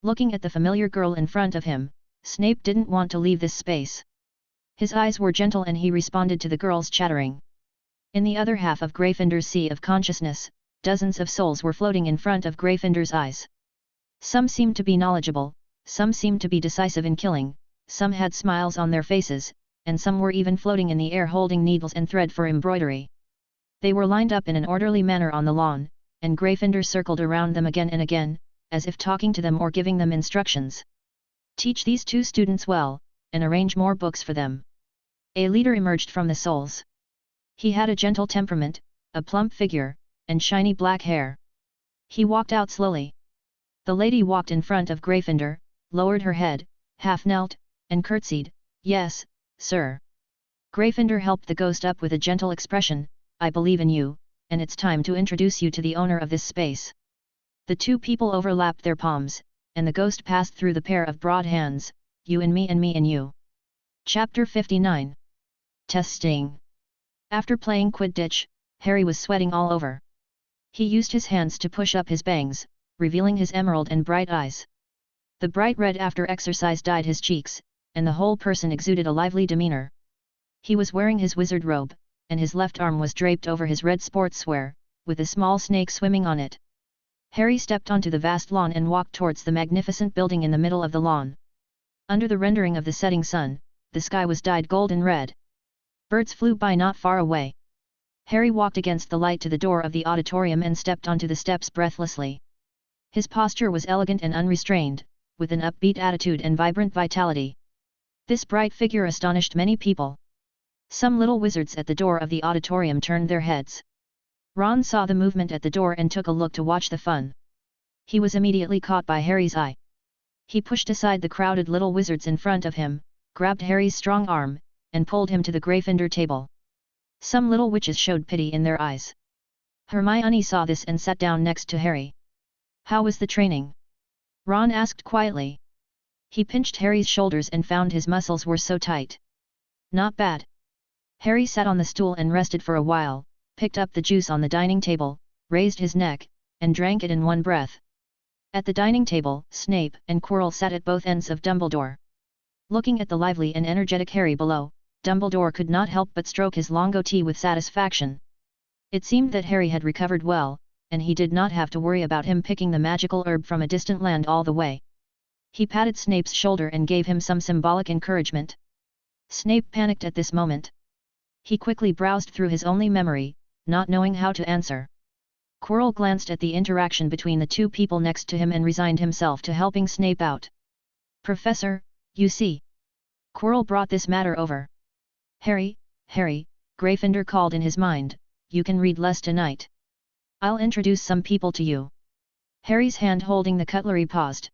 Looking at the familiar girl in front of him, Snape didn't want to leave this space. His eyes were gentle and he responded to the girl's chattering. In the other half of Gryffindor's Sea of Consciousness, dozens of souls were floating in front of Gryffindor's eyes. Some seemed to be knowledgeable, some seemed to be decisive in killing, some had smiles on their faces, and some were even floating in the air holding needles and thread for embroidery. They were lined up in an orderly manner on the lawn, and Gryffindor circled around them again and again, as if talking to them or giving them instructions. Teach these 2 students well, and arrange more books for them. A leader emerged from the souls. He had a gentle temperament, a plump figure, and shiny black hair. He walked out slowly. The lady walked in front of Gryffindor, lowered her head, half knelt, and curtsied, "Yes, sir." Gryffindor helped the ghost up with a gentle expression, "I believe in you, and it's time to introduce you to the owner of this space." The 2 people overlapped their palms, and the ghost passed through the pair of broad hands, "You and me and you." Chapter 59. Testing. After playing Quidditch, Harry was sweating all over. He used his hands to push up his bangs, revealing his emerald and bright eyes. The bright red after exercise dyed his cheeks, and the whole person exuded a lively demeanor. He was wearing his wizard robe, and his left arm was draped over his red sportswear, with a small snake swimming on it. Harry stepped onto the vast lawn and walked towards the magnificent building in the middle of the lawn. Under the rendering of the setting sun, the sky was dyed golden red. Birds flew by not far away. Harry walked against the light to the door of the auditorium and stepped onto the steps breathlessly. His posture was elegant and unrestrained, with an upbeat attitude and vibrant vitality. This bright figure astonished many people. Some little wizards at the door of the auditorium turned their heads. Ron saw the movement at the door and took a look to watch the fun. He was immediately caught by Harry's eye. He pushed aside the crowded little wizards in front of him, grabbed Harry's strong arm, and pulled him to the Gryffindor table. Some little witches showed pity in their eyes. Hermione saw this and sat down next to Harry. "How was the training?" Ron asked quietly. He pinched Harry's shoulders and found his muscles were so tight. "Not bad." Harry sat on the stool and rested for a while, picked up the juice on the dining table, raised his neck, and drank it in one breath. At the dining table, Snape and Quirrell sat at both ends of Dumbledore. Looking at the lively and energetic Harry below, Dumbledore could not help but stroke his long goatee with satisfaction. It seemed that Harry had recovered well, and he did not have to worry about him picking the magical herb from a distant land all the way. He patted Snape's shoulder and gave him some symbolic encouragement. Snape panicked at this moment. He quickly browsed through his only memory, not knowing how to answer. Quirrell glanced at the interaction between the 2 people next to him and resigned himself to helping Snape out. "Professor, you see." Quirrell brought this matter over. Harry, Gryffindor called in his mind, "you can read less tonight. I'll introduce some people to you." Harry's hand holding the cutlery paused.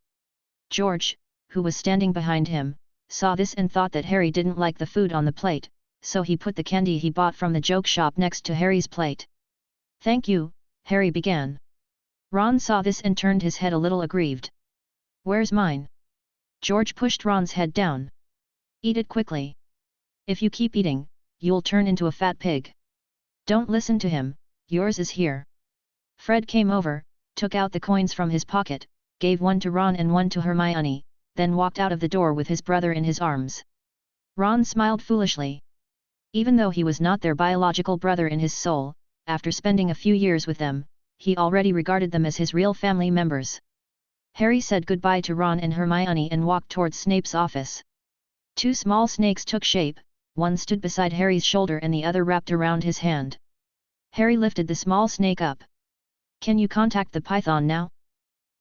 George, who was standing behind him, saw this and thought that Harry didn't like the food on the plate, so he put the candy he bought from the joke shop next to Harry's plate. "Thank you," Harry began. Ron saw this and turned his head a little aggrieved. "Where's mine?" George pushed Ron's head down. "Eat it quickly. If you keep eating, you'll turn into a fat pig. Don't listen to him, yours is here." Fred came over, took out the coins from his pocket, gave one to Ron and one to Hermione, then walked out of the door with his brother in his arms. Ron smiled foolishly. Even though he was not their biological brother in his soul, after spending a few years with them, he already regarded them as his real family members. Harry said goodbye to Ron and Hermione and walked towards Snape's office. Two small snakes took shape, one stood beside Harry's shoulder and the other wrapped around his hand. Harry lifted the small snake up. "Can you contact the python now?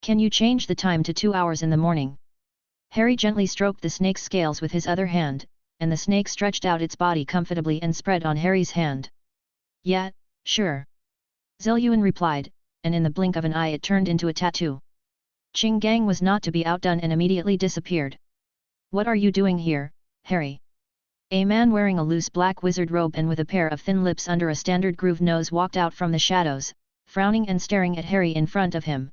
Can you change the time to 2 hours in the morning?" Harry gently stroked the snake's scales with his other hand, and the snake stretched out its body comfortably and spread on Harry's hand. "Yeah, sure," Zillion replied, and in the blink of an eye it turned into a tattoo. Ching Gang was not to be outdone and immediately disappeared. "What are you doing here, Harry?" A man wearing a loose black wizard robe and with a pair of thin lips under a standard groove nose walked out from the shadows, frowning and staring at Harry in front of him.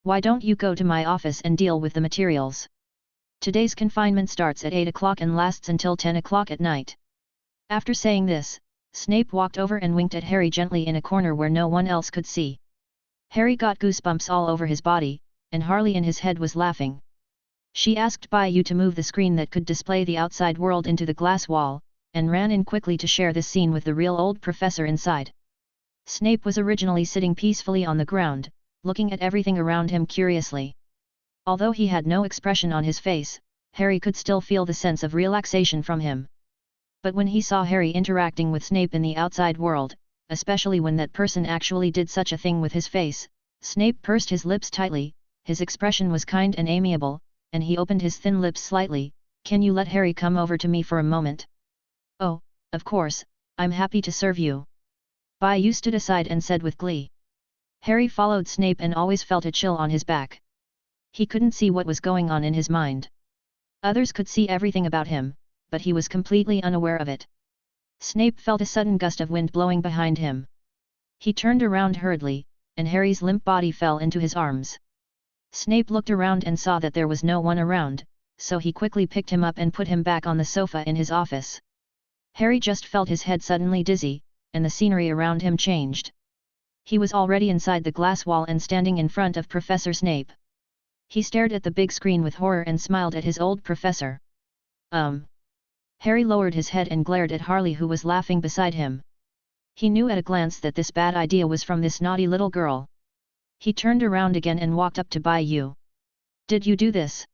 "Why don't you go to my office and deal with the materials? Today's confinement starts at 8 o'clock and lasts until 10 o'clock at night." After saying this, Snape walked over and winked at Harry gently in a corner where no one else could see. Harry got goosebumps all over his body, and Harley in his head was laughing. She asked Bayou to move the screen that could display the outside world into the glass wall, and ran in quickly to share this scene with the real old professor inside. Snape was originally sitting peacefully on the ground, looking at everything around him curiously. Although he had no expression on his face, Harry could still feel the sense of relaxation from him. But when he saw Harry interacting with Snape in the outside world, especially when that person actually did such a thing with his face, Snape pursed his lips tightly, his expression was kind and amiable, and he opened his thin lips slightly. "Can you let Harry come over to me for a moment?" "Oh, of course, I'm happy to serve you." Bayou stood aside and said with glee. Harry followed Snape and always felt a chill on his back. He couldn't see what was going on in his mind. Others could see everything about him, but he was completely unaware of it. Snape felt a sudden gust of wind blowing behind him. He turned around hurriedly, and Harry's limp body fell into his arms. Snape looked around and saw that there was no one around, so he quickly picked him up and put him back on the sofa in his office. Harry just felt his head suddenly dizzy, and the scenery around him changed. He was already inside the glass wall and standing in front of Professor Snape. He stared at the big screen with horror and smiled at his old professor. Harry lowered his head and glared at Harley who was laughing beside him. He knew at a glance that this bad idea was from this naughty little girl. He turned around again and walked up to Bayou. "Did you do this?"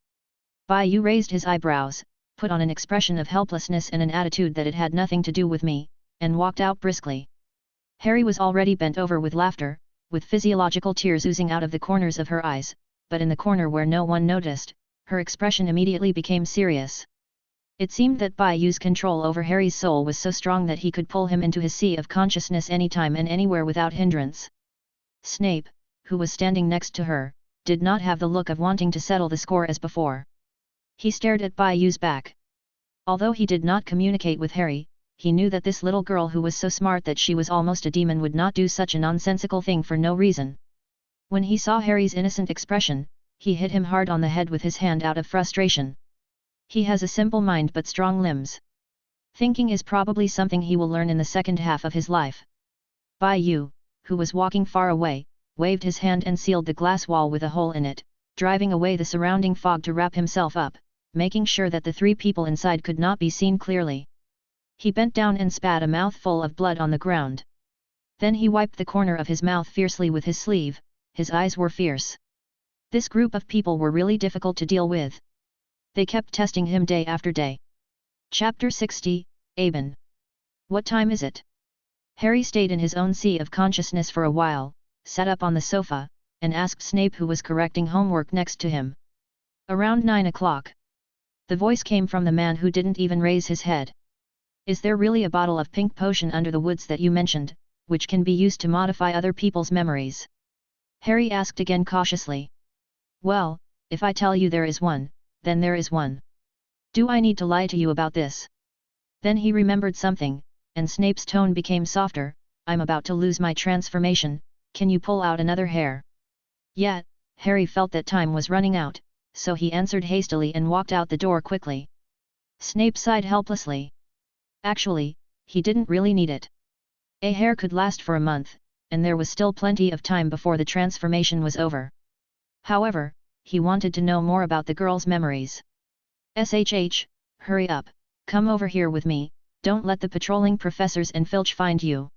Bayou raised his eyebrows, put on an expression of helplessness and an attitude that it had nothing to do with me, and walked out briskly. Harry was already bent over with laughter, with physiological tears oozing out of the corners of her eyes, but in the corner where no one noticed, her expression immediately became serious. It seemed that Bayou's control over Harry's soul was so strong that he could pull him into his sea of consciousness anytime and anywhere without hindrance. Snape, who was standing next to her, did not have the look of wanting to settle the score as before. He stared at Bayou's back. Although he did not communicate with Harry, he knew that this little girl who was so smart that she was almost a demon would not do such a nonsensical thing for no reason. When he saw Harry's innocent expression, he hit him hard on the head with his hand out of frustration. He has a simple mind but strong limbs. Thinking is probably something he will learn in the second half of his life. Bayou, who was walking far away, waved his hand and sealed the glass wall with a hole in it, driving away the surrounding fog to wrap himself up, making sure that the three people inside could not be seen clearly. He bent down and spat a mouthful of blood on the ground. Then he wiped the corner of his mouth fiercely with his sleeve. His eyes were fierce. This group of people were really difficult to deal with. They kept testing him day after day. Chapter 60, Aben. "What time is it?" Harry stayed in his own sea of consciousness for a while, sat up on the sofa, and asked Snape who was correcting homework next to him. "Around 9 o'clock. The voice came from the man who didn't even raise his head. "Is there really a bottle of pink potion under the woods that you mentioned, which can be used to modify other people's memories?" Harry asked again cautiously. "Well, if I tell you there is one, then there is one. Do I need to lie to you about this?" Then he remembered something, and Snape's tone became softer. "I'm about to lose my transformation, can you pull out another hair?" Yet, Harry felt that time was running out, so he answered hastily and walked out the door quickly. Snape sighed helplessly. Actually, he didn't really need it. A hair could last for a month, and there was still plenty of time before the transformation was over. However, he wanted to know more about the girl's memories. "SHH, hurry up, come over here with me, don't let the patrolling professors and Filch find you."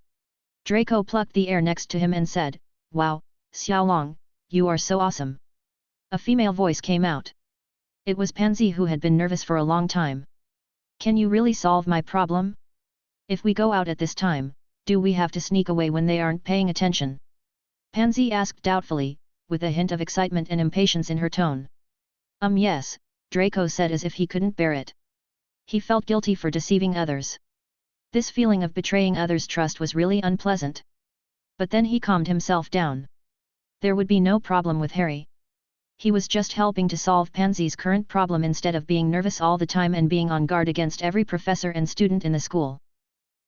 Draco plucked the air next to him and said, "Wow, Xiaolong, you are so awesome." A female voice came out. It was Pansy, who had been nervous for a long time. "Can you really solve my problem? If we go out at this time, do we have to sneak away when they aren't paying attention?" Pansy asked doubtfully, with a hint of excitement and impatience in her tone. Yes," Draco said as if he couldn't bear it. He felt guilty for deceiving others. This feeling of betraying others' trust was really unpleasant. But then he calmed himself down. There would be no problem with Harry. He was just helping to solve Pansy's current problem instead of being nervous all the time and being on guard against every professor and student in the school.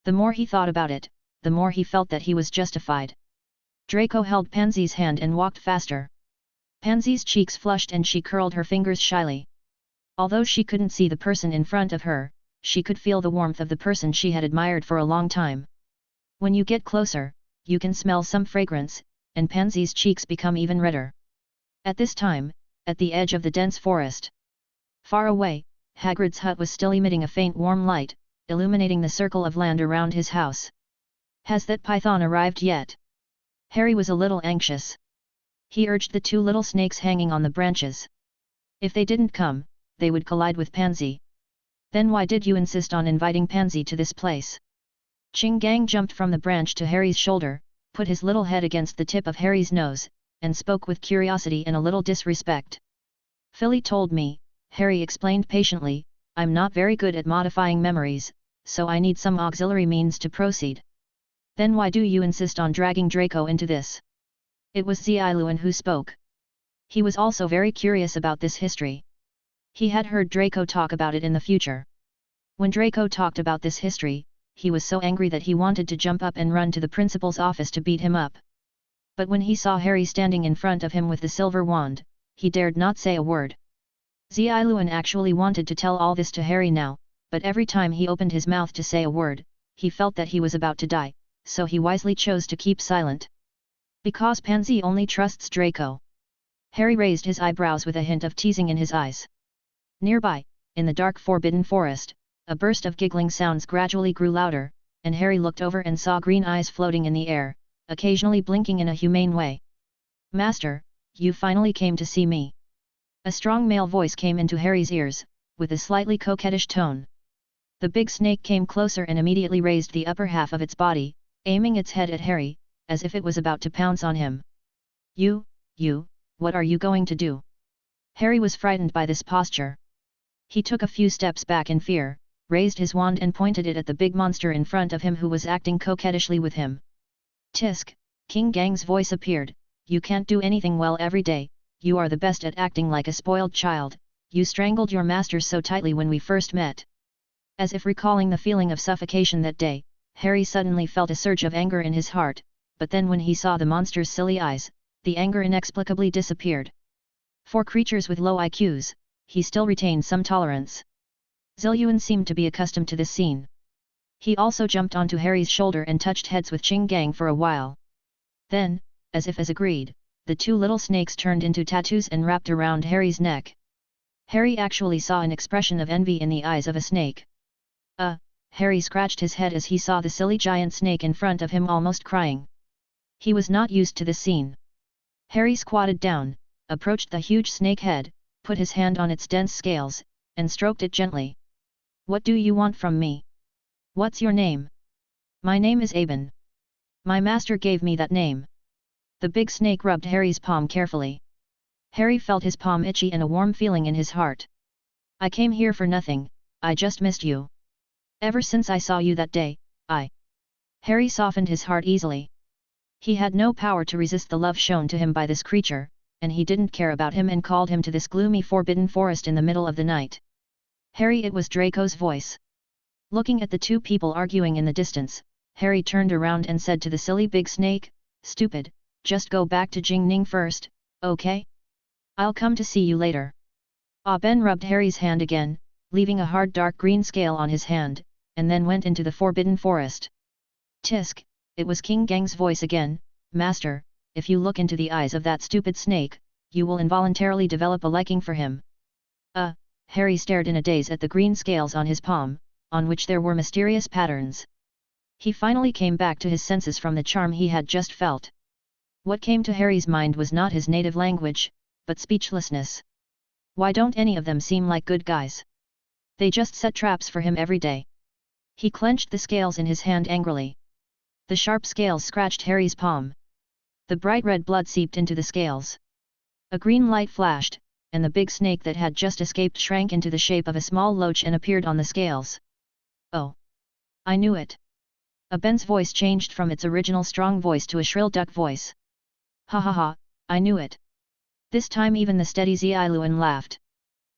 The more he thought about it, the more he felt that he was justified. Draco held Pansy's hand and walked faster. Pansy's cheeks flushed and she curled her fingers shyly. Although she couldn't see the person in front of her, she could feel the warmth of the person she had admired for a long time. When you get closer, you can smell some fragrance, and Pansy's cheeks become even redder. At this time, at the edge of the dense forest, far away, Hagrid's hut was still emitting a faint warm light, illuminating the circle of land around his house. "Has that python arrived yet?" Harry was a little anxious. He urged the two little snakes hanging on the branches. If they didn't come, they would collide with Pansy. "Then why did you insist on inviting Pansy to this place?" Qinggang jumped from the branch to Harry's shoulder, put his little head against the tip of Harry's nose, and spoke with curiosity and a little disrespect. "Philly told me," Harry explained patiently, "I'm not very good at modifying memories, so I need some auxiliary means to proceed." "Then why do you insist on dragging Draco into this?" It was Ziluan who spoke. He was also very curious about this history. He had heard Draco talk about it in the future. When Draco talked about this history, he was so angry that he wanted to jump up and run to the principal's office to beat him up. But when he saw Harry standing in front of him with the silver wand, he dared not say a word. Ziluan actually wanted to tell all this to Harry now, but every time he opened his mouth to say a word, he felt that he was about to die, so he wisely chose to keep silent. Because Pansy only trusts Draco. Harry raised his eyebrows with a hint of teasing in his eyes. Nearby, in the dark forbidden forest, a burst of giggling sounds gradually grew louder, and Harry looked over and saw green eyes floating in the air, occasionally blinking in a humane way. "Master, you finally came to see me." A strong male voice came into Harry's ears, with a slightly coquettish tone. The big snake came closer and immediately raised the upper half of its body, aiming its head at Harry, as if it was about to pounce on him. You, what are you going to do?" Harry was frightened by this posture. He took a few steps back in fear, raised his wand and pointed it at the big monster in front of him who was acting coquettishly with him. "Tisk," Qinggang's voice appeared, "you can't do anything well every day, you are the best at acting like a spoiled child, you strangled your master so tightly when we first met." As if recalling the feeling of suffocation that day, Harry suddenly felt a surge of anger in his heart, but then when he saw the monster's silly eyes, the anger inexplicably disappeared. For creatures with low IQs, he still retained some tolerance. Ziluan seemed to be accustomed to this scene. He also jumped onto Harry's shoulder and touched heads with Qinggang for a while. Then, as if as agreed, the two little snakes turned into tattoos and wrapped around Harry's neck. Harry actually saw an expression of envy in the eyes of a snake. Harry scratched his head as he saw the silly giant snake in front of him almost crying. He was not used to this scene. Harry squatted down, approached the huge snake head, put his hand on its dense scales, and stroked it gently. "What do you want from me? What's your name?" "My name is Aben. My master gave me that name." The big snake rubbed Harry's palm carefully. Harry felt his palm itchy and a warm feeling in his heart. "I came here for nothing, I just missed you. Ever since I saw you that day, Harry softened his heart easily. He had no power to resist the love shown to him by this creature, and he didn't care about him and called him to this gloomy forbidden forest in the middle of the night. "Harry," it was Draco's voice. Looking at the two people arguing in the distance, Harry turned around and said to the silly big snake, "Stupid, just go back to Jingning first, okay? I'll come to see you later." Ben rubbed Harry's hand again, leaving a hard dark green scale on his hand, and then went into the forbidden forest. "Tisk," it was Qinggang's voice again, "Master, if you look into the eyes of that stupid snake, you will involuntarily develop a liking for him." Harry stared in a daze at the green scales on his palm, on which there were mysterious patterns. He finally came back to his senses from the charm he had just felt. What came to Harry's mind was not his native language, but speechlessness. Why don't any of them seem like good guys? They just set traps for him every day. He clenched the scales in his hand angrily. The sharp scales scratched Harry's palm. The bright red blood seeped into the scales. A green light flashed, and the big snake that had just escaped shrank into the shape of a small loach and appeared on the scales. Oh! I knew it! A Ben's voice changed from its original strong voice to a shrill duck voice. Ha ha ha, I knew it! This time even the steady Ziluan laughed.